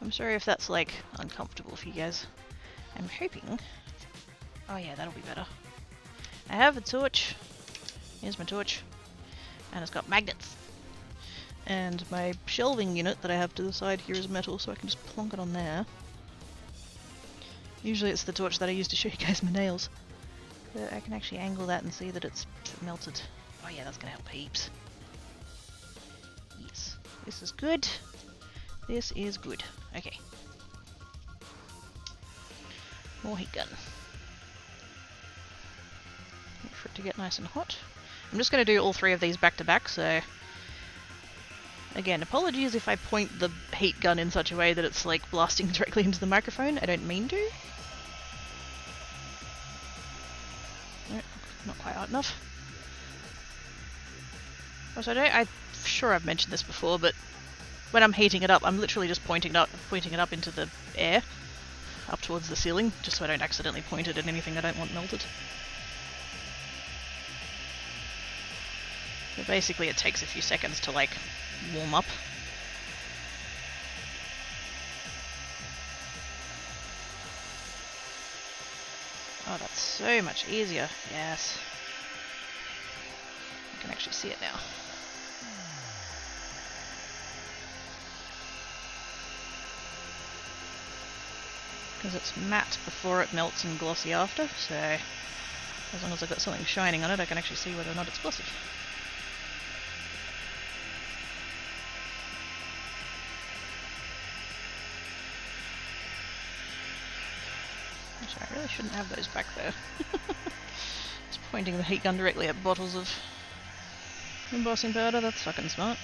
I'm sorry if that's, like, uncomfortable for you guys. I'm hoping... Oh yeah, that'll be better. I have a torch. Here's my torch. And it's got magnets. And my shelving unit that I have to the side here is metal, so I can just plonk it on there. Usually it's the torch that I use to show you guys my nails. But I can actually angle that and see that it's melted. Oh yeah, that's gonna help heaps. Yes. This is good. This is good. Okay. More heat gun. Wait for it to get nice and hot. I'm just going to do all three of these back to back, so... Again, apologies if I point the heat gun in such a way that it's like blasting directly into the microphone. I don't mean to. Nope, not quite hot enough. Also, I'm sure I've mentioned this before, but when I'm heating it up, I'm literally just pointing it up into the air, up towards the ceiling, just so I don't accidentally point it at anything I don't want melted. But basically it takes a few seconds to like warm up. Oh, that's so much easier. Yes. I can actually see it now. Because it's matte before it melts and glossy after, so as long as I've got something shining on it, I can actually see whether or not it's glossy. Actually, I really shouldn't have those back there. Just pointing the heat gun directly at bottles of embossing powder, that's fucking smart.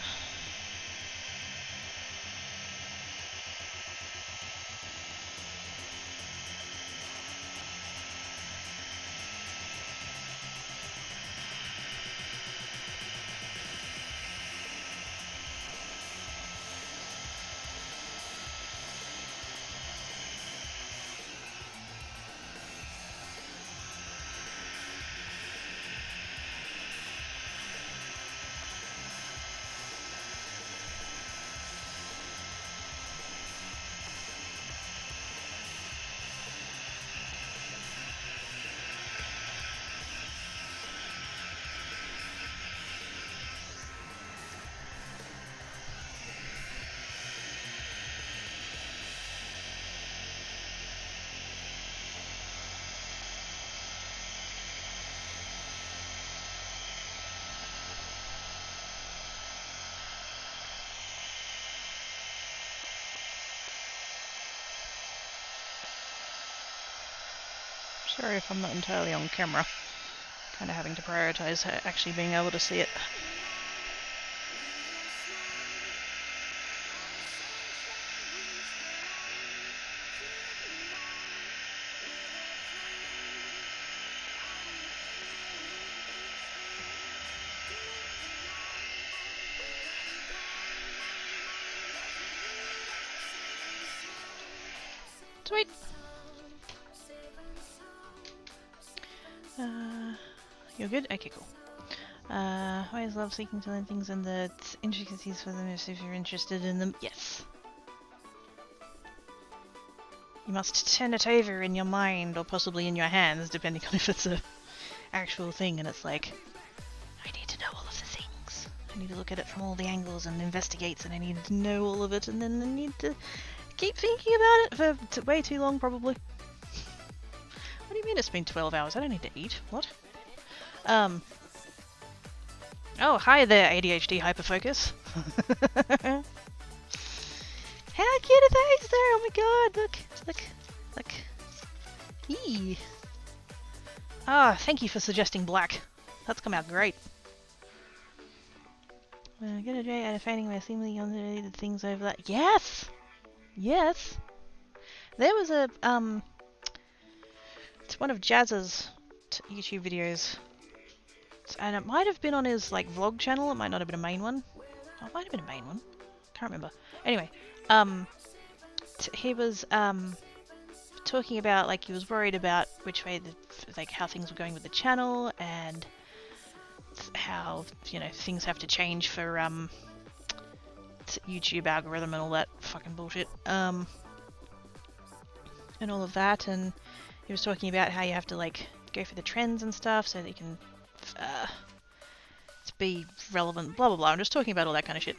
Sorry if I'm not entirely on camera. Kind of having to prioritize actually being able to see it. Sweet. You're good? Okay, cool. I always love seeking to learn things and the intricacies for them if you're interested in them. Yes. You must turn it over in your mind or possibly in your hands, depending on if it's a actual thing, and it's like, I need to know all of the things. I need to look at it from all the angles and investigate, and I need to know all of it, and then I need to keep thinking about it for way too long, probably. What do you mean it's been 12 hours? I don't need to eat. What? Oh, hi there, ADHD hyperfocus. How cute are those there? Oh my god, look. Eee. Ah, thank you for suggesting black. That's come out great. Get a joy out of finding my seemingly unrelated things over that. Yes! Yes! There was a, it's one of Jazz's YouTube videos. And it might have been on his, like, vlog channel. It might not have been a main one. Oh, it might have been a main one. Can't remember. Anyway, he was, talking about, like, he was worried about which way, like, how things were going with the channel and how, you know, things have to change for, YouTube algorithm and all that fucking bullshit. And all of that, and he was talking about how you have to, like, go for the trends and stuff so that you can to be relevant, blah blah blah. I'm just talking about all that kind of shit.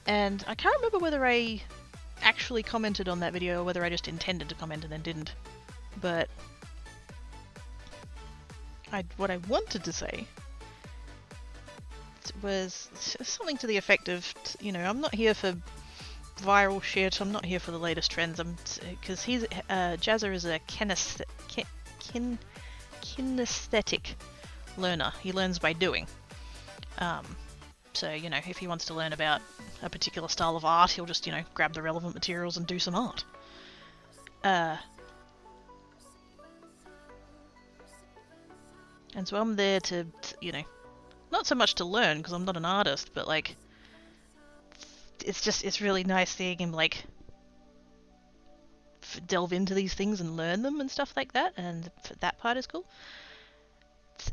And I can't remember whether I actually commented on that video or whether I just intended to comment and then didn't. But what I wanted to say was something to the effect of, you know, I'm not here for viral shit, I'm not here for the latest trends, because he's, Jazza is a kinesthetic learner. He learns by doing. So, you know, if he wants to learn about a particular style of art, he'll just, you know, grab the relevant materials and do some art. And so I'm there to, you know, not so much to learn, because I'm not an artist, but, like, it's really nice seeing him, like, delve into these things and learn them and stuff like that, and that part is cool.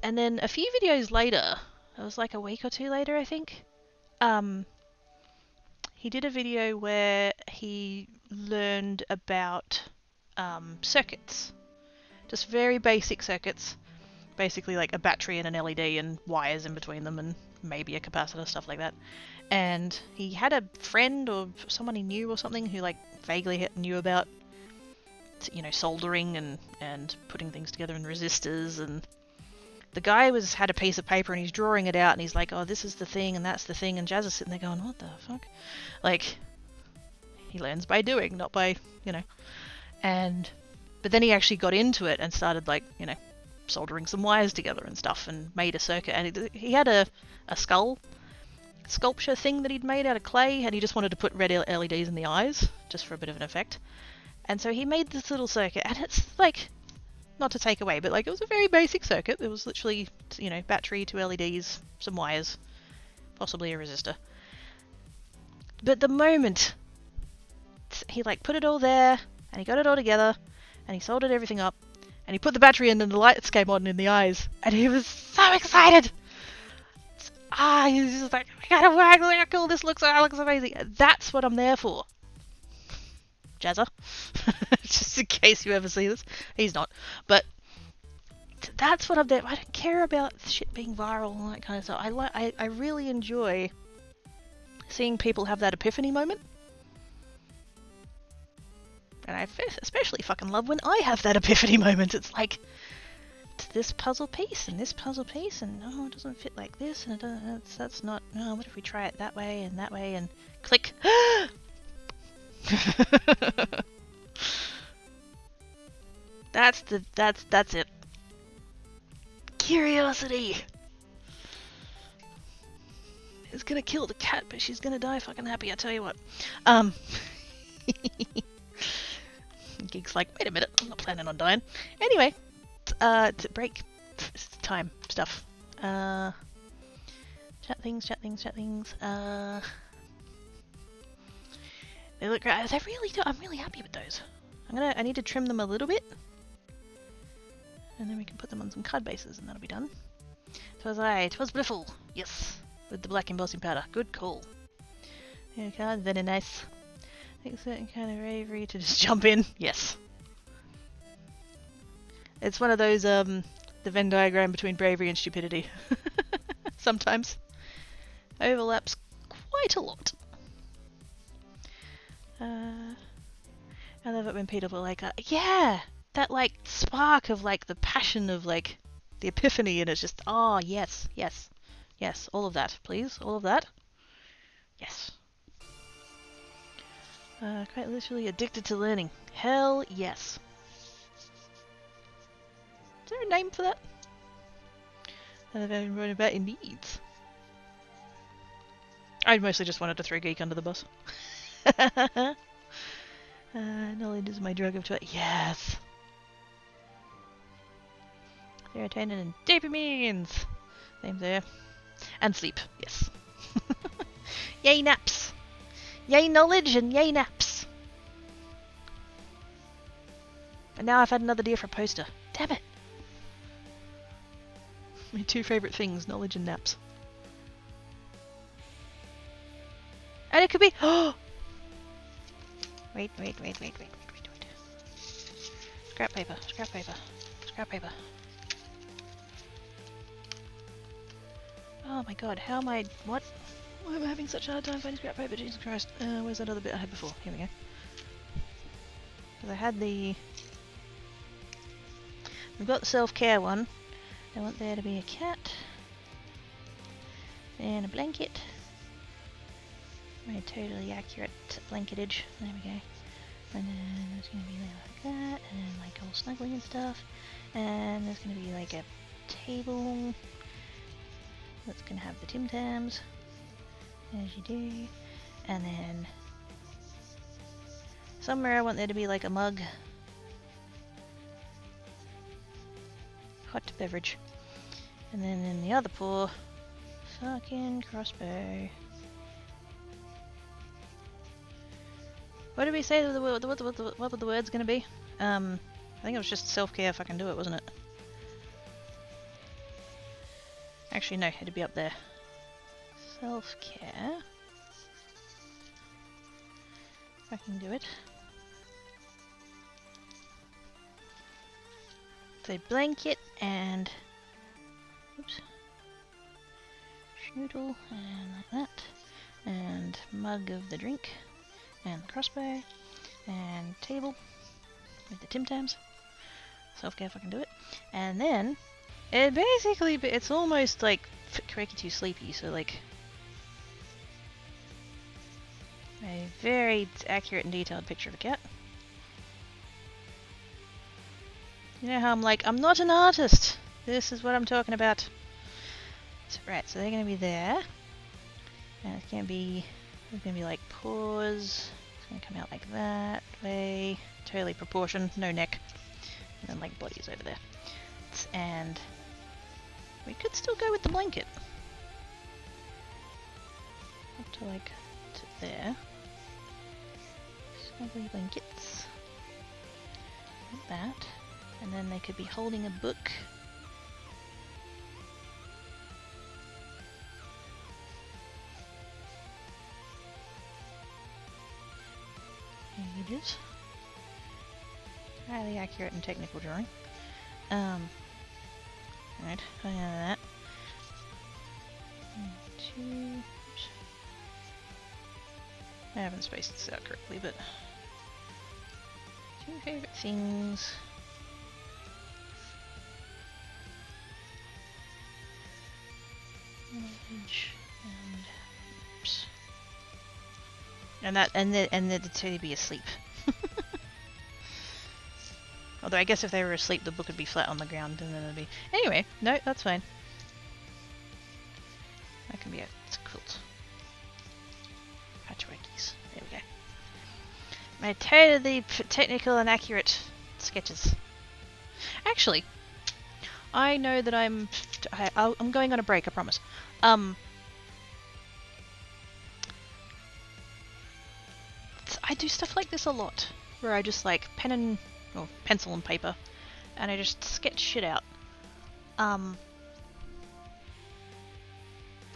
And then a few videos later, it was like a week or two later, I think, he did a video where he learned about circuits. Just very basic circuits. Basically like a battery and an LED and wires in between them and maybe a capacitor, stuff like that. And he had a friend or someone he knew or something who, like, vaguely knew about, you know, soldering and putting things together in resistors, and the guy had a piece of paper and he's drawing it out and he's like, oh, this is the thing and that's the thing, and Jazz is sitting there going, what the fuck? Like, he learns by doing, not by, you know. But then he actually got into it and started, like, you know, soldering some wires together and stuff and made a circuit, and he had a sculpture thing that he'd made out of clay, and he just wanted to put red LEDs in the eyes just for a bit of an effect. And so he made this little circuit, and it's like, not to take away, but, like, it was a very basic circuit. It was literally, you know, battery, 2 LEDs, some wires, possibly a resistor. But the moment he, like, put it all there, and he got it all together, and he soldered everything up, and he put the battery in and the lights came on in the eyes, and he was so excited! He was just like, I gotta work, look how cool this looks, it looks amazing. That's what I'm there for. Jazza. Just in case you ever see this. He's not. But that's what I'm there. I don't care about shit being viral and all that kind of stuff. I really enjoy seeing people have that epiphany moment. And I especially fucking love when I have that epiphany moment. It's like, this puzzle piece and this puzzle piece, and oh, it doesn't fit like this, and it doesn't, that's not, oh, what if we try it that way, and click. That's it. Curiosity is gonna kill the cat, but she's gonna die fucking happy, I tell you what. Geek's like, wait a minute, I'm not planning on dying. Anyway, to break time stuff. Chat things. They look great. They really do. I'm really happy with those. I need to trim them a little bit. And then we can put them on some card bases and that'll be done. 'Twas beautiful. Yes. With the black embossing powder. Good call. Okay, very nice. Takes a certain kind of bravery to just jump in. Yes. It's one of those, the Venn diagram between bravery and stupidity. Sometimes. Overlaps quite a lot. I love it when people are like, yeah! That, like, spark of, like, the passion of, like, the epiphany, and it's just, oh, yes, yes, yes, all of that, please, all of that. Yes. Quite literally addicted to learning. Hell yes. Is there a name for that? I've been writing about indeed. I mostly just wanted to throw Geek under the bus. Knowledge is my drug of choice. Yes! Serotonin and dopamines! Same there. And sleep, yes. Yay naps! Yay knowledge and yay naps! And now I've had another idea for a poster. Damn it! My two favourite things, knowledge and naps. And it could be... Oh! Wait. Scrap paper. Oh my god, how am I... What? Why am I having such a hard time finding scrap paper? Jesus Christ. Where's that other bit I had before? Here we go. Because I had the... We've got the self-care one. I want there to be a cat. And a blanket. My totally accurate blanketage. There we go. And then there's going to be like that, and like all snuggling and stuff. And there's going to be like a table that's going to have the Tim Tams, as you do. And then somewhere I want there to be like a mug. Hot beverage. And then in the other paw, fucking crossbow. What did we say what were the words going to be? I think it was just self-care if I can do it, wasn't it? Actually, no, it'd be up there. Self-care. If I can do it. So blanket and... Oops. Schnoodle and like that. And mug of the drink. And the crossbow, and table with the Tim Tams. Self-care if I can do it. And then, it basically, it's almost like Cranky Too Sleepy, so like a very accurate and detailed picture of a cat. You know how I'm like, I'm not an artist! This is what I'm talking about. So, right, so they're going to be there. And it's going to be... There's going to be like paws, it's going to come out like that way, totally proportioned, no neck, and then like bodies over there. And we could still go with the blanket. Up to like to there. Snuggly blankets. Like that. And then they could be holding a book. Images. Highly accurate and technical drawing. Right, I have that. 2. Oops. I haven't spaced this out correctly, but 2 favorite things. Knowledge and oops. And that, and the to be asleep. Although I guess if they were asleep, the book would be flat on the ground, and then it'd be... Anyway, no, that's fine. That can be it's a quilt. Patchworkies. There we go. My totally technical and accurate sketches. Actually, I know that I'm going on a break, I promise. I do stuff like this a lot, where I just like pencil and paper, and I just sketch shit out. And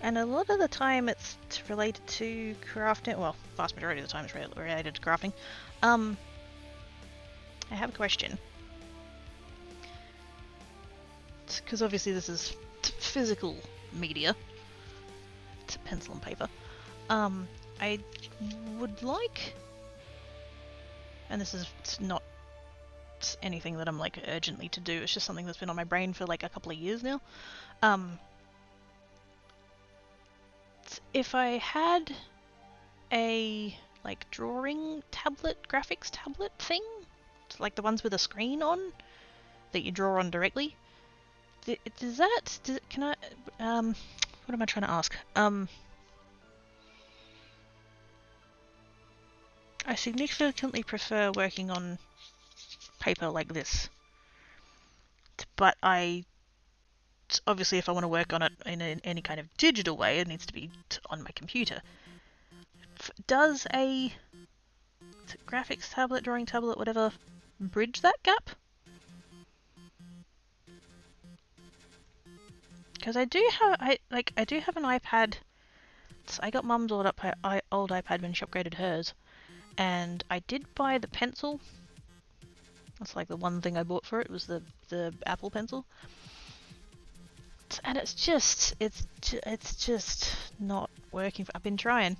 a lot of the time it's related to crafting. Well, vast majority of the time it's related to crafting. I have a question. Because obviously this is physical media. It's pencil and paper. I would like... And this is not anything that I'm like urgently to do. It's just something that's been on my brain for like a couple of years now. If I had a like drawing tablet, graphics tablet thing, like the ones with a screen on that you draw on directly, what am I trying to ask? I significantly prefer working on paper like this, but obviously if I want to work on it in any kind of digital way, it needs to be on my computer. Does a graphics tablet, drawing tablet, whatever, bridge that gap? Because I do have an iPad. I got Mum's old iPad when she upgraded hers, and I did buy the pencil. That's like the one thing I bought for it was the Apple Pencil. And it's just not working. I've been trying.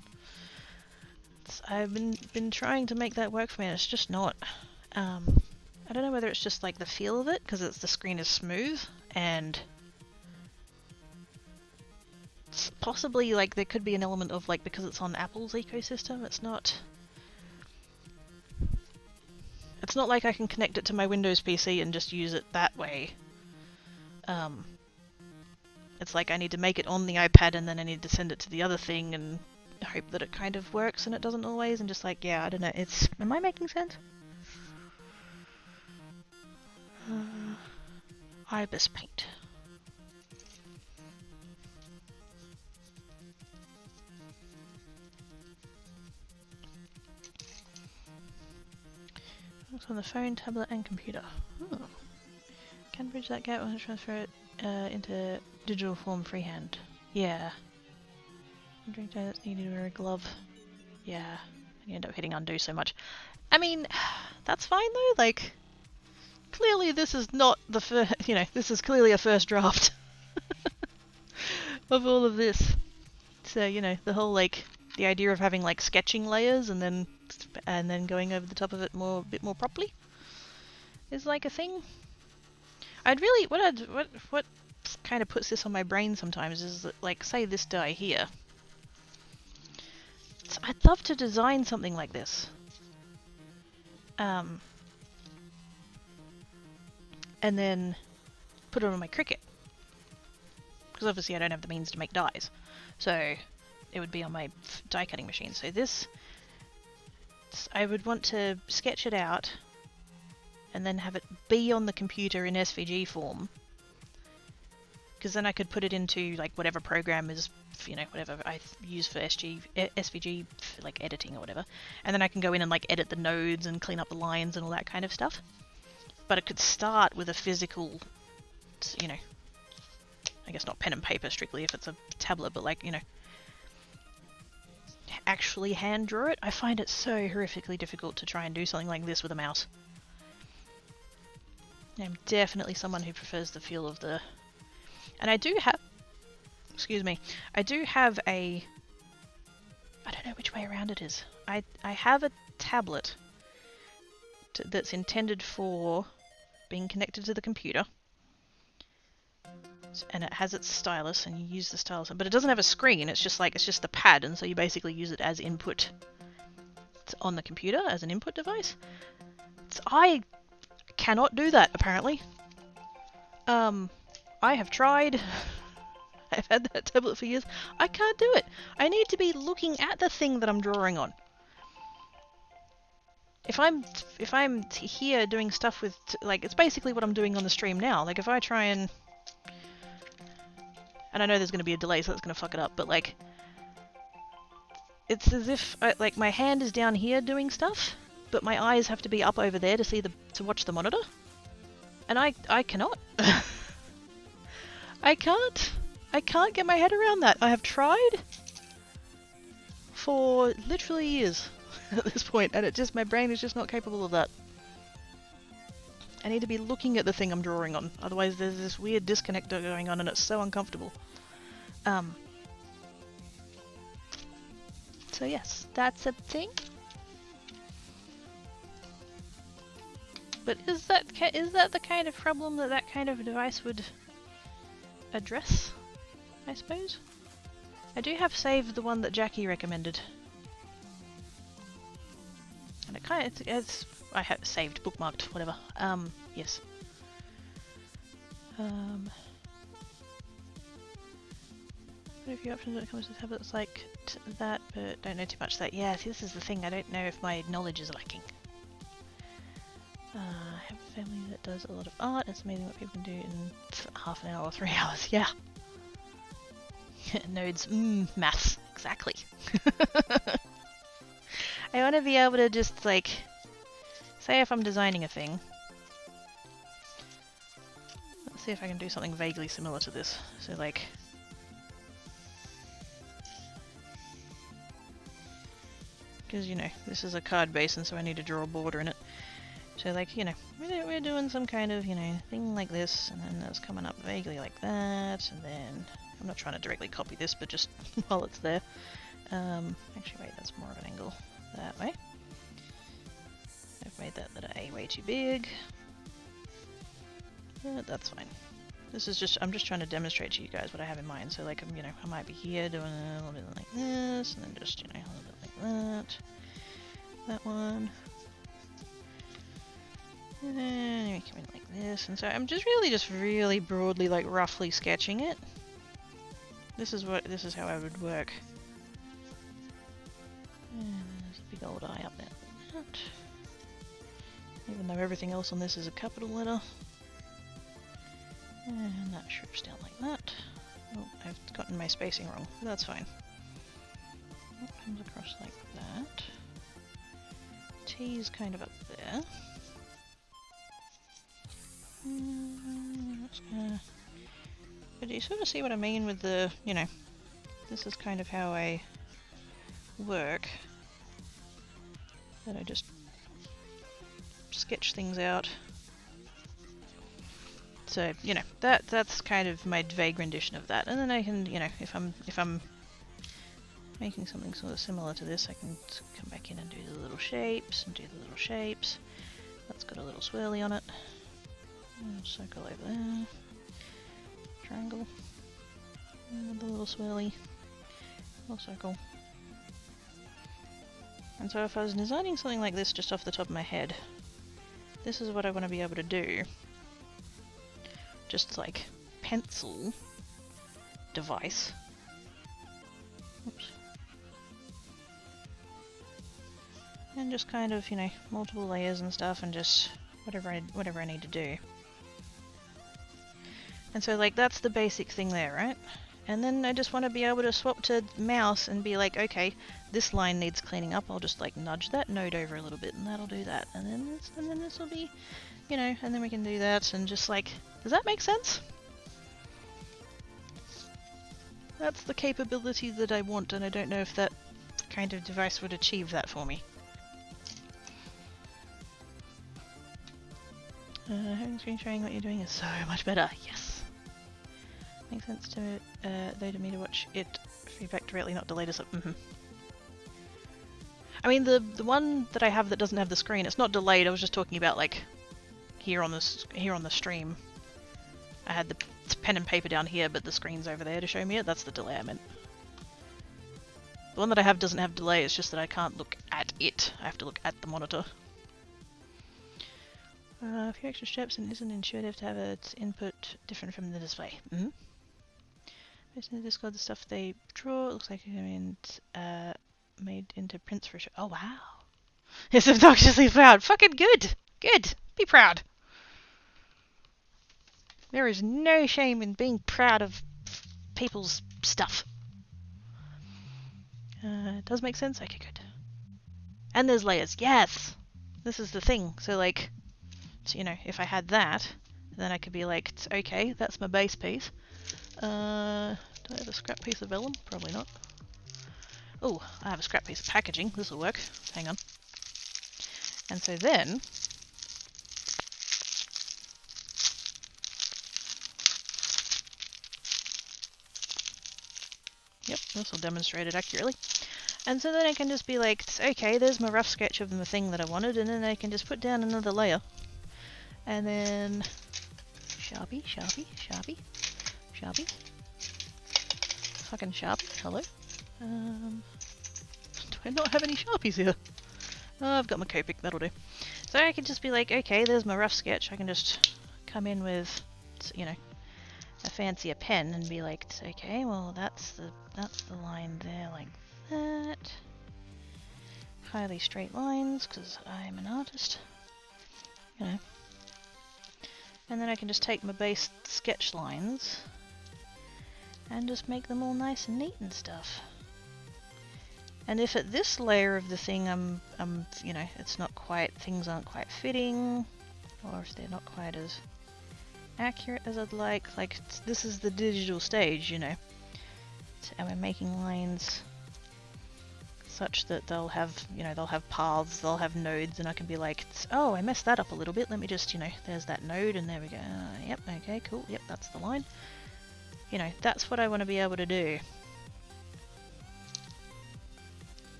I've been trying to make that work for me, and it's just not. I don't know whether it's just like the feel of it, because the screen is smooth, and it's possibly like there could be an element of like because it's on Apple's ecosystem, it's not like I can connect it to my Windows PC and just use it that way. It's like I need to make it on the iPad and then I need to send it to the other thing and hope that it kind of works, and it doesn't always, and just like, yeah, I don't know, am I making sense? Ibis paint. Looks on the phone, tablet and computer. Oh. Can bridge that gap and transfer it into digital form freehand. Yeah. Drink that's needed to wear a glove. Yeah. And you end up hitting undo so much. I mean, that's fine though, like, clearly this is not the first, this is clearly a first draft of all of this. So, the whole, like, the idea of having, like, sketching layers and then going over the top of it a bit more properly is, like, a thing. I'd really, what kind of puts this on my brain sometimes is that, like, say this die here. I'd love to design something like this. And then put it on my Cricut. Because obviously I don't have the means to make dies. So it would be on my die cutting machine. So this, I would want to sketch it out and then have it be on the computer in SVG form. Because then I could put it into like whatever program is, whatever I use for SVG, like editing or whatever. And then I can go in and like edit the nodes and clean up the lines and all that kind of stuff. But it could start with a physical, I guess not pen and paper strictly if it's a tablet, but like, actually hand draw it. I find it so horrifically difficult to try and do something like this with a mouse. I'm definitely someone who prefers the feel of the... And I do have... Excuse me. I do have a... I don't know which way around it is. I have a tablet that's intended for being connected to the computer. And it has its stylus, and you use the stylus, but it doesn't have a screen. It's just the pad, and so you basically use it as input on the computer as an input device. So I cannot do that, apparently. I have tried. I've had that tablet for years. I can't do it. I need to be looking at the thing that I'm drawing on. If I'm here doing stuff with, like, it's basically what I'm doing on the stream now. Like, if I try and I know there's going to be a delay, so that's going to fuck it up, but, like, it's as if, like, my hand is down here doing stuff, but my eyes have to be up over there to watch the monitor. And I cannot. I can't get my head around that. I have tried for literally years at this point, and my brain is just not capable of that. I need to be looking at the thing I'm drawing on, otherwise there's this weird disconnect going on and it's so uncomfortable. So yes, that's a thing. But is that the kind of problem that kind of device would address, I suppose? I do have saved the one that Jackie recommended. And it kind of, I have saved, bookmarked, whatever. Yes. What are a few options when it comes to tablets like that, but don't know too much that. Yeah, see, this is the thing, I don't know if my knowledge is lacking. I have a family that does a lot of art. It's amazing what people can do in half an hour or 3 hours. Yeah. Nodes, maths, exactly. I want to be able to just, like, say if I'm designing a thing. Let's see if I can do something vaguely similar to this. So, like, because, you know, this is a card base and so I need to draw a border in it. So, like, you know, we're doing some kind of, you know, thing like this, and then it's coming up vaguely like that, and then I'm not trying to directly copy this, but just while it's there. Actually, wait, that's more of an angle that way. I've made that letter A way too big. But that's fine. This is just, I'm just trying to demonstrate to you guys what I have in mind. So, like, you know, I might be here doing a little bit like this, and then just, you know, a little bit like that. That one. And then we come in like this, and so I'm just really broadly, like, roughly sketching it. This is how I would work. And there's a big old eye up there. That. Even though everything else on this is a capital letter. And that shrips down like that. Oh, I've gotten my spacing wrong. That's fine. That comes across like that. T's kind of up there. But you sort of see what I mean with the, you know, this is kind of how I work. That I just sketch things out. So, you know, that's kind of my vague rendition of that. And then I can, you know, if I'm making something sort of similar to this, I can come back in and do the little shapes and do the little shapes. That's got a little swirly on it. Circle over there. Triangle. And the little swirly. Little circle. And so if I was designing something like this just off the top of my head, this is what I want to be able to do. Just like pencil device. Oops. And just kind of, you know, multiple layers and stuff, and just whatever I need to do. And so, like, that's the basic thing there, right? And then I just want to be able to swap to mouse and be like, okay, this line needs cleaning up. I'll just, like, nudge that node over a little bit, and that'll do that. And then this will be, you know, and then we can do that, and just, like, does that make sense? That's the capability that I want, and I don't know if that kind of device would achieve that for me. Having screen showing what you're doing is so much better. Yes. Makes sense to though to me to watch it feedback directly, not delayed as up. I mean, the one that I have that doesn't have the screen, it's not delayed. I was just talking about, like, here on the stream. I had the pen and paper down here, but the screen's over there to show me it. That's the delay I meant. The one that I have doesn't have delay. It's just that I can't look at it. I have to look at the monitor. A few extra steps and isn't intuitive to have its input different from the display. Mm-hmm. Based on the Discord, the stuff they draw, it looks like it's made into prints for sure. Oh wow. It's obnoxiously proud. Fucking good. Good. Be proud. There is no shame in being proud of people's stuff. It does make sense? Okay, good. And there's layers. Yes! This is the thing. So, like, so, you know, if I had that, then I could be like, okay, that's my base piece. Do I have a scrap piece of vellum? Probably not. Oh, I have a scrap piece of packaging. This will work. Hang on. And so then... Yep, this will demonstrate it accurately. And so then I can just be like, okay, there's my rough sketch of the thing that I wanted, and then I can just put down another layer. And then... Sharpie, Sharpie, Sharpie, Sharpie. Fucking Sharpie, hello. Do I not have any Sharpies here? Oh, I've got my Copic, that'll do. So I can just be like, okay, there's my rough sketch. I can just come in with, you know, a fancier pen and be like, okay, well that's the line there, like that. Highly straight lines, because I'm an artist, you know. And then I can just take my base sketch lines and just make them all nice and neat and stuff. And if at this layer of the thing I'm you know, it's not quite, things aren't quite fitting, or if they're not quite as accurate as I'd like this is the digital stage, you know, and we're making lines such that they'll have, you know, they'll have paths, they'll have nodes, and I can be like, oh, I messed that up a little bit, let me just, you know, there's that node, and there we go, yep, okay, cool, yep, that's the line. You know, that's what I want to be able to do.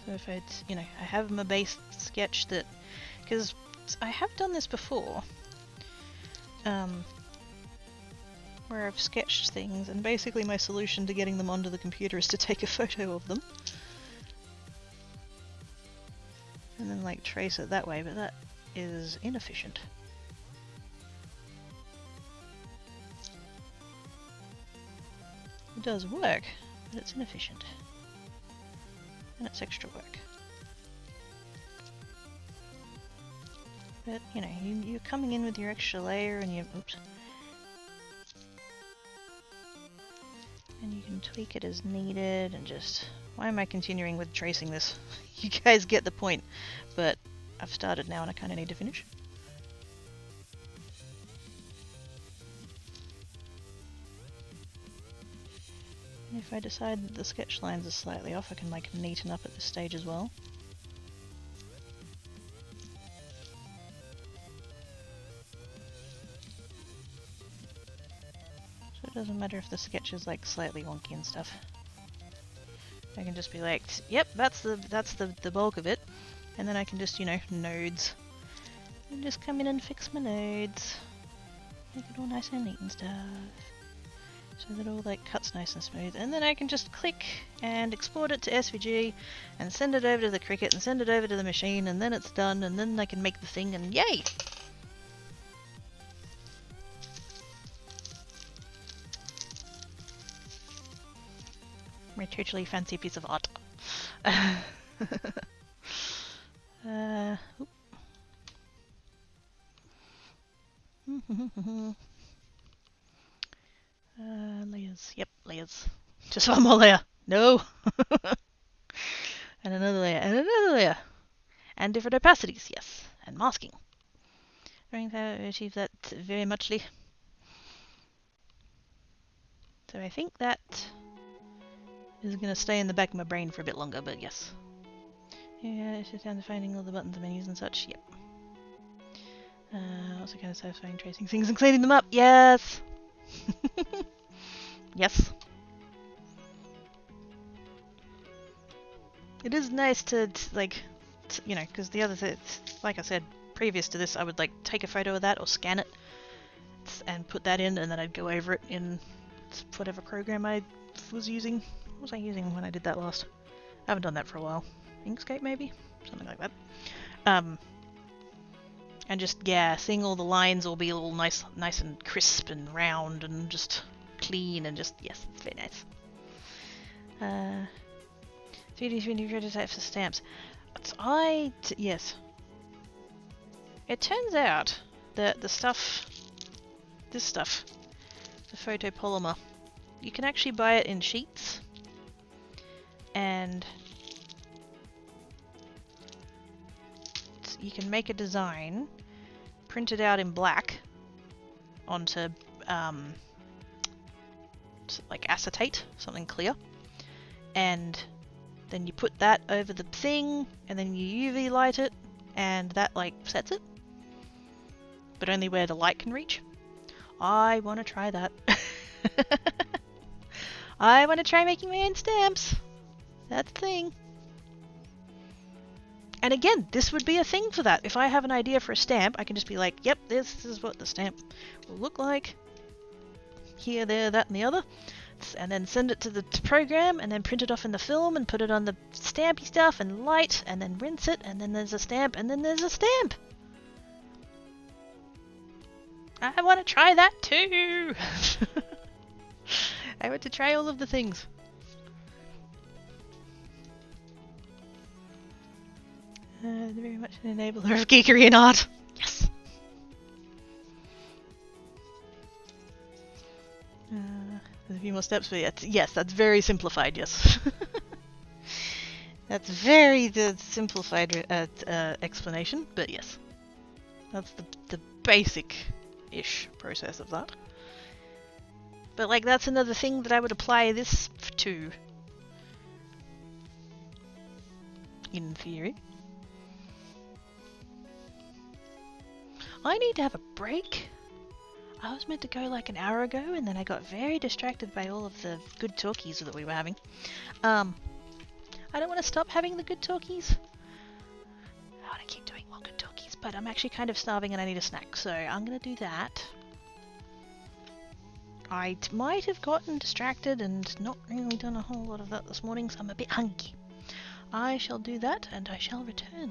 So if it's, you know, I have my base sketch that, because I have done this before, where I've sketched things, and basically my solution to getting them onto the computer is to take a photo of them and then like trace it that way, but that is inefficient. It does work, but it's inefficient. And it's extra work. But, you know, you're coming in with your extra layer and you... Oops. And you can tweak it as needed and just... Why am I continuing with tracing this? You guys get the point. But I've started now and I kind of need to finish. And if I decide that the sketch lines are slightly off, I can like neaten up at this stage as well. So it doesn't matter if the sketch is like slightly wonky and stuff. I can just be like, yep, that's the bulk of it. And then I can just, you know, nodes. And just come in and fix my nodes. Make it all nice and neat and stuff. So that all like cuts nice and smooth, and then I can just click and export it to SVG and send it over to the Cricut and send it over to the machine, and then it's done, and then I can make the thing, and yay! My totally fancy piece of art. Layers. Yep, layers. Just one more layer. No! And another layer, and another layer. And different opacities, yes. And masking. Trying to achieve that very muchly. So I think that is going to stay in the back of my brain for a bit longer, but yes. Yeah, it's just down to finding all the buttons and menus and such, yep. Also kind of satisfying tracing things and cleaning them up, yes! Yes. It is nice to like, you know, because the other thing, like I said, previous to this, I would like take a photo of that or scan it and put that in, and then I'd go over it in whatever program I was using. What was I using when I did that last? I haven't done that for a while. Inkscape maybe? Something like that. Um, and just, yeah, seeing all the lines will be all nice and crisp and round and just clean and just, yes, it's very nice. 3D prototypes for stamps. Yes. It turns out that this stuff, the photopolymer, you can actually buy it in sheets, and you can make a design, print it out in black onto like acetate, something clear, and then you put that over the thing, and then you UV light it, and that like sets it, but only where the light can reach. I want to try that. I want to try making my own stamps. That's the thing. And again, this would be a thing for that. If I have an idea for a stamp, I can just be like, yep, this is what the stamp will look like. Here, there, that, and the other. And then send it to the program, and then print it off in the film, and put it on the stampy stuff, and light, and then rinse it, and then there's a stamp, and then there's a stamp! I want to try that too! I want to try all of the things. Very much an enabler of geekery and art. Yes! There's a few more steps, but yes, that's very simplified, yes. That's very the simplified explanation, but yes. That's the basic-ish process of that. But like, that's another thing that I would apply this to. In theory. I need to have a break. I was meant to go like an hour ago, and then I got very distracted by all of the good talkies that we were having. I don't want to stop having the good talkies. I want to keep doing more good talkies, but I'm actually kind of starving and I need a snack, so I'm going to do that. I might have gotten distracted and not really done a whole lot of that this morning, so I'm a bit hungry. I shall do that, and I shall return.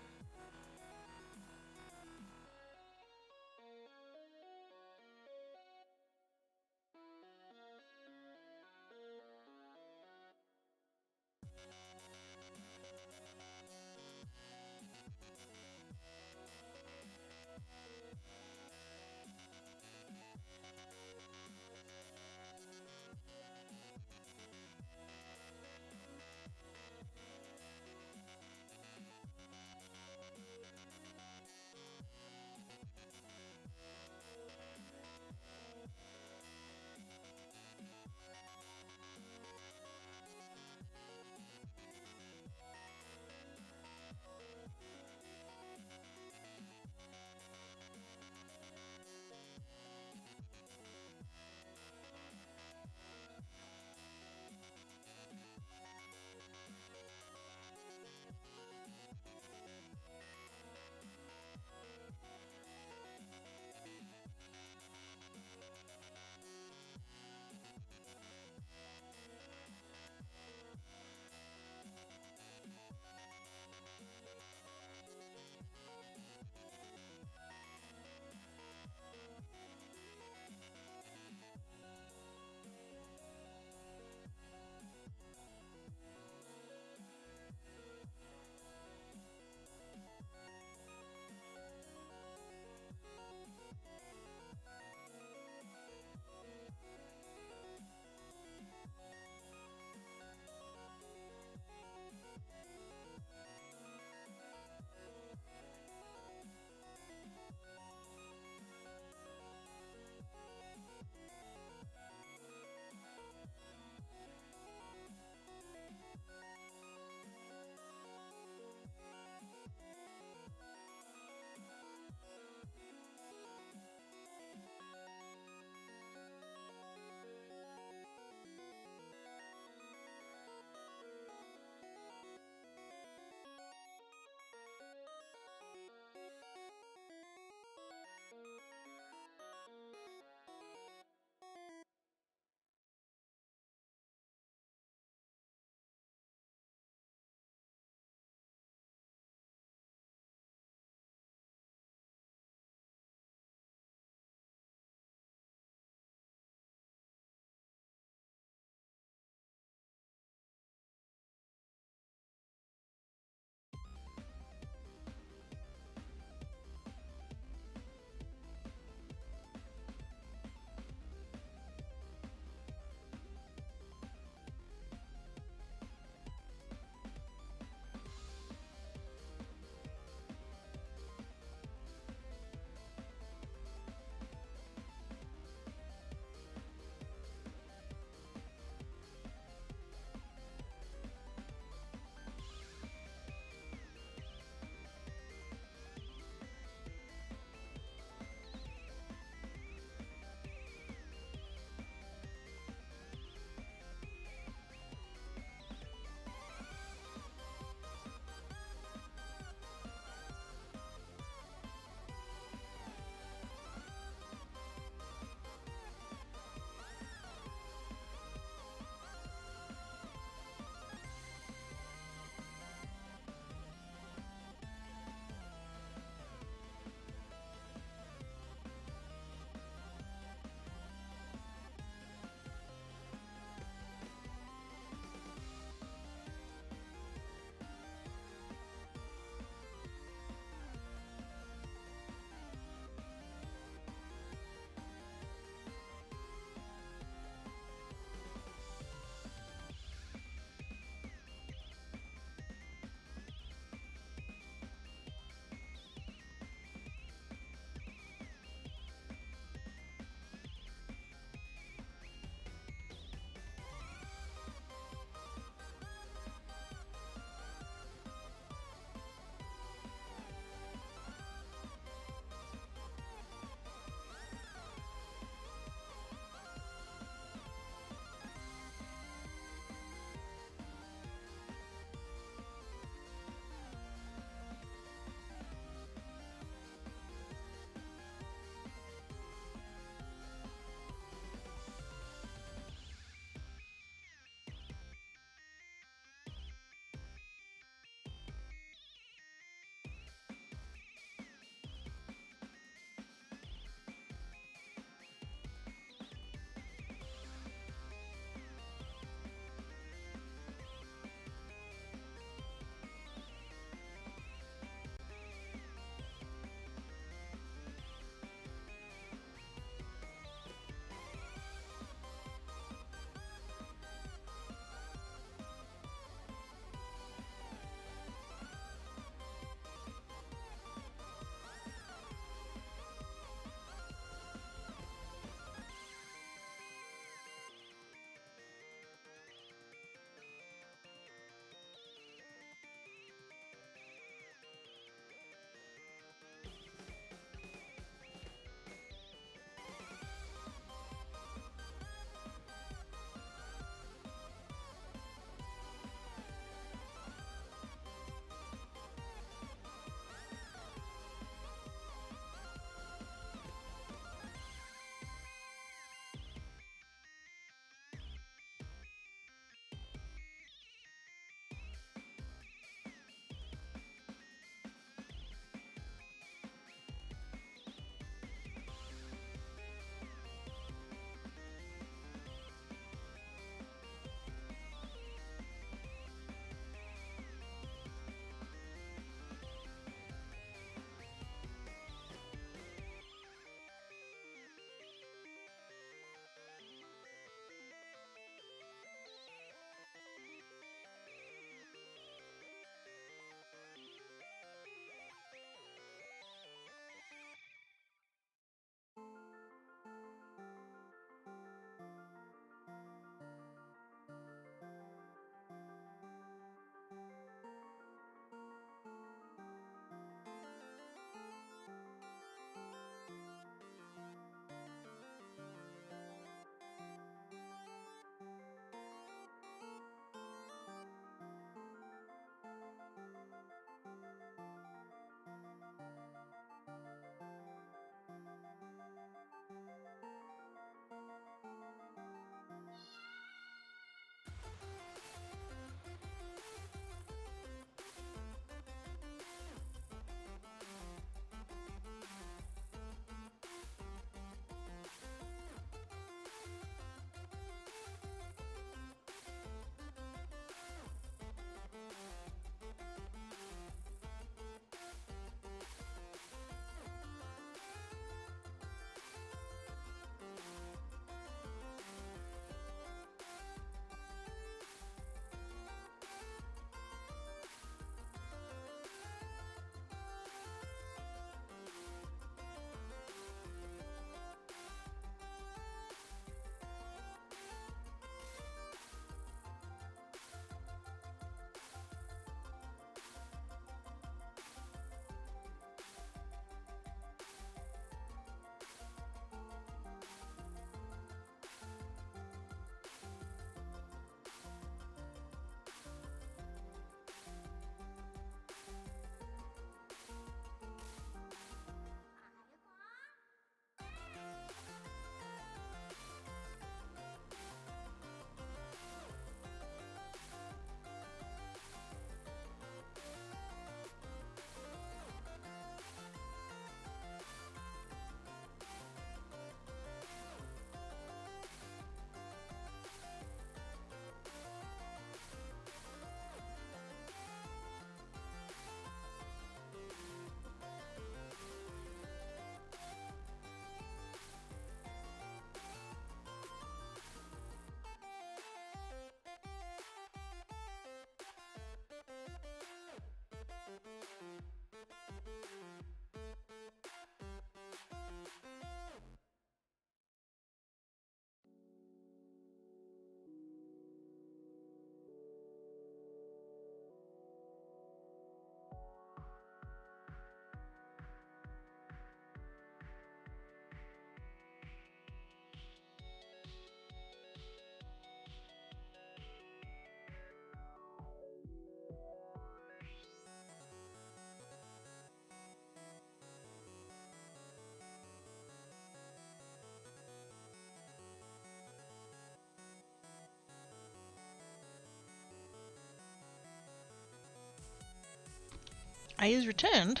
I is returned,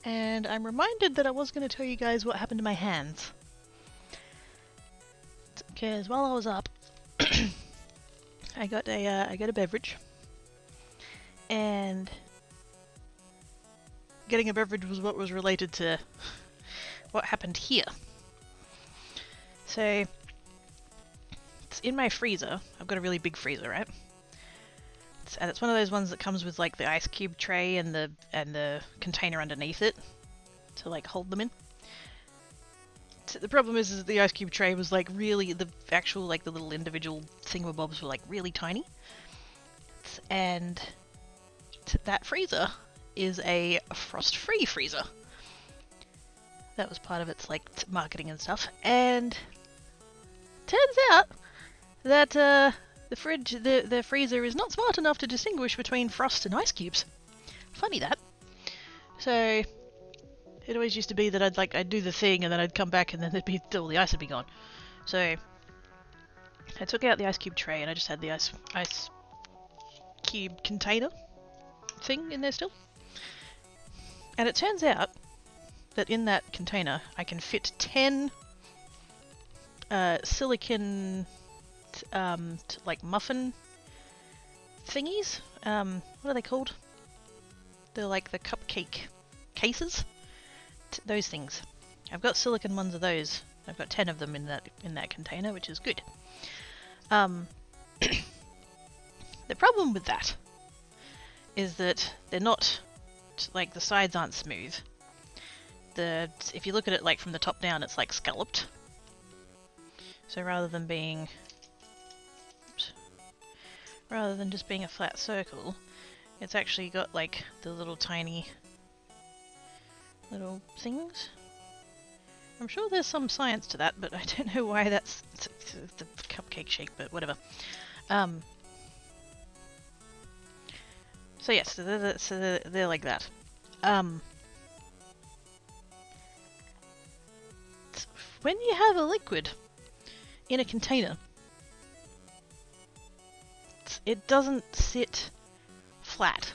and I'm reminded that I was going to tell you guys what happened to my hands. Because while I was up, I got a beverage, and getting a beverage was what was related to what happened here. So it's in my freezer. I've got a really big freezer, right? And it's one of those ones that comes with like the ice cube tray and the container underneath it to like hold them in. So the problem is that the ice cube tray was like really the actual like the little individual thingamabobs were like really tiny, and that freezer is a frost-free freezer. That was part of its like marketing and stuff, and turns out that the freezer is not smart enough to distinguish between frost and ice cubes. Funny that. So it always used to be that I'd do the thing and then I'd come back and then all the ice would be gone. So I took out the ice cube tray and I just had the ice cube container thing in there still. And it turns out that in that container I can fit 10 silicon like muffin thingies. What are they called? They're like the cupcake cases. Those things. I've got silicon ones of those. I've got 10 of them in that container, which is good. The problem with that is that they're not like the sides aren't smooth. If you look at it like from the top down, it's like scalloped. So rather than just being a flat circle, it's actually got like the little tiny little things. I'm sure there's some science to that, but I don't know why that's the cupcake shape, but whatever. So yes, they're like that. When you have a liquid in a container, it doesn't sit flat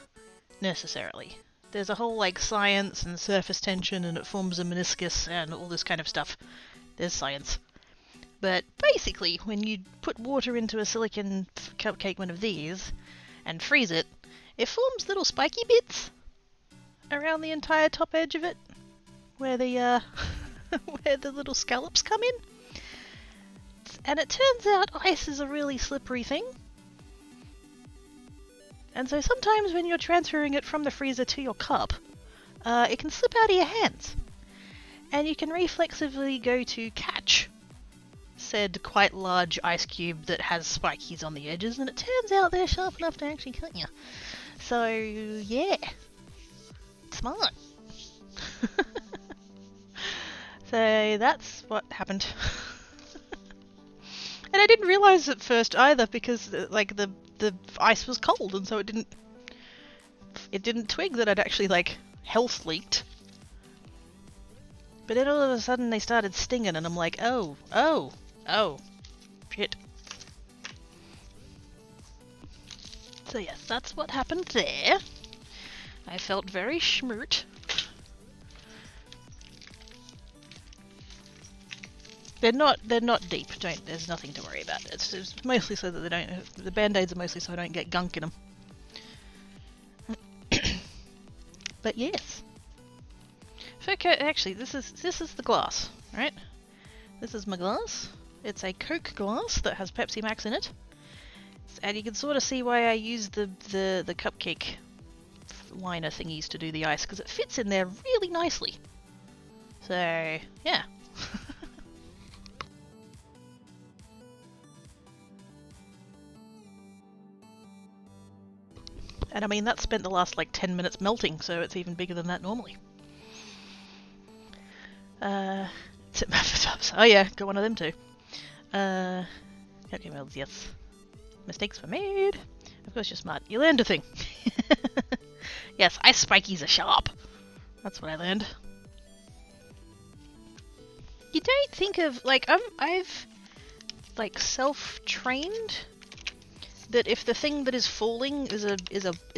necessarily. There's a whole like science and surface tension and it forms a meniscus and all this kind of stuff. There's science. But basically, when you put water into a silicon cupcake one of these and freeze it, it forms little spiky bits around the entire top edge of it, where the where the little scallops come in. And it turns out ice is a really slippery thing. And so sometimes when you're transferring it from the freezer to your cup, it can slip out of your hands. And you can reflexively go to catch said quite large ice cube that has spikies on the edges, and it turns out they're sharp enough to actually cut you. So, yeah. Smart. So that's what happened. And I didn't realise at first either, because like the ice was cold, and so it didn't twig that I'd actually like health leaked. But then all of a sudden they started stinging, and I'm like, oh, shit. So yes, that's what happened there. I felt very schmurt. They're not deep. There's nothing to worry about. It's mostly so that they don't. The band-aids are mostly so I don't get gunk in them. But yes. Okay, actually, this is the glass, right? This is my glass. It's a Coke glass that has Pepsi Max in it, and you can sort of see why I use the cupcake liner thingies to do the ice, because it fits in there really nicely. So yeah. And I mean, that spent the last like 10 minutes melting, so it's even bigger than that normally. Tip tops. Oh yeah, got one of them too. Okay, well, yes. Mistakes were made. Of course you're smart. You learned a thing. Yes, ice spikies are sharp. That's what I learned. You don't think of, like, I've like self-trained that if the thing that is falling is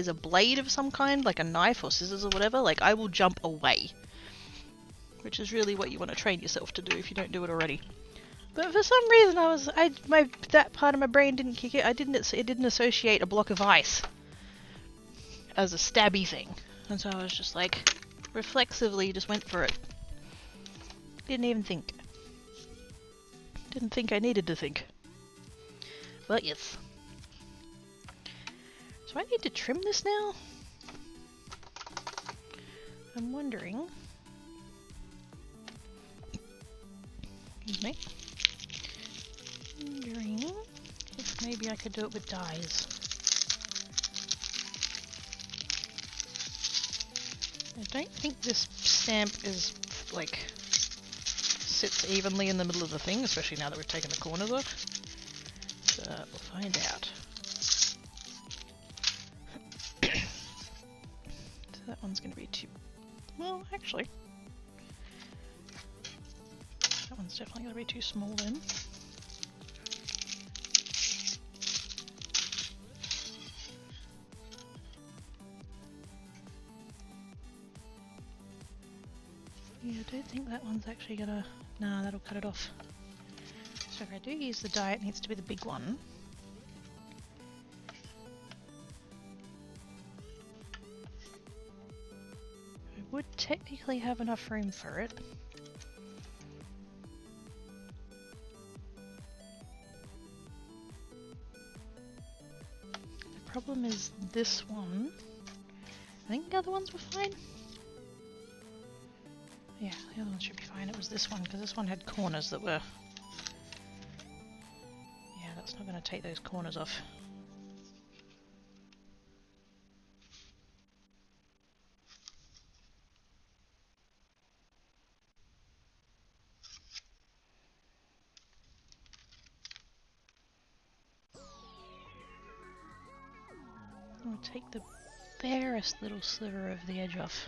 a blade of some kind, like a knife or scissors or whatever, like I will jump away. Which is really what you want to train yourself to do if you don't do it already. But for some reason that part of my brain didn't kick it. It didn't associate a block of ice as a stabby thing. And so I was just like, reflexively just went for it. Didn't even think. Didn't think I needed to think. But yes. So I need to trim this now? I'm wondering. Excuse me. Wondering if maybe I could do it with dyes. I don't think this stamp is like sits evenly in the middle of the thing, especially now that we've taken the corners off. So we'll find out. So that one's going to be too... Well, actually... That one's definitely going to be too small then. Yeah, I don't think that one's actually going to... No, that'll cut it off. So if I do use the die, it needs to be the big one. I would technically have enough room for it. The problem is this one. I think the other ones were fine. Yeah, the other one should be fine. It was this one, because this one had corners that were... Yeah, that's not going to take those corners off. I'll take the barest little sliver of the edge off.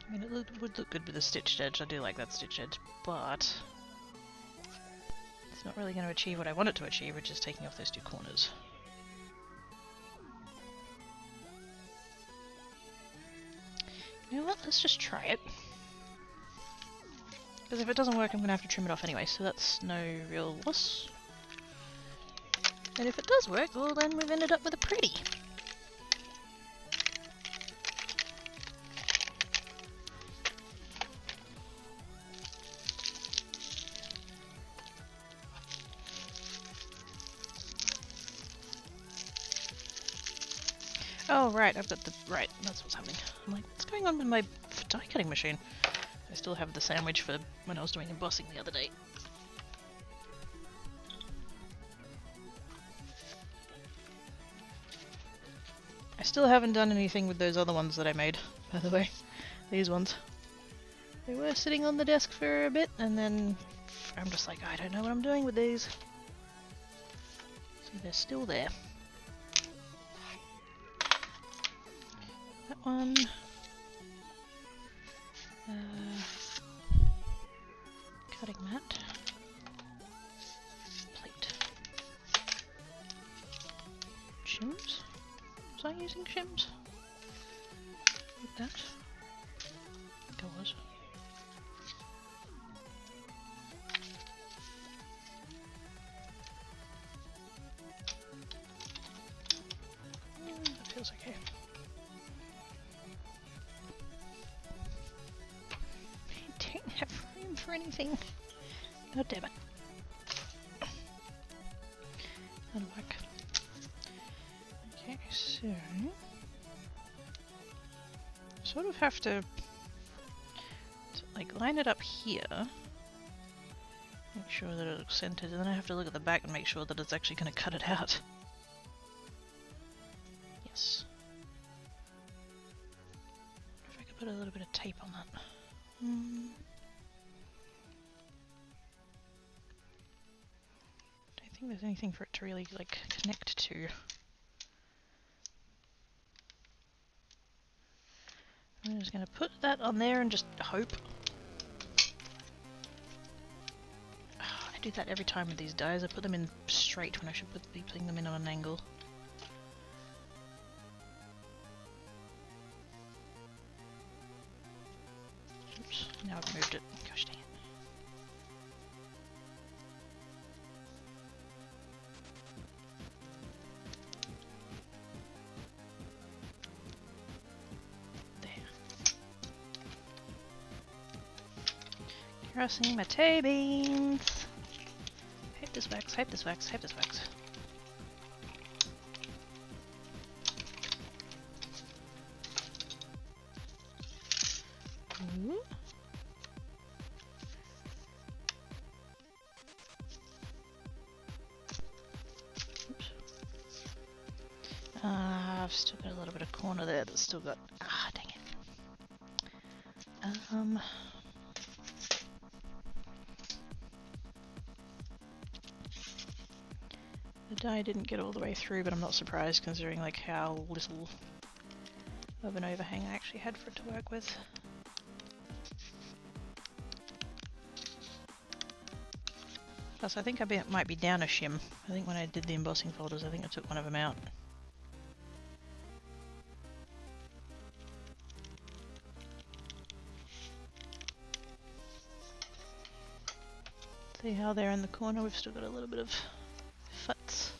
I mean, it would look good with a stitched edge. I do like that stitched edge, but it's not really going to achieve what I want it to achieve, which is taking off those two corners. You know what? Let's just try it. Because if it doesn't work, I'm going to have to trim it off anyway, so that's no real loss. And if it does work, well then we've ended up with a pretty. Oh right, I've got the... Right, that's what's happening. I'm like, what's going on with my die cutting machine? I still have the sandwich for when I was doing embossing the other day. I still haven't done anything with those other ones that I made, by the way. These ones. They were sitting on the desk for a bit, and then I'm just like, I don't know what I'm doing with these. So they're still there. That one. Cutting mat. Plate. Shims? Was I using shims? With that? I think I was. That feels okay. I don't have room for anything. Oh damn it. That'll work. Okay, so sort of have to like line it up here. Make sure that it looks centered, and then I have to look at the back and make sure that it's actually going to cut it out. Yes. If I could put a little bit of tape on that. Don't think there's anything for it to really like connect to. I'm just going to put that on there and just hope. do that every time with these dies. I put them in straight when I should be putting them in on an angle. Oops, now I've moved it. Gosh dang it. Crossing my toe beans. Hate this wax, hate this wax, hate this wax. Ooh. Oops. I've still got a little bit of corner there that's still got. Ah, dang it. The dye didn't get all the way through, but I'm not surprised considering like how little of an overhang I actually had for it to work with. Plus I think I might be down a shim. I think when I did the embossing folders I think I took one of them out. See how there in the corner we've still got a little bit of futz.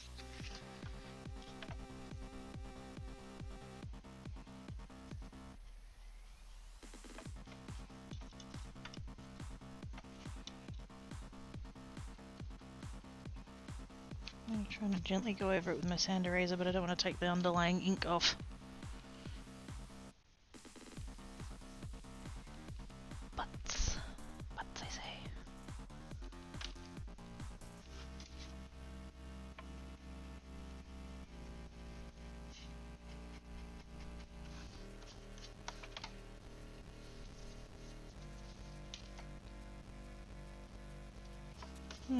I'm trying to gently go over it with my sand eraser, but I don't want to take the underlying ink off. Butts. Butts, I say.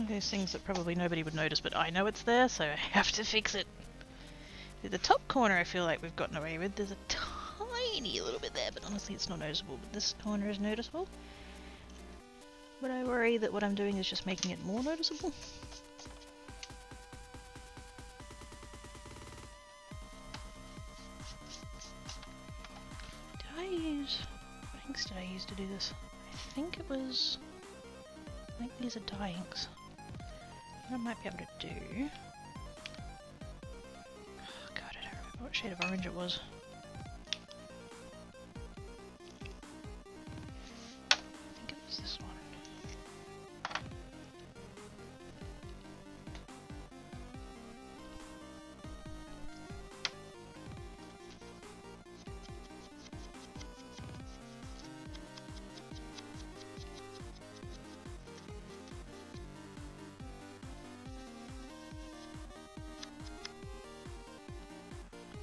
Those things that probably nobody would notice, but I know it's there, so I have to fix it. The top corner I feel like we've gotten away with. There's a tiny little bit there, but honestly it's not noticeable. But this corner is noticeable. But I worry that what I'm doing is just making it more noticeable. Did I use... what inks did I use to do this? I think it was... I think these are dye inks. What I might be able to do... oh god, I don't remember what shade of orange it was. I think it was this one.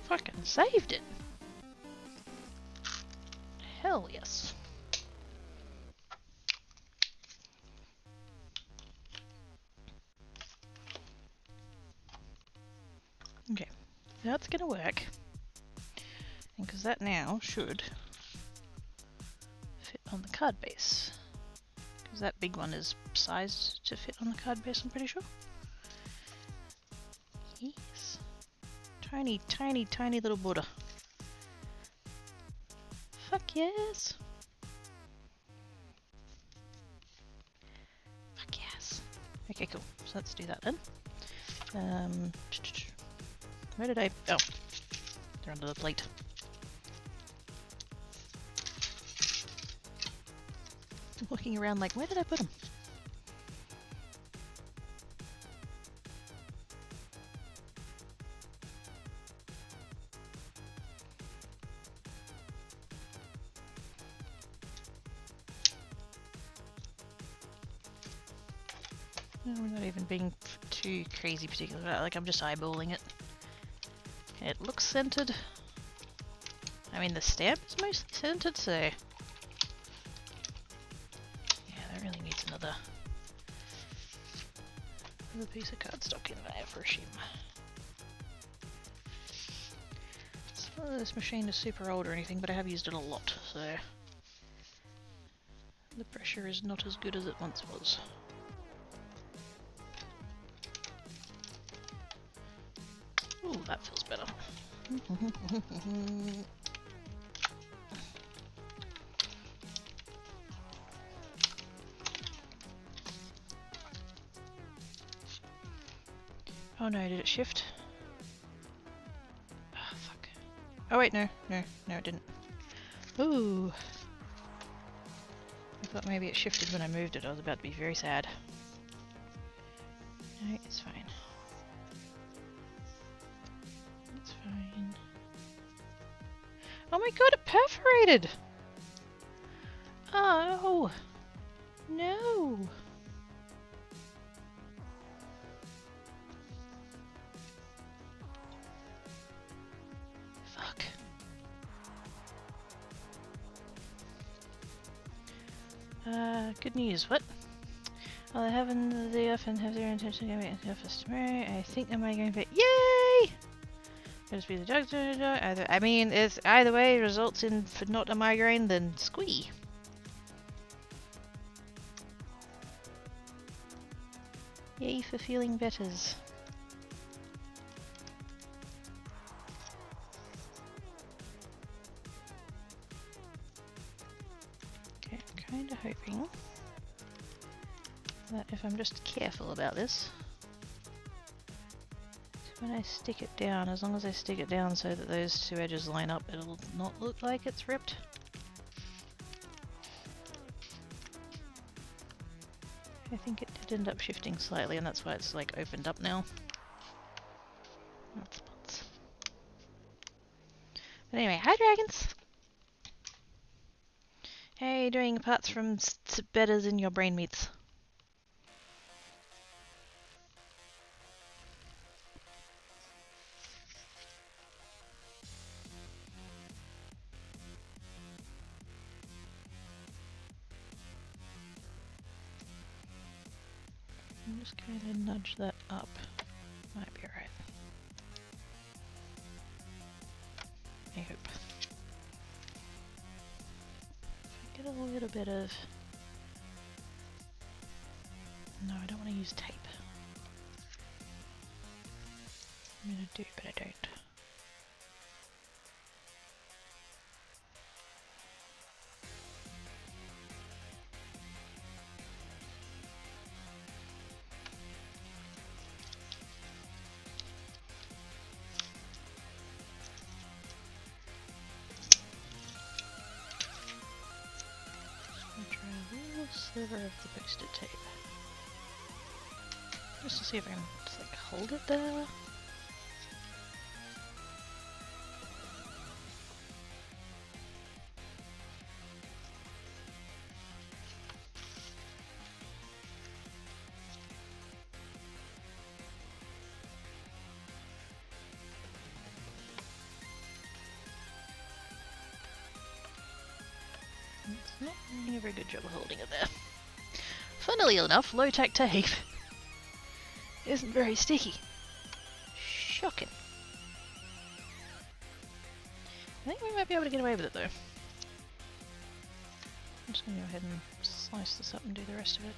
Fucking saved it! Hell yes. Okay, that's gonna work. And because that now should fit on the card base. Because that big one is sized to fit on the card base, I'm pretty sure. Yes. Tiny, tiny, tiny little border. Fuck yes! Fuck yes! Okay, cool. So let's do that then. Where did I... oh. They're under the plate. I'm looking around like, where did I put them? I'm not even being too crazy particular about it, like I'm just eyeballing it. It looks scented. I mean the stamp is mostly scented, so... yeah, that really needs another piece of cardstock in there for a shim. It's not that this machine is super old or anything, but I have used it a lot, so... the pressure is not as good as it once was. Ooh, that feels better. Oh no, did it shift? Oh, fuck. Oh wait, no, it didn't. Ooh. I thought maybe it shifted when I moved it. I was about to be very sad. No, it's fine. It's fine. Oh my god, it perforated! Oh! No! Fuck. Good news. What? Well, I haven't. They often have their intention to get me to the office tomorrow. I think I might go back. Yay! Just be the doctor. Either. I mean, it's either way results in not a migraine, then squee. Yay for feeling betters. Okay, I'm kind of hoping that if I'm just careful about this, when I stick it down, as long as I stick it down so that those two edges line up, it'll not look like it's ripped. I think it did end up shifting slightly, and that's why it's like opened up now. That's nuts. But anyway, hi dragons! How are you doing apart from betters in your brain meats? I'm just going to nudge that up. Might be alright. I hope. If I get a little bit of... No, I don't want to use tape. I'm going to do, but I don't. Try a little sliver of the posted tape. Just to see if I can just like hold it there. It's not doing a very good job of holding it there. Funnily enough, low-tack tape isn't very sticky. Shocking. I think we might be able to get away with it though. I'm just going to go ahead and slice this up and do the rest of it.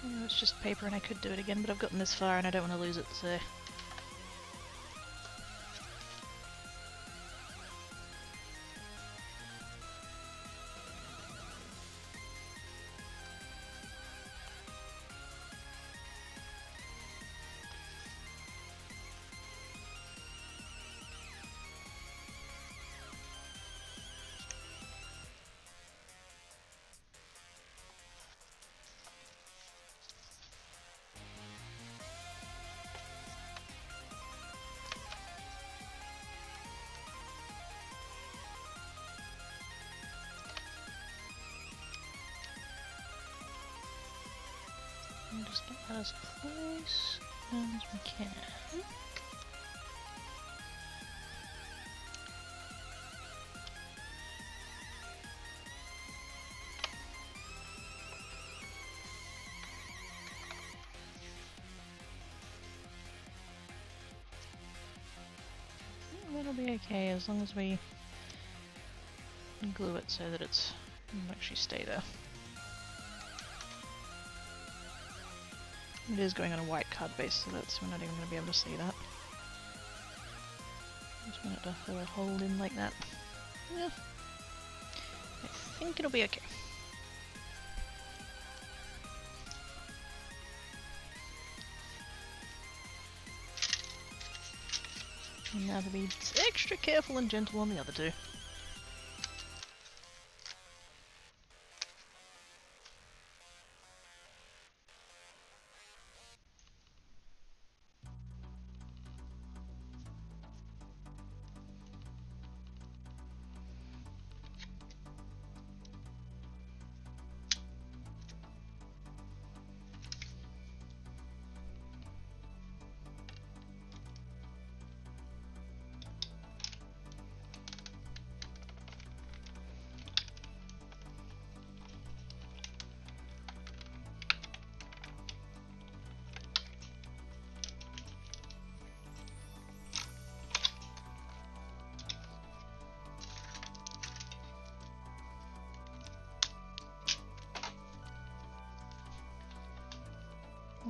I know it's just paper and I could do it again, but I've gotten this far and I don't want to lose it, so... Just get that as close as we can. That'll be okay as long as we glue it so that it's will actually stay there. It is going on a white card base, so that's we're not even going to be able to see that. Just want it to throw a hole in like that. Yeah. I think it'll be okay. And now to be extra careful and gentle on the other two.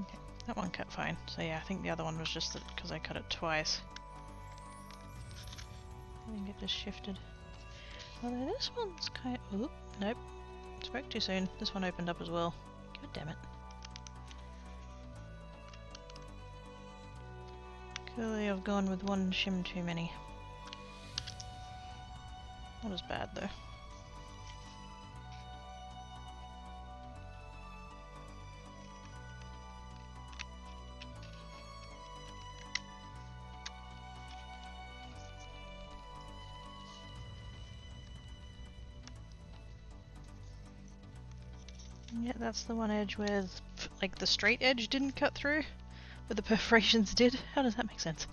Okay, that one cut fine. So yeah, I think the other one was just because I cut it twice. I think it just shifted. Although this one's kind of... Oop, nope. Spoke too soon. This one opened up as well. God damn it. Clearly I've gone with one shim too many. Not as bad though. Yeah, that's the one edge where, like, the straight edge didn't cut through, but the perforations did. How does that make sense?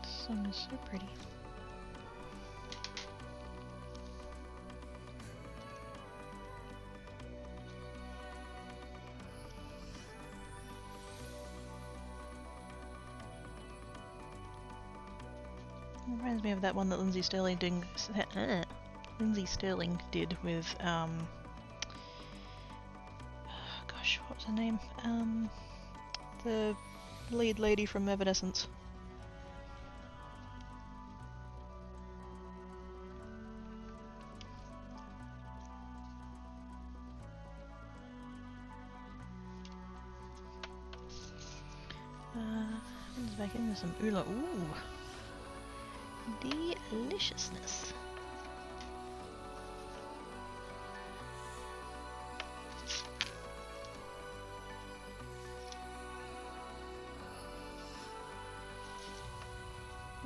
This song is so pretty. Reminds me of that one that Lindsay Sterling did with gosh, what was her name? The lead lady from Evanescence. What's back in? There's some oolong. Ooh. Deliciousness.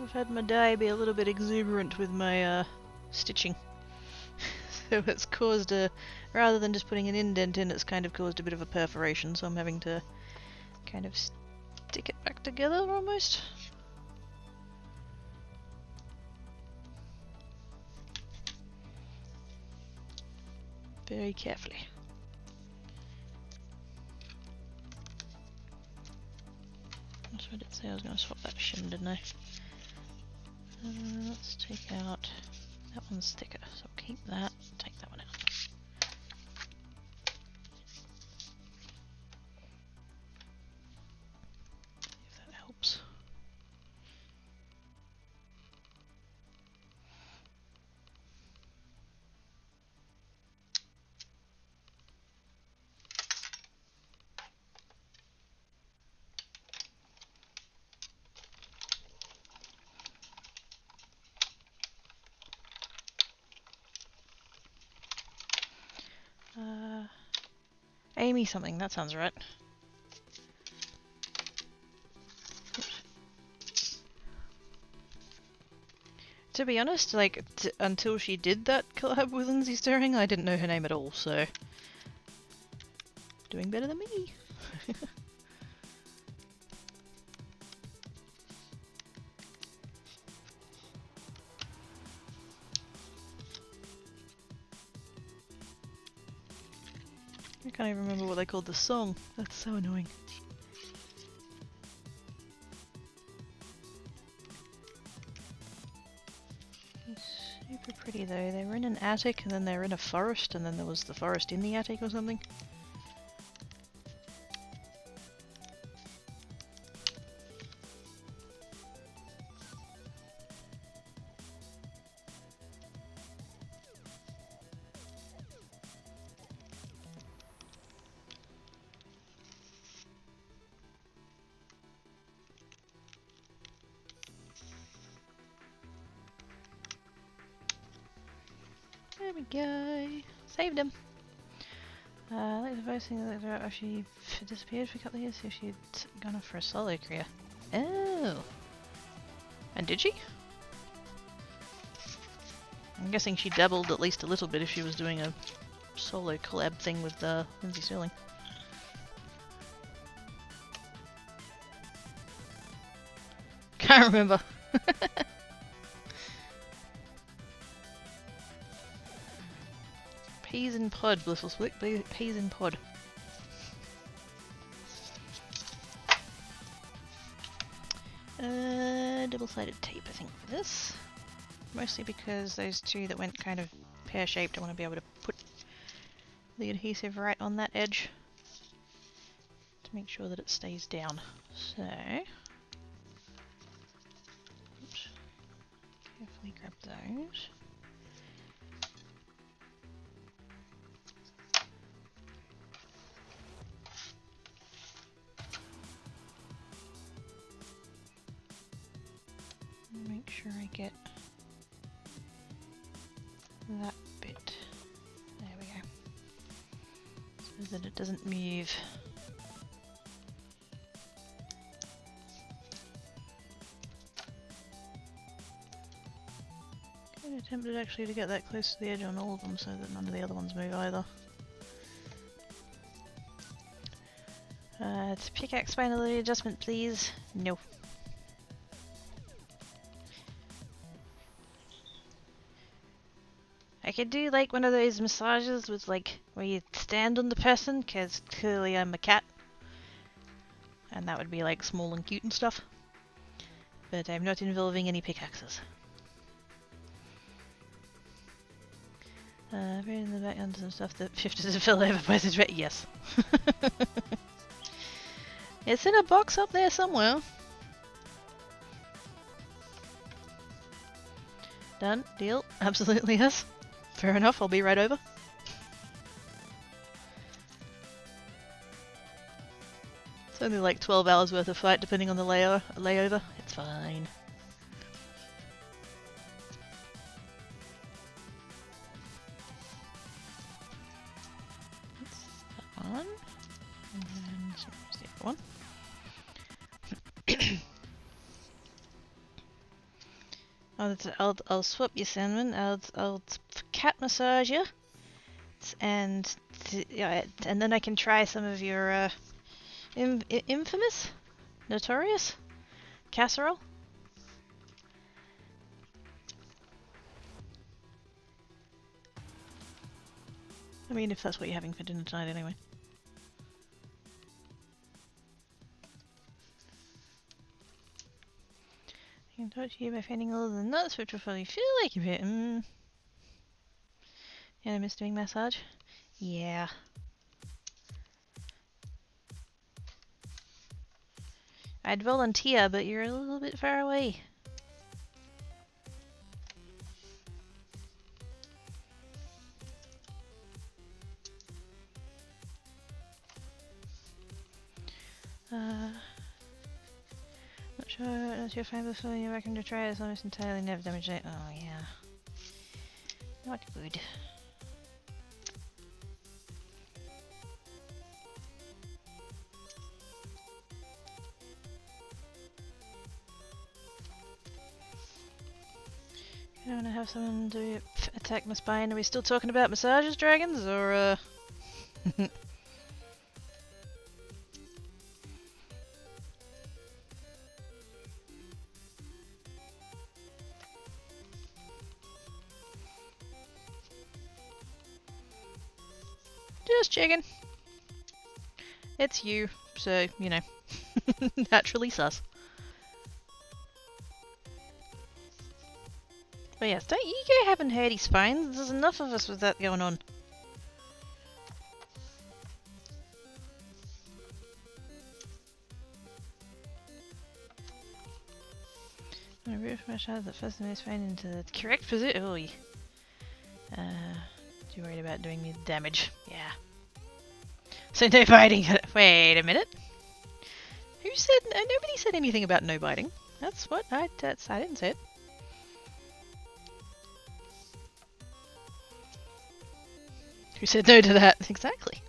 I've had my day be a little bit exuberant with my stitching. So it's caused a, rather than just putting an indent in, it's kind of caused a bit of a perforation, so I'm having to kind of stick it back together almost. Very carefully. That's what I did say I was going to swap that shim, didn't I? Let's take out... That one's thicker, so I'll keep that. Take that one out. If that helps. Amy something, that sounds right. Oops. To be honest, like, until she did that collab with Lindsay Sterling, I didn't know her name at all, so... Doing better than me! I can't even remember what they called the song. That's so annoying. Super pretty though. They were in an attic and then they were in a forest and then there was the forest in the attic or something. There we go. Saved him. Like the first thing that if she disappeared for a couple of years, if she'd gone off for a solo career. Oh. And did she? I'm guessing she dabbled at least a little bit if she was doing a solo collab thing with Lindsay Sterling. Can't remember. Peas in pod, Blissful Split. Peas in pod. Double-sided tape, I think, for this. Mostly because those two that went kind of pear-shaped, I want to be able to put the adhesive right on that edge to make sure that it stays down. So, oops, carefully grab those. Make sure I get that bit. There we go. So that it doesn't move. Kind of tempted actually to get that close to the edge on all of them so that none of the other ones move either. It's pickaxe spinality adjustment, please. No. I could do like one of those massages with like where you stand on the person, because clearly I'm a cat. And that would be like small and cute and stuff. But I'm not involving any pickaxes. Right in the back under some stuff that shifted to fill over places. Yes. It's in a box up there somewhere. Done. Deal. Absolutely yes. Fair enough, I'll be right over. It's only like 12 hours worth of flight depending on the layover. It's fine. That's that one. And then where's the other one? I'll swap you, Cinnamon. I'll cat massage you, and yeah, and then I can try some of your infamous, notorious casserole. I mean, if that's what you're having for dinner tonight, anyway. I can touch you by finding all the nuts, which will probably feel like a bit. Yeah, I miss doing massage. Yeah. I'd volunteer, but you're a little bit far away. Not sure that's your favourite feeling. You reckon to try it? It's almost entirely never damaged it. Oh yeah. Not good. I want to have someone do attack my spine. Are we still talking about massages, dragons, or Just checking. It's you, so, you know, naturally sus. But yes, don't you go having hurty spines. There's enough of us with that going on. I root my child that first moves fine into the correct position. Oh, too worried about doing me damage. Yeah. So no biting. Wait a minute. Who said? Nobody said anything about no biting. That's what I didn't say it. Who said no to that? Exactly.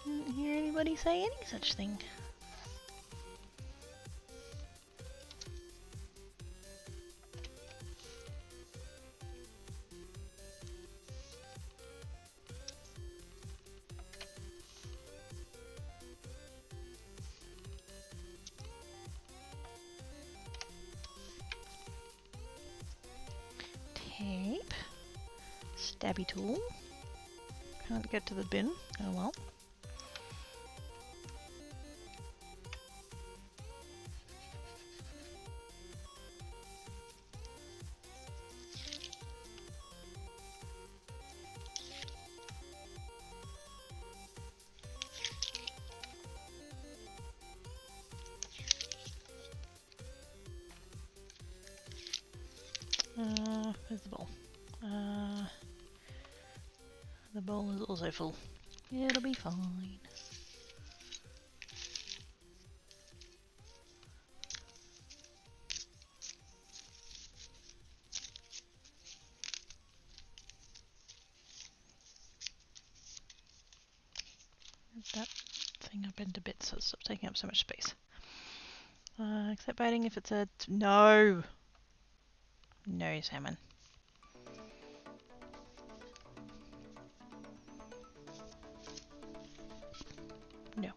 Didn't hear anybody say any such thing. Tape. Stabby tool. Can't get to the bin. Oh well. Where's the bowl? The bowl is also full. It'll be fine. That thing up into bits so it stops taking up so much space. Except biting if it's a... No! No, salmon. No.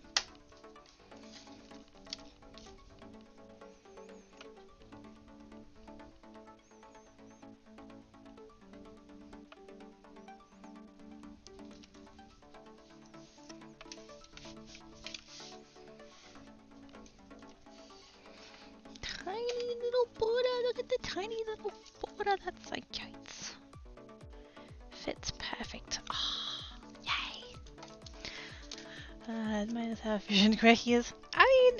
Tiny little border, look at the tiny little border, that's so cute. Fits perfect. Oh, yay. Minus how efficient Cracky is. I mean,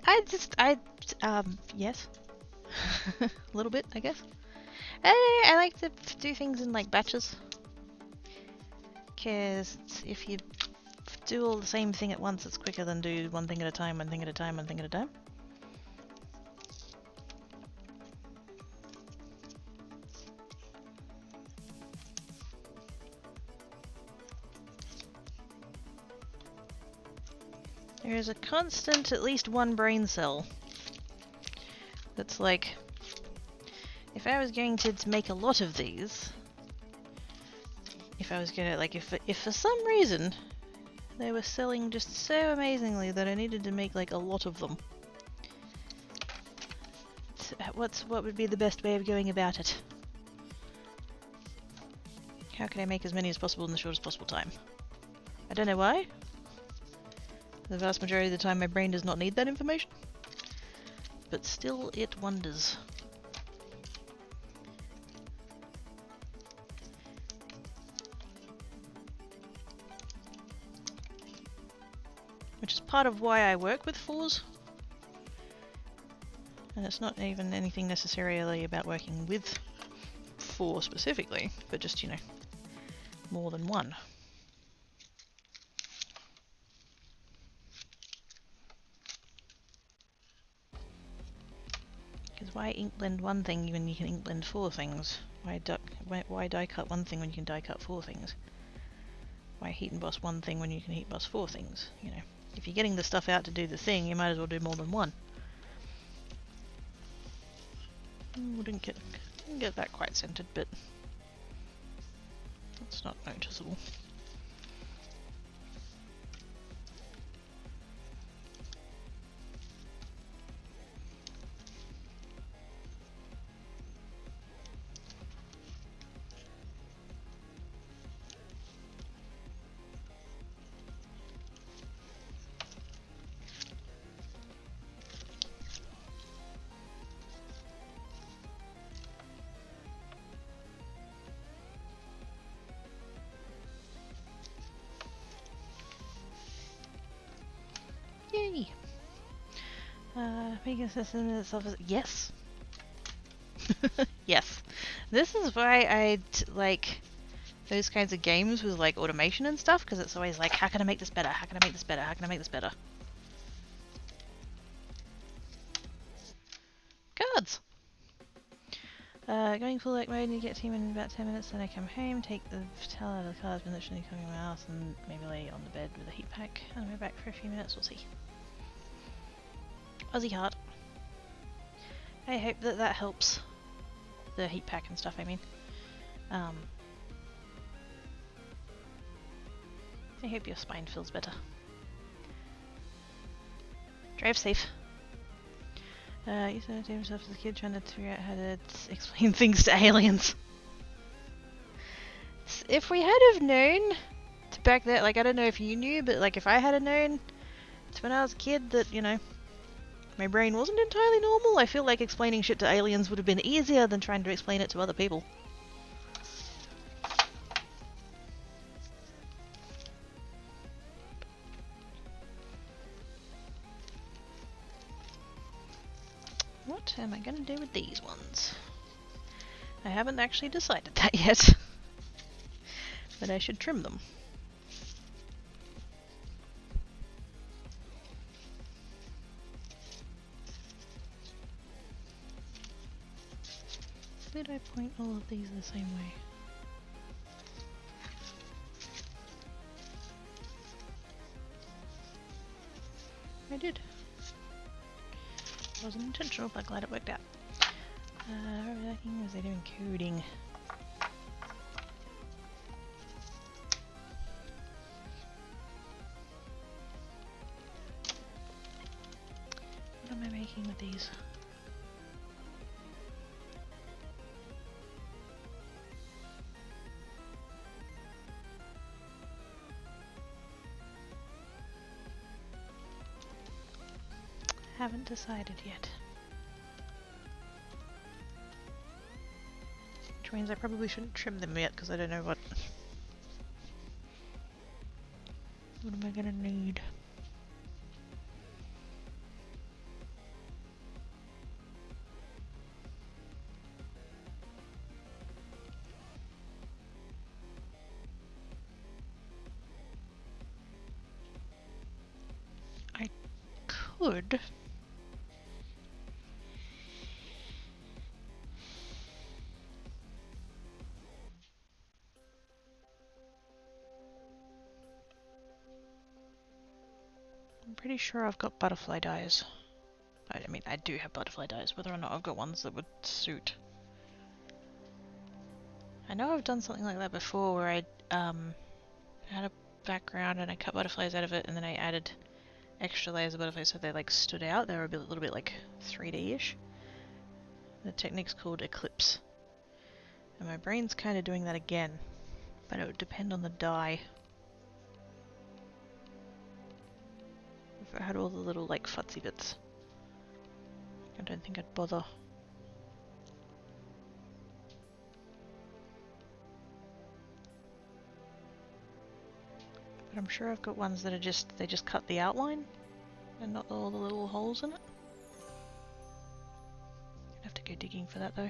yes. A little bit, I guess. I like to do things in like batches. Because if you do all the same thing at once, it's quicker than do one thing at a time, one thing at a time, one thing at a time. There is a constant, at least one brain cell that's like, if I was going to make a lot of these, if I was gonna, like, if for some reason they were selling just so amazingly that I needed to make like a lot of them, what would be the best way of going about it? How can I make as many as possible in the shortest possible time? I don't know why. The vast majority of the time my brain does not need that information. But still, it wonders. Which is part of why I work with fours. And it's not even anything necessarily about working with four specifically, but just, you know, more than one. Because why ink blend one thing when you can ink blend four things? Why die cut one thing when you can die cut four things? Why heat emboss one thing when you can heat emboss four things? You know, if you're getting the stuff out to do the thing, you might as well do more than one. We didn't get that quite centered, but that's not noticeable. me. Making a system in itself is... Yes. Yes. This is why I like those kinds of games with like automation and stuff, because it's always like, how can I make this better? How can I make this better? How can I make this better? Cards! Going full like mode, you get a team in about 10 minutes, then I come home, take the towel out of the cards, been literally coming in my house, and maybe lay on the bed with a heat pack, and we're back for a few minutes, we'll see. Aussie heart. I hope that that helps. The heat pack and stuff, I mean. I hope your spine feels better. Drive safe. Used to do himself as a kid trying to figure out how to explain things to aliens. If we had have known to back that, like I don't know if you knew, but like if I had known to when I was a kid that, you know, my brain wasn't entirely normal, I feel like explaining shit to aliens would have been easier than trying to explain it to other people. What am I gonna do with these ones? I haven't actually decided that yet. But I should trim them. Did I point all of these the same way? I did. It wasn't intentional, but glad it worked out. Is they doing coding? What am I making with these? Haven't decided yet. Which means I probably shouldn't trim them yet because I don't know what am I gonna need. I could. I'm pretty sure I've got butterfly dyes. I mean, I do have butterfly dyes, whether or not I've got ones that would suit. I know I've done something like that before where I had a background and I cut butterflies out of it and then I added extra layers of butterflies so they like stood out. They were a little bit like 3D-ish. The technique's called Eclipse. And my brain's kind of doing that again, but it would depend on the dye. If I had all the little like futsy bits, I don't think I'd bother. But I'm sure I've got ones that are they just cut the outline and not all the little holes in it. I'd have to go digging for that though.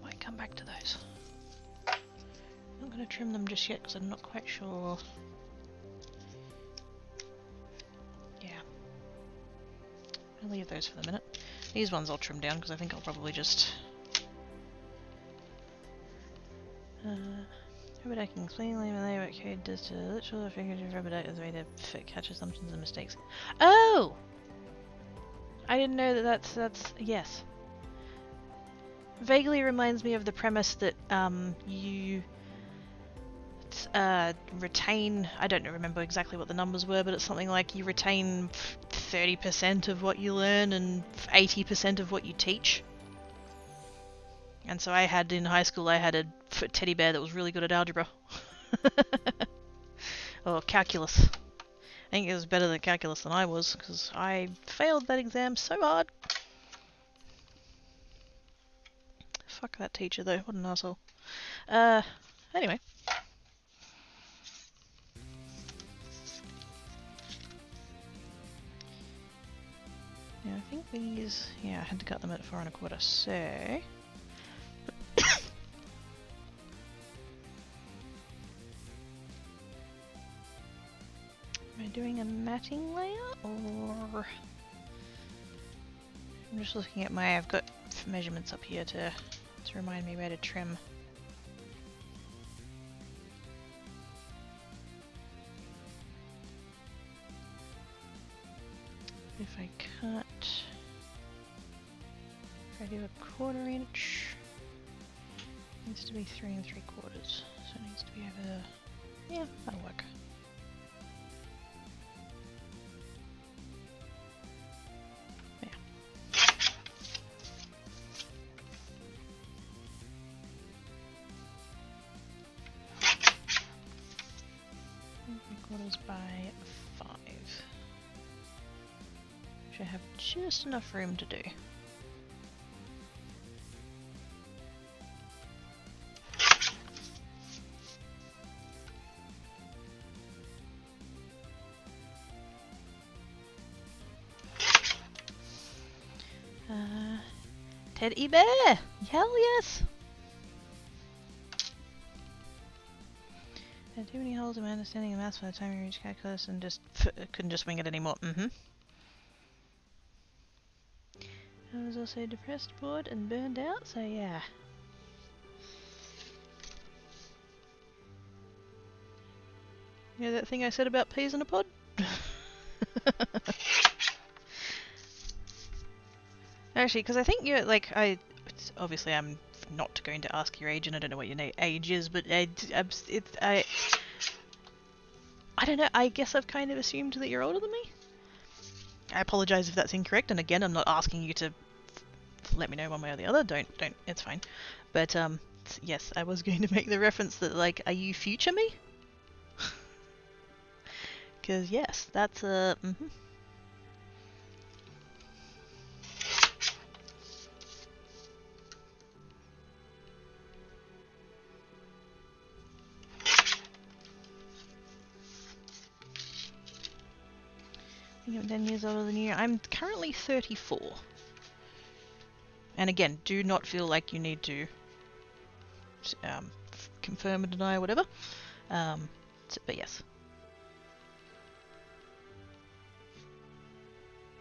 Might come back to those. I'm not going to trim them just yet because I'm not quite sure. Yeah. I'll leave those for the minute. These ones I'll trim down because I think I'll probably just... Rubber explain later what code does to literal or figurative rubber duck as a way to catch assumptions and mistakes. Oh! I didn't know that that's yes. Vaguely reminds me of the premise that you retain, I don't remember exactly what the numbers were, but it's something like you retain 30% of what you learn and 80% of what you teach. And so I had in high school, I had a teddy bear that was really good at algebra. Or calculus. I think it was better than calculus than I was, because I failed that exam so hard. Fuck that teacher though, what an asshole. Anyway. These, yeah, I had to cut them at 4 1/4, so... Am I doing a matting layer, or... I'm just looking at my... I've got measurements up here to remind me where to trim. If I cut... If I do a 1/4 inch... It needs to be 3 3/4, so it needs to be over... Yeah, that'll work. By 5. Which I have just enough room to do. Teddy bear! Hell yes! There are too many holes in my understanding of maths by the time you reach calculus and just couldn't just wing it anymore. I was also depressed, bored, and burned out, so yeah. You know that thing I said about peas in a pod? Actually, because I think you're like, obviously I'm not going to ask your age, and I don't know what your age is, but I don't know, I guess I've kind of assumed that you're older than me. I apologise if that's incorrect, and again, I'm not asking you to let me know one way or the other, don't, it's fine. But, yes, I was going to make the reference that, like, are you future me? Because, yes, that's a, I think I'm 10 years older than you. I'm currently 34. And again, do not feel like you need to confirm or deny or whatever. But yes.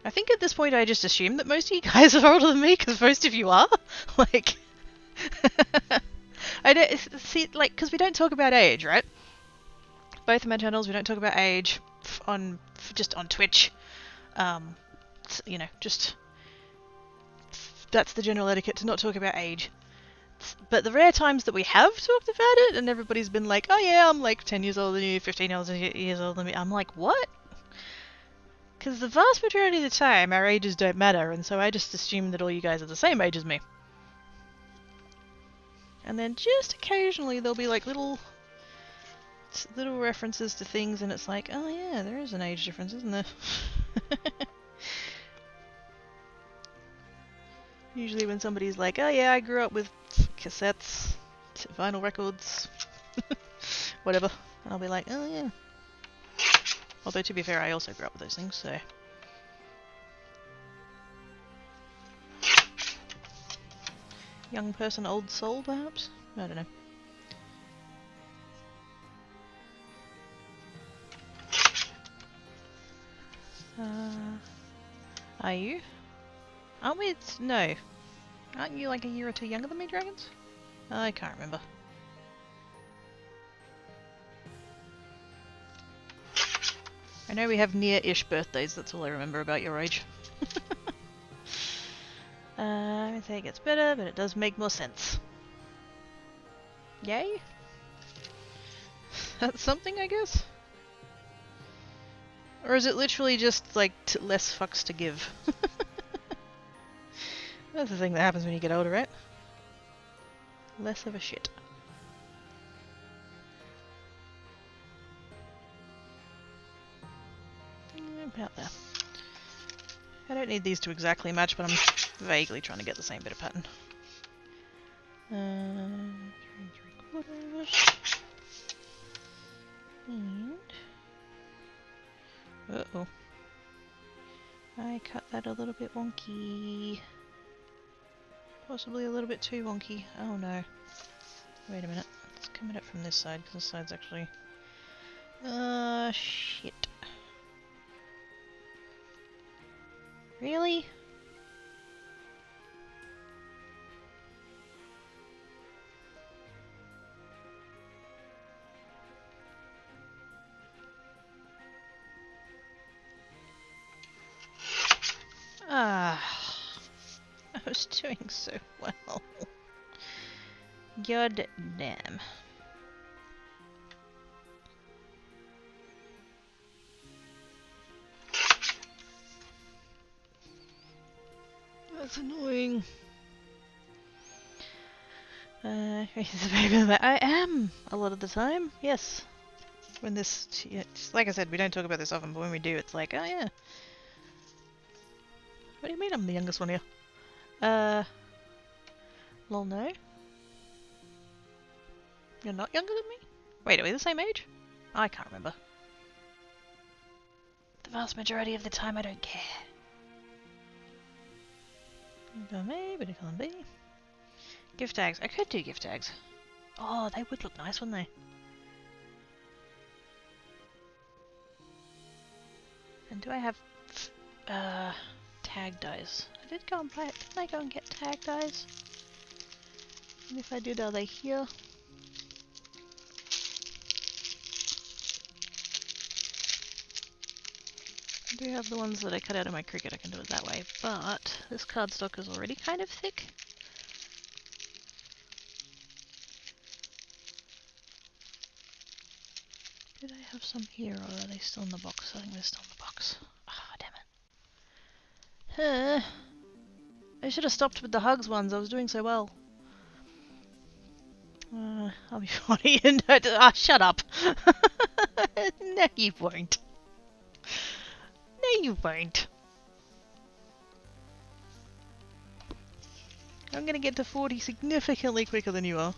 I think at this point I just assume that most of you guys are older than me, because most of you are. Like... I don't... See, like, because we don't talk about age, right? Both of my channels, we don't talk about age just on Twitch. You know, just... That's the general etiquette, to not talk about age. But the rare times that we have talked about it, and everybody's been like, oh yeah, I'm like 10 years older than you, 15 years older than me, I'm like, what? Because the vast majority of the time, our ages don't matter, and so I just assume that all you guys are the same age as me. And then just occasionally there'll be like little references to things, and it's like, oh yeah, there is an age difference, isn't there? Usually when somebody's like, oh yeah, I grew up with cassettes, vinyl records, whatever, and I'll be like, oh yeah. Although to be fair, I also grew up with those things, so... Young person, old soul, perhaps? I don't know. Are you? Aren't we? No. Aren't you like a year or two younger than me, Dragons? I can't remember. I know we have near-ish birthdays, that's all I remember about your age. I would say it gets better, but it does make more sense. Yay? That's something, I guess? Or is it literally just, like, less fucks to give? That's the thing that happens when you get older, right? Less of a shit. About there. I don't need these to exactly match, but I'm vaguely trying to get the same bit of pattern. 3 3/4. And... uh-oh. I cut that a little bit wonky. Possibly a little bit too wonky. Oh no. Wait a minute. Let's come at it from this side, because this side's actually... shit. Really? Ah, I was doing so well. God damn. That's annoying. I am a lot of the time, yes. When this, yeah, like I said, we don't talk about this often, but when we do, it's like, oh yeah. What do you mean I'm the youngest one here? Lol, no. You're not younger than me? Wait, are we the same age? I can't remember. The vast majority of the time I don't care. But it can't be. Gift tags. I could do gift tags. Oh, they would look nice, wouldn't they? And do I have tag dies? I did go and buy it. Didn't I go and get tag dies? And if I did, are they here? I do have the ones that I cut out of my cricket, I can do it that way, but this cardstock is already kind of thick. Did I have some here, or are they still in the box? I think they're still in the box. Ah, damn it. I should have stopped with the hugs ones, I was doing so well. I'll be funny and shut up. No, you won't. No, you won't. I'm gonna get to 40 significantly quicker than you are.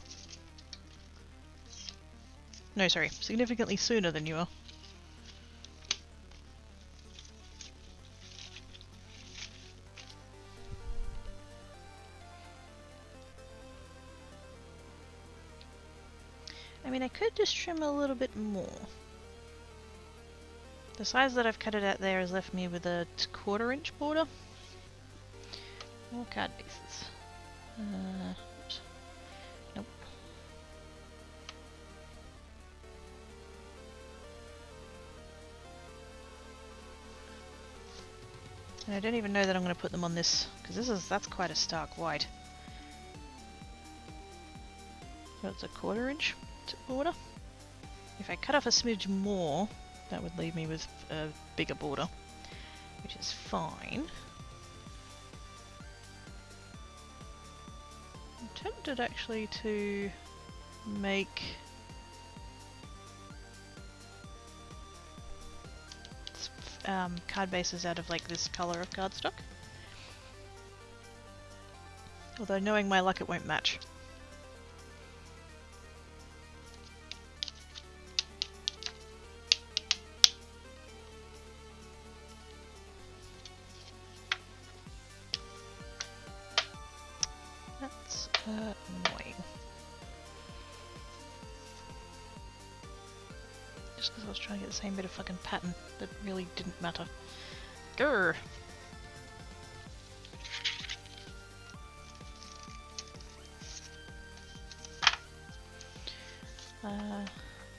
No, sorry, significantly sooner than you are. I mean, I could just trim a little bit more. The size that I've cut it out there has left me with a 1/4 inch border. More card bases. Oops. Nope. And I don't even know that I'm going to put them on this, because that's quite a stark white. So it's a 1/4 inch border. If I cut off a smidge more, that would leave me with a bigger border, which is fine. I'm tempted actually to make card bases out of like this colour of cardstock. Although knowing my luck it won't match. That's annoying. Just because I was trying to get the same bit of fucking pattern that really didn't matter. Grr!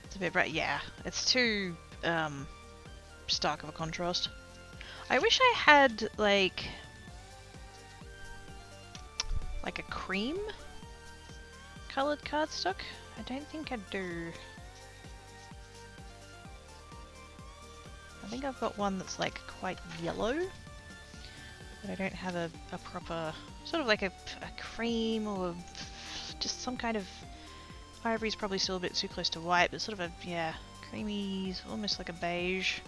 It's a bit bright. Yeah, it's too stark of a contrast. I wish I had like a cream coloured cardstock. I don't think I do. I think I've got one that's like quite yellow, but I don't have a proper, sort of like a cream or just some kind of, ivory's probably still a bit too close to white, but sort of a, yeah, creamy, almost like a beige.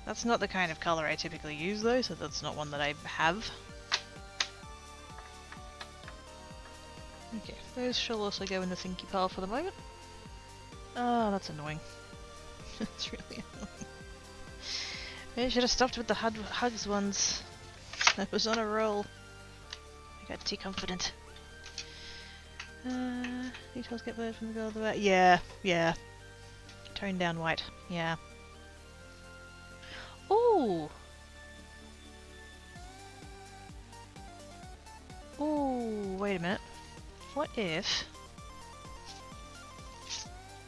That's not the kind of colour I typically use though, so that's not one that I have. Okay, those shall also go in the thinky pile for the moment. Oh, that's annoying. That's really Maybe I should have stopped with the hugs ones. I was on a roll. I got too confident. Details get blurred from the girl of the way. Yeah, yeah. Tone down white. Yeah. Ooh! Ooh, wait a minute. What if...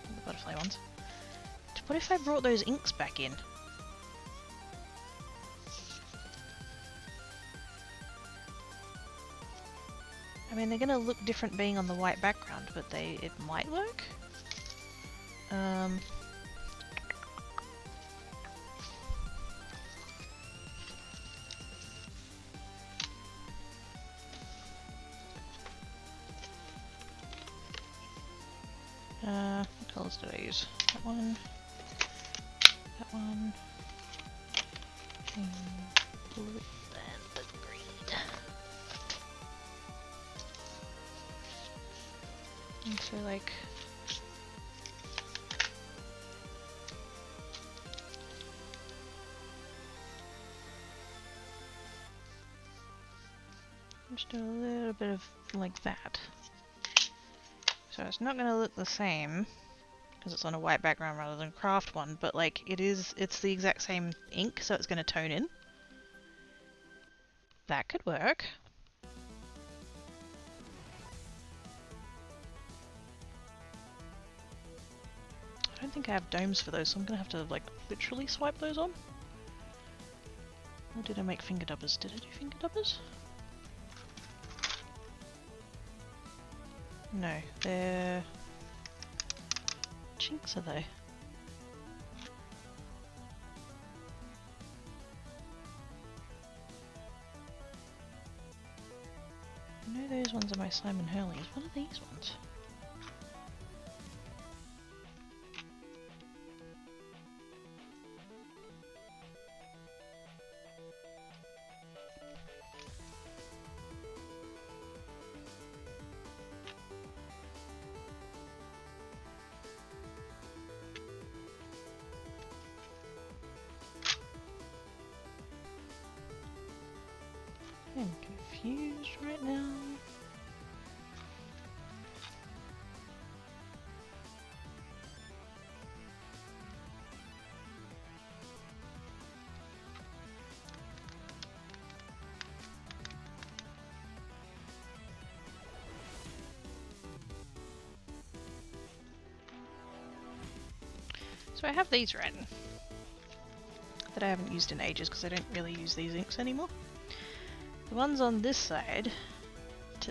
the butterfly ones. What if I brought those inks back in? I mean, they're gonna look different being on the white background, but it might work. What colours did I use? That one. That one. Blue and the green. And so like... just do a little bit of like that. So it's not going to look the same because it's on a white background rather than a craft one, but like it's the exact same ink, so it's going to tone in. That could work. I don't think I have domes for those, so I'm going to have to like literally swipe those on. Or did I make finger dubbers? Did I do finger dubbers? No, they're... chinks, are they? I know those ones are my Simon Hurleys. What are these ones? I'm confused right now. So I have these written that I haven't used in ages because I don't really use these inks anymore. The ones on this side,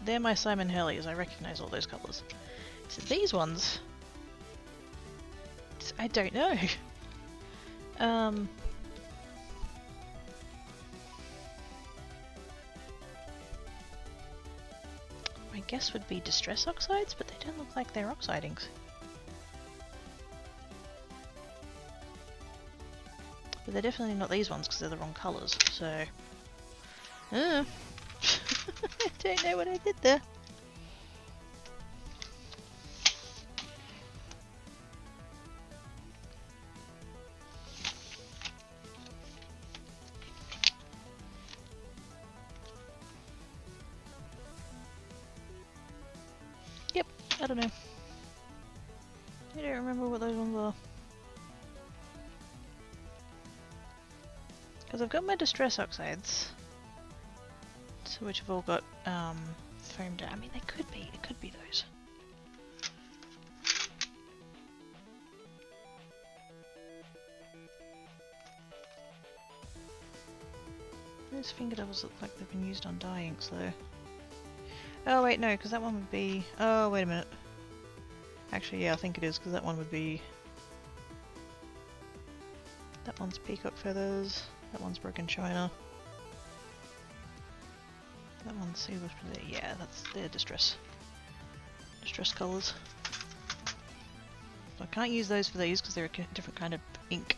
they're my Simon Hurleys, I recognise all those colours. So these ones, I don't know. My guess would be distress oxides, but they don't look like they're oxide inks. But they're definitely not these ones because they're the wrong colours, so... I don't know what I did there. Yep, I don't know. I don't remember what those ones are. Because I've got my distress oxides, so which have all got foamed out. I mean, it could be those. Those finger doubles look like they've been used on dye inks though. Oh wait, no, because that one would be... oh, wait a minute. Actually, yeah, I think it is, because that one would be... that one's peacock feathers, that one's broken china. That one's sealer for there. Yeah, that's their distress colours. So I can't use those for these because they're a different kind of ink.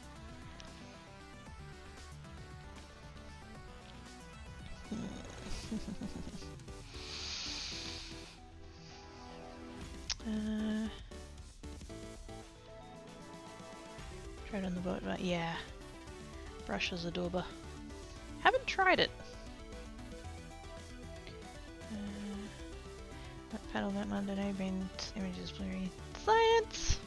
Try it on the boat, right? Yeah. Russia's Adorba. Haven't tried it. That panel that Monday been images blurry. Science!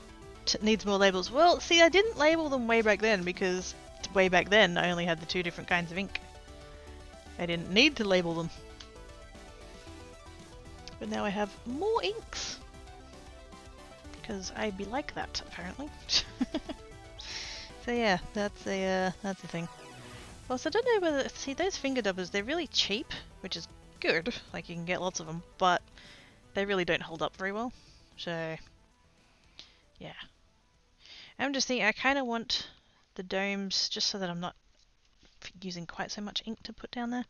Needs more labels. Well, see, I didn't label them way back then because way back then I only had the 2 different kinds of ink. I didn't need to label them. But now I have more inks. Because I be like that, apparently. So yeah, that's a thing. Also, I don't know whether... See, those finger dubbers, they're really cheap, which is good. Like, you can get lots of them, but they really don't hold up very well. So, yeah. I'm just thinking, I kind of want the domes, just so that I'm not using quite so much ink to put down there.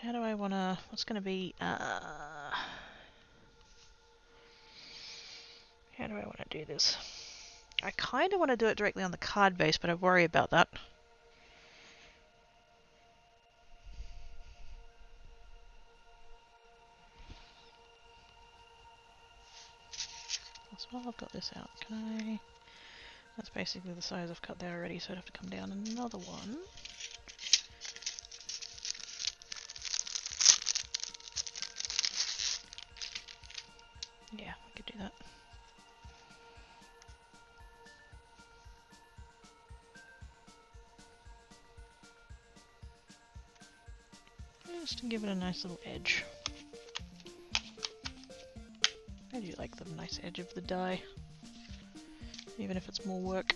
How do I want to... What's going to be... how do I want to do this? I kind of want to do it directly on the card base, but I worry about that. So while I've got this out, can I... That's basically the size I've cut there already, so I'd have to come down another one. Yeah, we could do that. Just to give it a nice little edge. I do like the nice edge of the die, even if it's more work.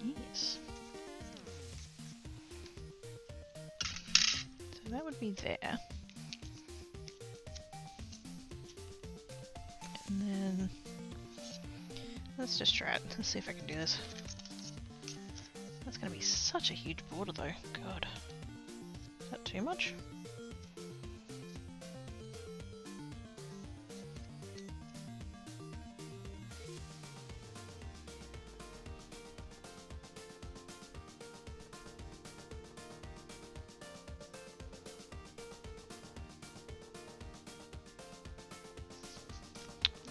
Yes. So that would be there. And then let's just try it. Let's see if I can do this. That's going to be such a huge border though. God. Is that too much?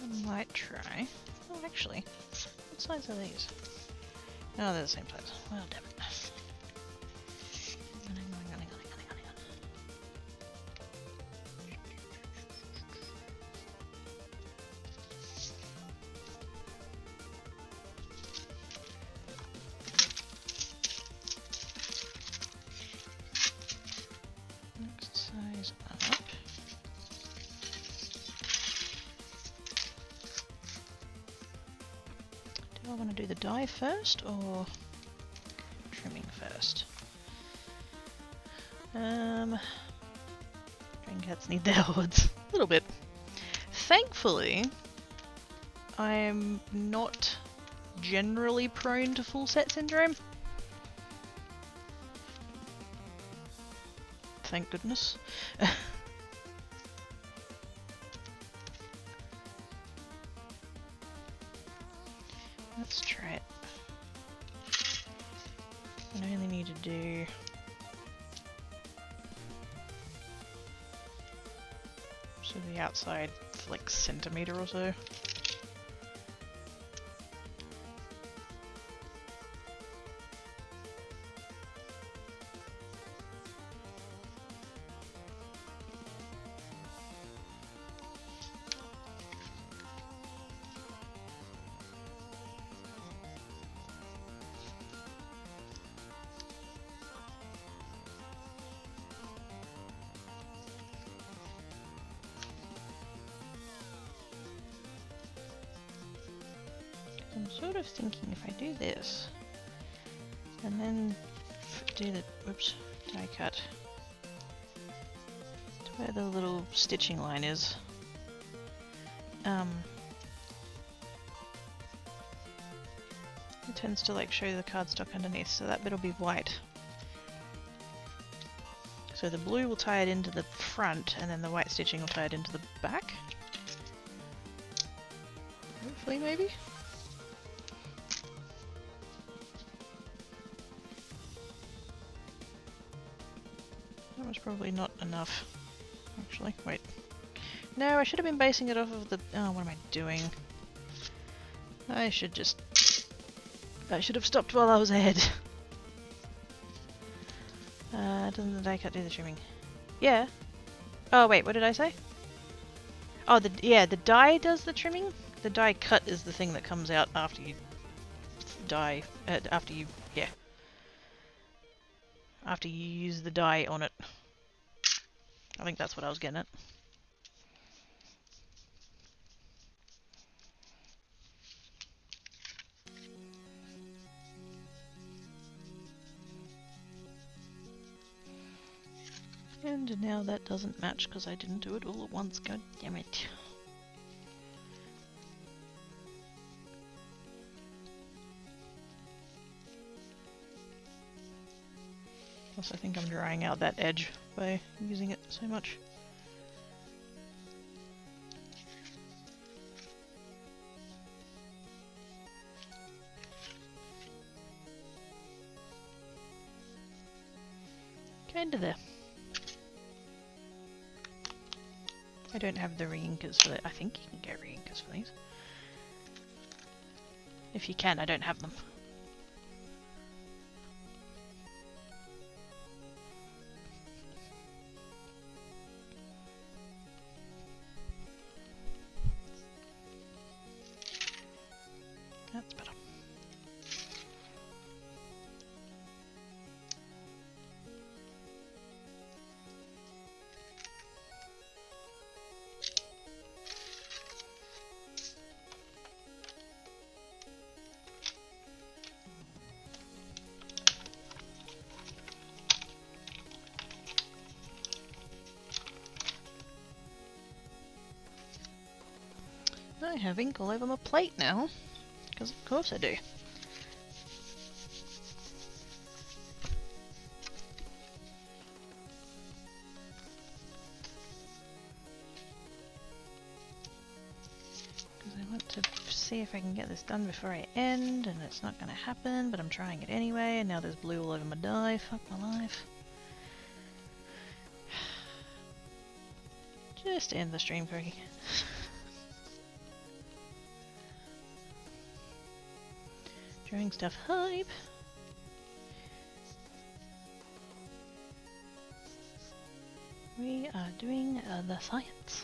I might try. Oh, actually, what size are these? No, they're the same size. Well, damn it. Next size up. Do I want to do the die first or trimming first? Drain cats need their hordes. A little bit. Thankfully, I'm not generally prone to full set syndrome. Thank goodness. Let's try it. I only need to do so the outside like centimetre or so. I'm sort of thinking if I do this and then do the die cut to where the little stitching line is, it tends to like show the cardstock underneath, so that bit will be white. So the blue will tie it into the front, and then the white stitching will tie it into the back. Hopefully, maybe? That was probably not enough, actually. Wait. No, I should have been basing it off of the... Oh, what am I doing? I should have stopped while I was ahead. Doesn't the die cut do the trimming? Yeah. Oh, wait, what did I say? Oh, the die does the trimming? The die cut is the thing that comes out after you die... after you use the die on it. I think that's what I was getting at. And now that doesn't match because I didn't do it all at once. God damn it. Plus I think I'm drying out that edge by using it so much. Kinda there. I don't have the re-inkers for that. I think you can get re-inkers for these. If you can, I don't have them. That's better. I have ink all over my plate now, because of course I do. Because I want to see if I can get this done before I end, and it's not going to happen, but I'm trying it anyway, and now there's blue all over my die. Fuck my life. Just end the stream, Cookie. Drawing stuff hype. We are doing the science.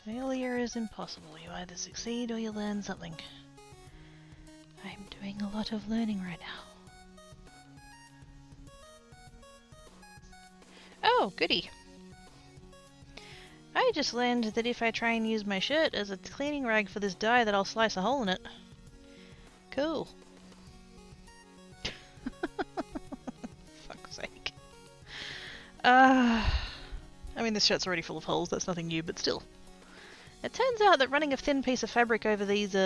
Failure is impossible. You either succeed or you learn something. I'm doing a lot of learning right now. Oh, goody. I just learned that if I try and use my shirt as a cleaning rag for this dye, that I'll slice a hole in it. Cool. Fuck's sake. I mean, this shirt's already full of holes, that's nothing new, but still. It turns out that running a thin piece of fabric over these,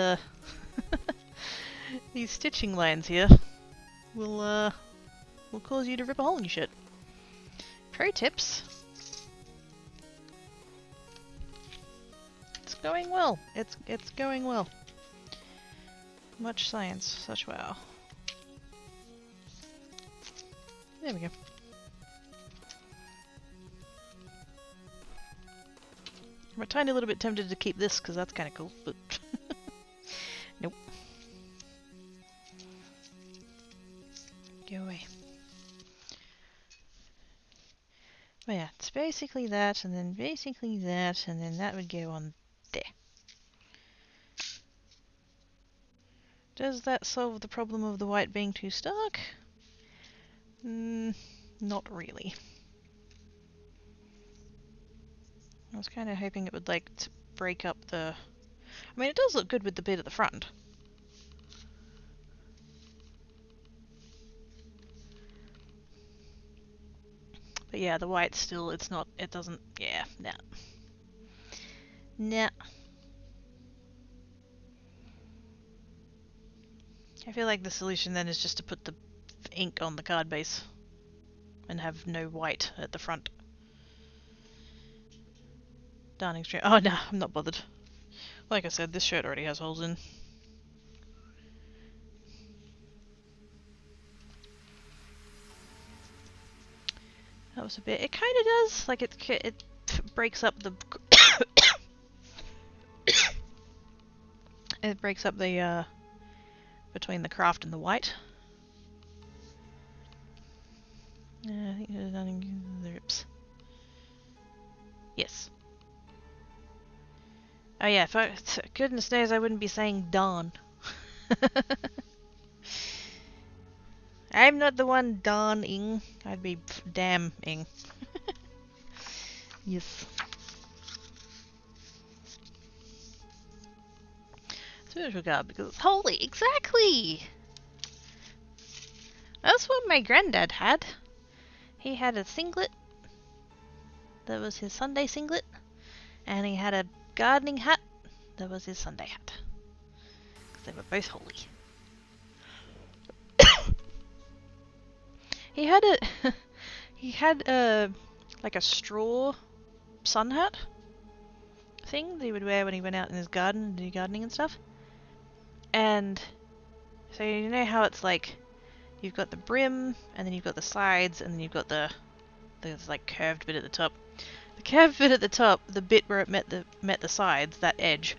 these stitching lines here will cause you to rip a hole in your shirt. Pro tips. It's going well. It's going well. Much science, such wow. There we go. I'm a tiny little bit tempted to keep this because that's kind of cool, but nope. Go away. But yeah, it's basically that, and then basically that, and then that would go on there. Does that solve the problem of the white being too stark? Not really. I was kind of hoping it would like to break up the... I mean, it does look good with the bit at the front. But yeah, the white still, it's not, it doesn't, yeah, nah. Nah. I feel like the solution then is just to put the ink on the card base and have no white at the front. Darning string. Oh no, I'm not bothered. Like I said, this shirt already has holes in. That was a bit. It kind of does. Like it breaks up the. It breaks up the between the craft and the white. I think there's nothing. The rips. Yes. Oh yeah. Goodness knows I wouldn't be saying darn. I'm not the one darning. I'd be damning. Yes. Spiritual card because it's holy. Exactly. That's what my granddad had. He had a singlet. That was his Sunday singlet. And he had a gardening hat. That was his Sunday hat. Because they were both holy. He had a... he had a... like a straw sun hat thing that he would wear when he went out in his garden to do gardening and stuff. And so you know how it's like you've got the brim and then you've got the sides and then you've got the like curved bit at the top. The curved bit at the top, the bit where it met the sides, that edge.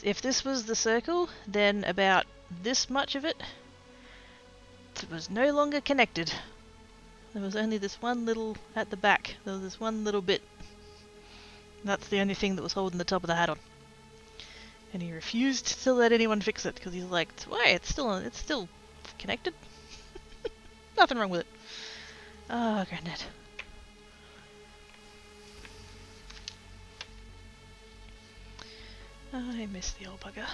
If this was the circle, then about this much of it was no longer connected. There was only this one little at the back. There was this one little bit. That's the only thing that was holding the top of the hat on. And he refused to let anyone fix it because he's like, "Why? It's still connected. Nothing wrong with it." Oh, Granddad. Oh, I miss the old bugger.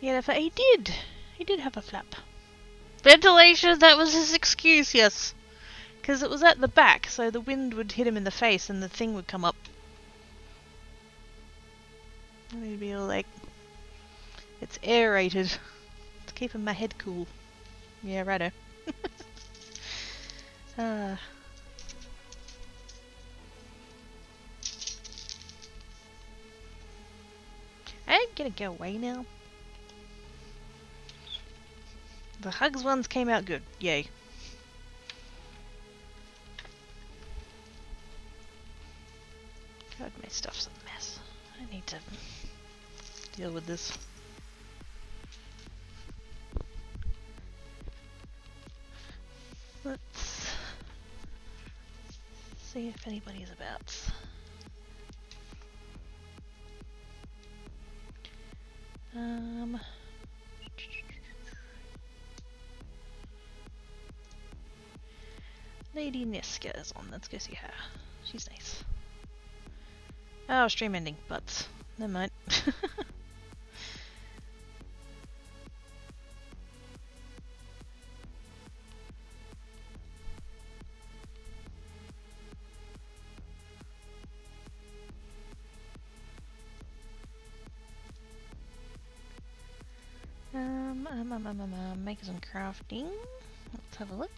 Yeah, he did. He did have a flap. Ventilation, that was his excuse, yes. Because it was at the back, so the wind would hit him in the face and the thing would come up. And he'd be all like, it's aerated. It's keeping my head cool. Yeah, righto. I'm gonna go away now. The hugs ones came out good. Yay. God, my stuff's a mess. I need to deal with this. Let's see if anybody's about. Lady Niska is on. Let's go see her. She's nice. Oh, stream ending, but never mind. Make some crafting. Let's have a look.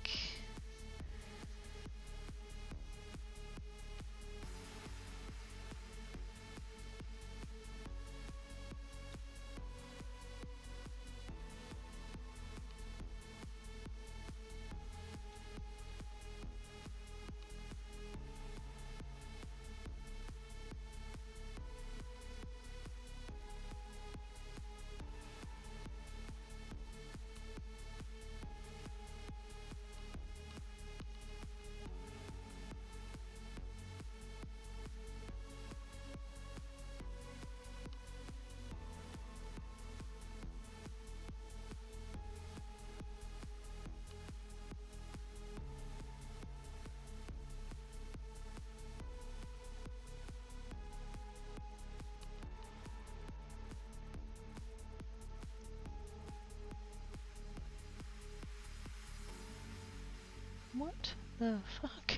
What? The fuck?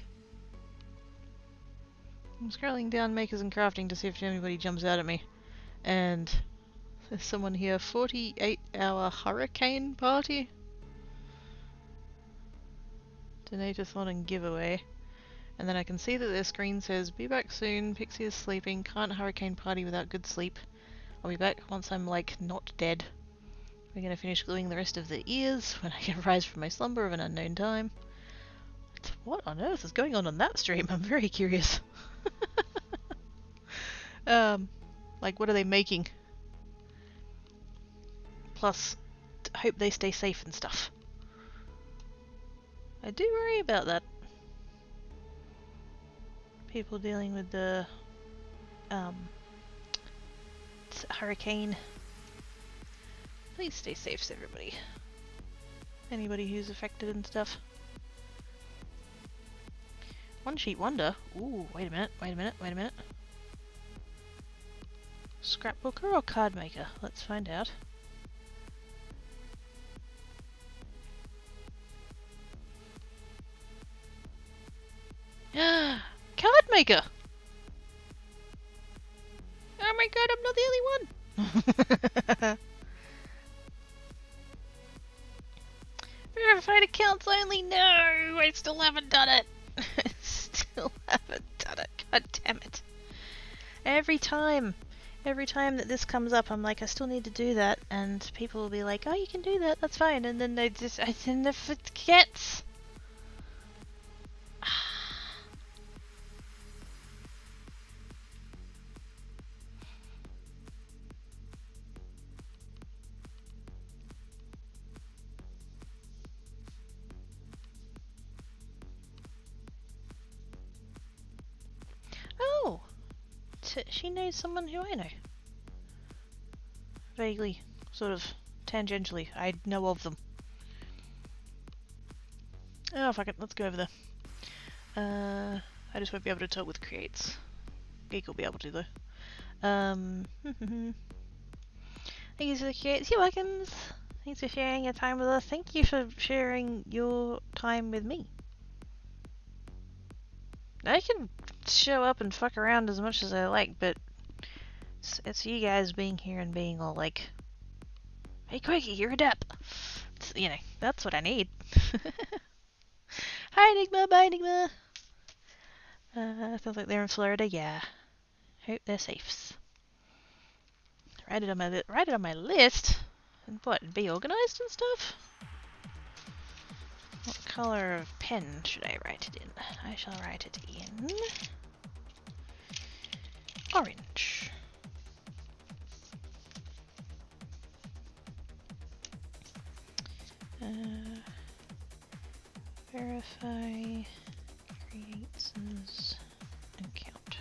I'm scrolling down makers and crafting to see if anybody jumps out at me. And there's someone here, 48-hour hurricane party. Donate-a-thon and giveaway. And then I can see that their screen says, be back soon, Pixie is sleeping, can't hurricane party without good sleep. I'll be back once I'm, like, not dead. We're gonna finish gluing the rest of the ears when I can rise from my slumber of an unknown time. What on earth is going on that stream? I'm very curious. Like, what are they making? Plus, hope they stay safe and stuff. I do worry about that. People dealing with the hurricane. Please stay safe, everybody. Anybody who's affected and stuff. One sheet wonder. Ooh, wait a minute. Scrapbooker or card maker? Let's find out. Card maker! Oh my god, I'm not the only one! Verified accounts only? No! I still haven't done it! God damn it. Every time that this comes up, I'm like, I still need to do that, and people will be like, oh, you can do that, that's fine, and then I never forget. Oh! She knows someone who I know. Vaguely, sort of, tangentially, I know of them. Oh, fuck it, let's go over there. I just won't be able to talk with creates. Geek will be able to, though. Thank you for the creates. You're welcome. Thanks for sharing your time with us. Thank you for sharing your time with me. I can show up and fuck around as much as I like, but it's you guys being here and being all like, hey Quakey, you're adept. You know, that's what I need. Hi Enigma, bye Enigma. Sounds like they're in Florida, yeah. Hope they're safe. Write it on my list? And what, be organized and stuff? What color of pen should I write it in? I shall write it in orange. Verify creates account.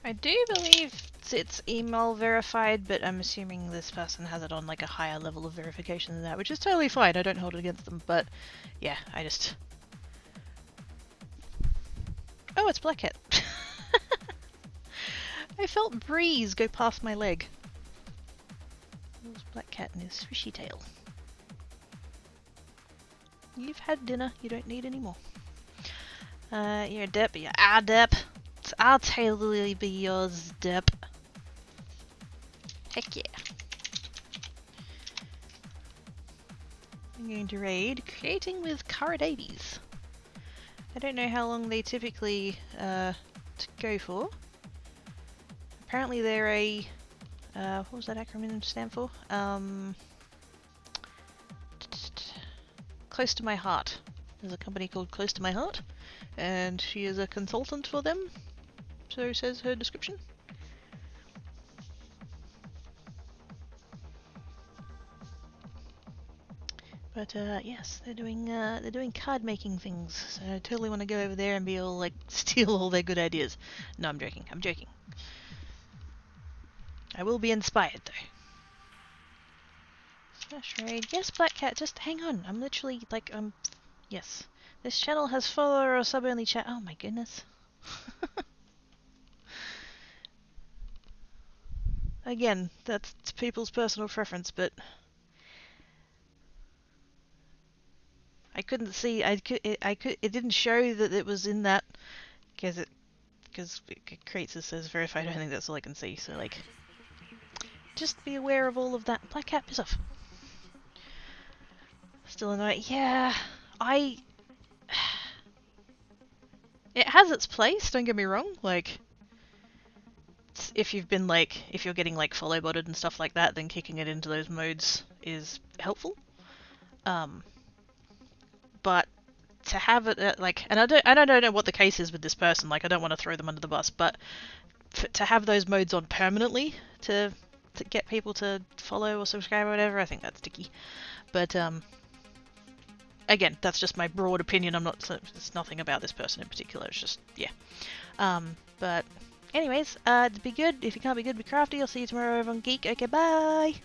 I do believe it's email verified, but I'm assuming this person has it on like a higher level of verification than that, which is totally fine. I don't hold it against them, but yeah, I just... Oh, it's Black Cat. I felt breeze go past my leg. It was Black Cat and his swishy tail. You've had dinner, you don't need any more. You're a dep, you're our dep. I'll totally be yours, dep. Heck yeah. I'm going to raid Creating with Caradaves. I don't know how long they typically go for. Apparently they're a... what was that acronym stand for? Close to My Heart. There's a company called Close to My Heart, and she is a consultant for them, so says her description. But yes, they're doing card making things, so I totally want to go over there and be all like steal all their good ideas. No, I'm joking. I'm joking. I will be inspired though. Smash raid. Yes, Black Cat. Just hang on. I'm literally like yes. This channel has follower or sub only chat. Oh my goodness. again, that's people's personal preference, but I couldn't see. It didn't show that it was in that because it creates this as verified. I think that's all I can see. So like, just be aware of all of that. Black cat, piss off. Still annoying. Yeah, it has its place. Don't get me wrong. Like, if you've been like, if you're getting like follow botted and stuff like that, then kicking it into those modes is helpful. But to have it at, like, and I don't know what the case is with this person. Like, I don't want to throw them under the bus, but to have those modes on permanently to get people to follow or subscribe or whatever, I think that's sticky. But again, that's just my broad opinion. I'm not. It's nothing about this person in particular. It's just yeah. But anyways, be good. If you can't be good, be crafty. I'll see you tomorrow over on Geek. Okay, bye.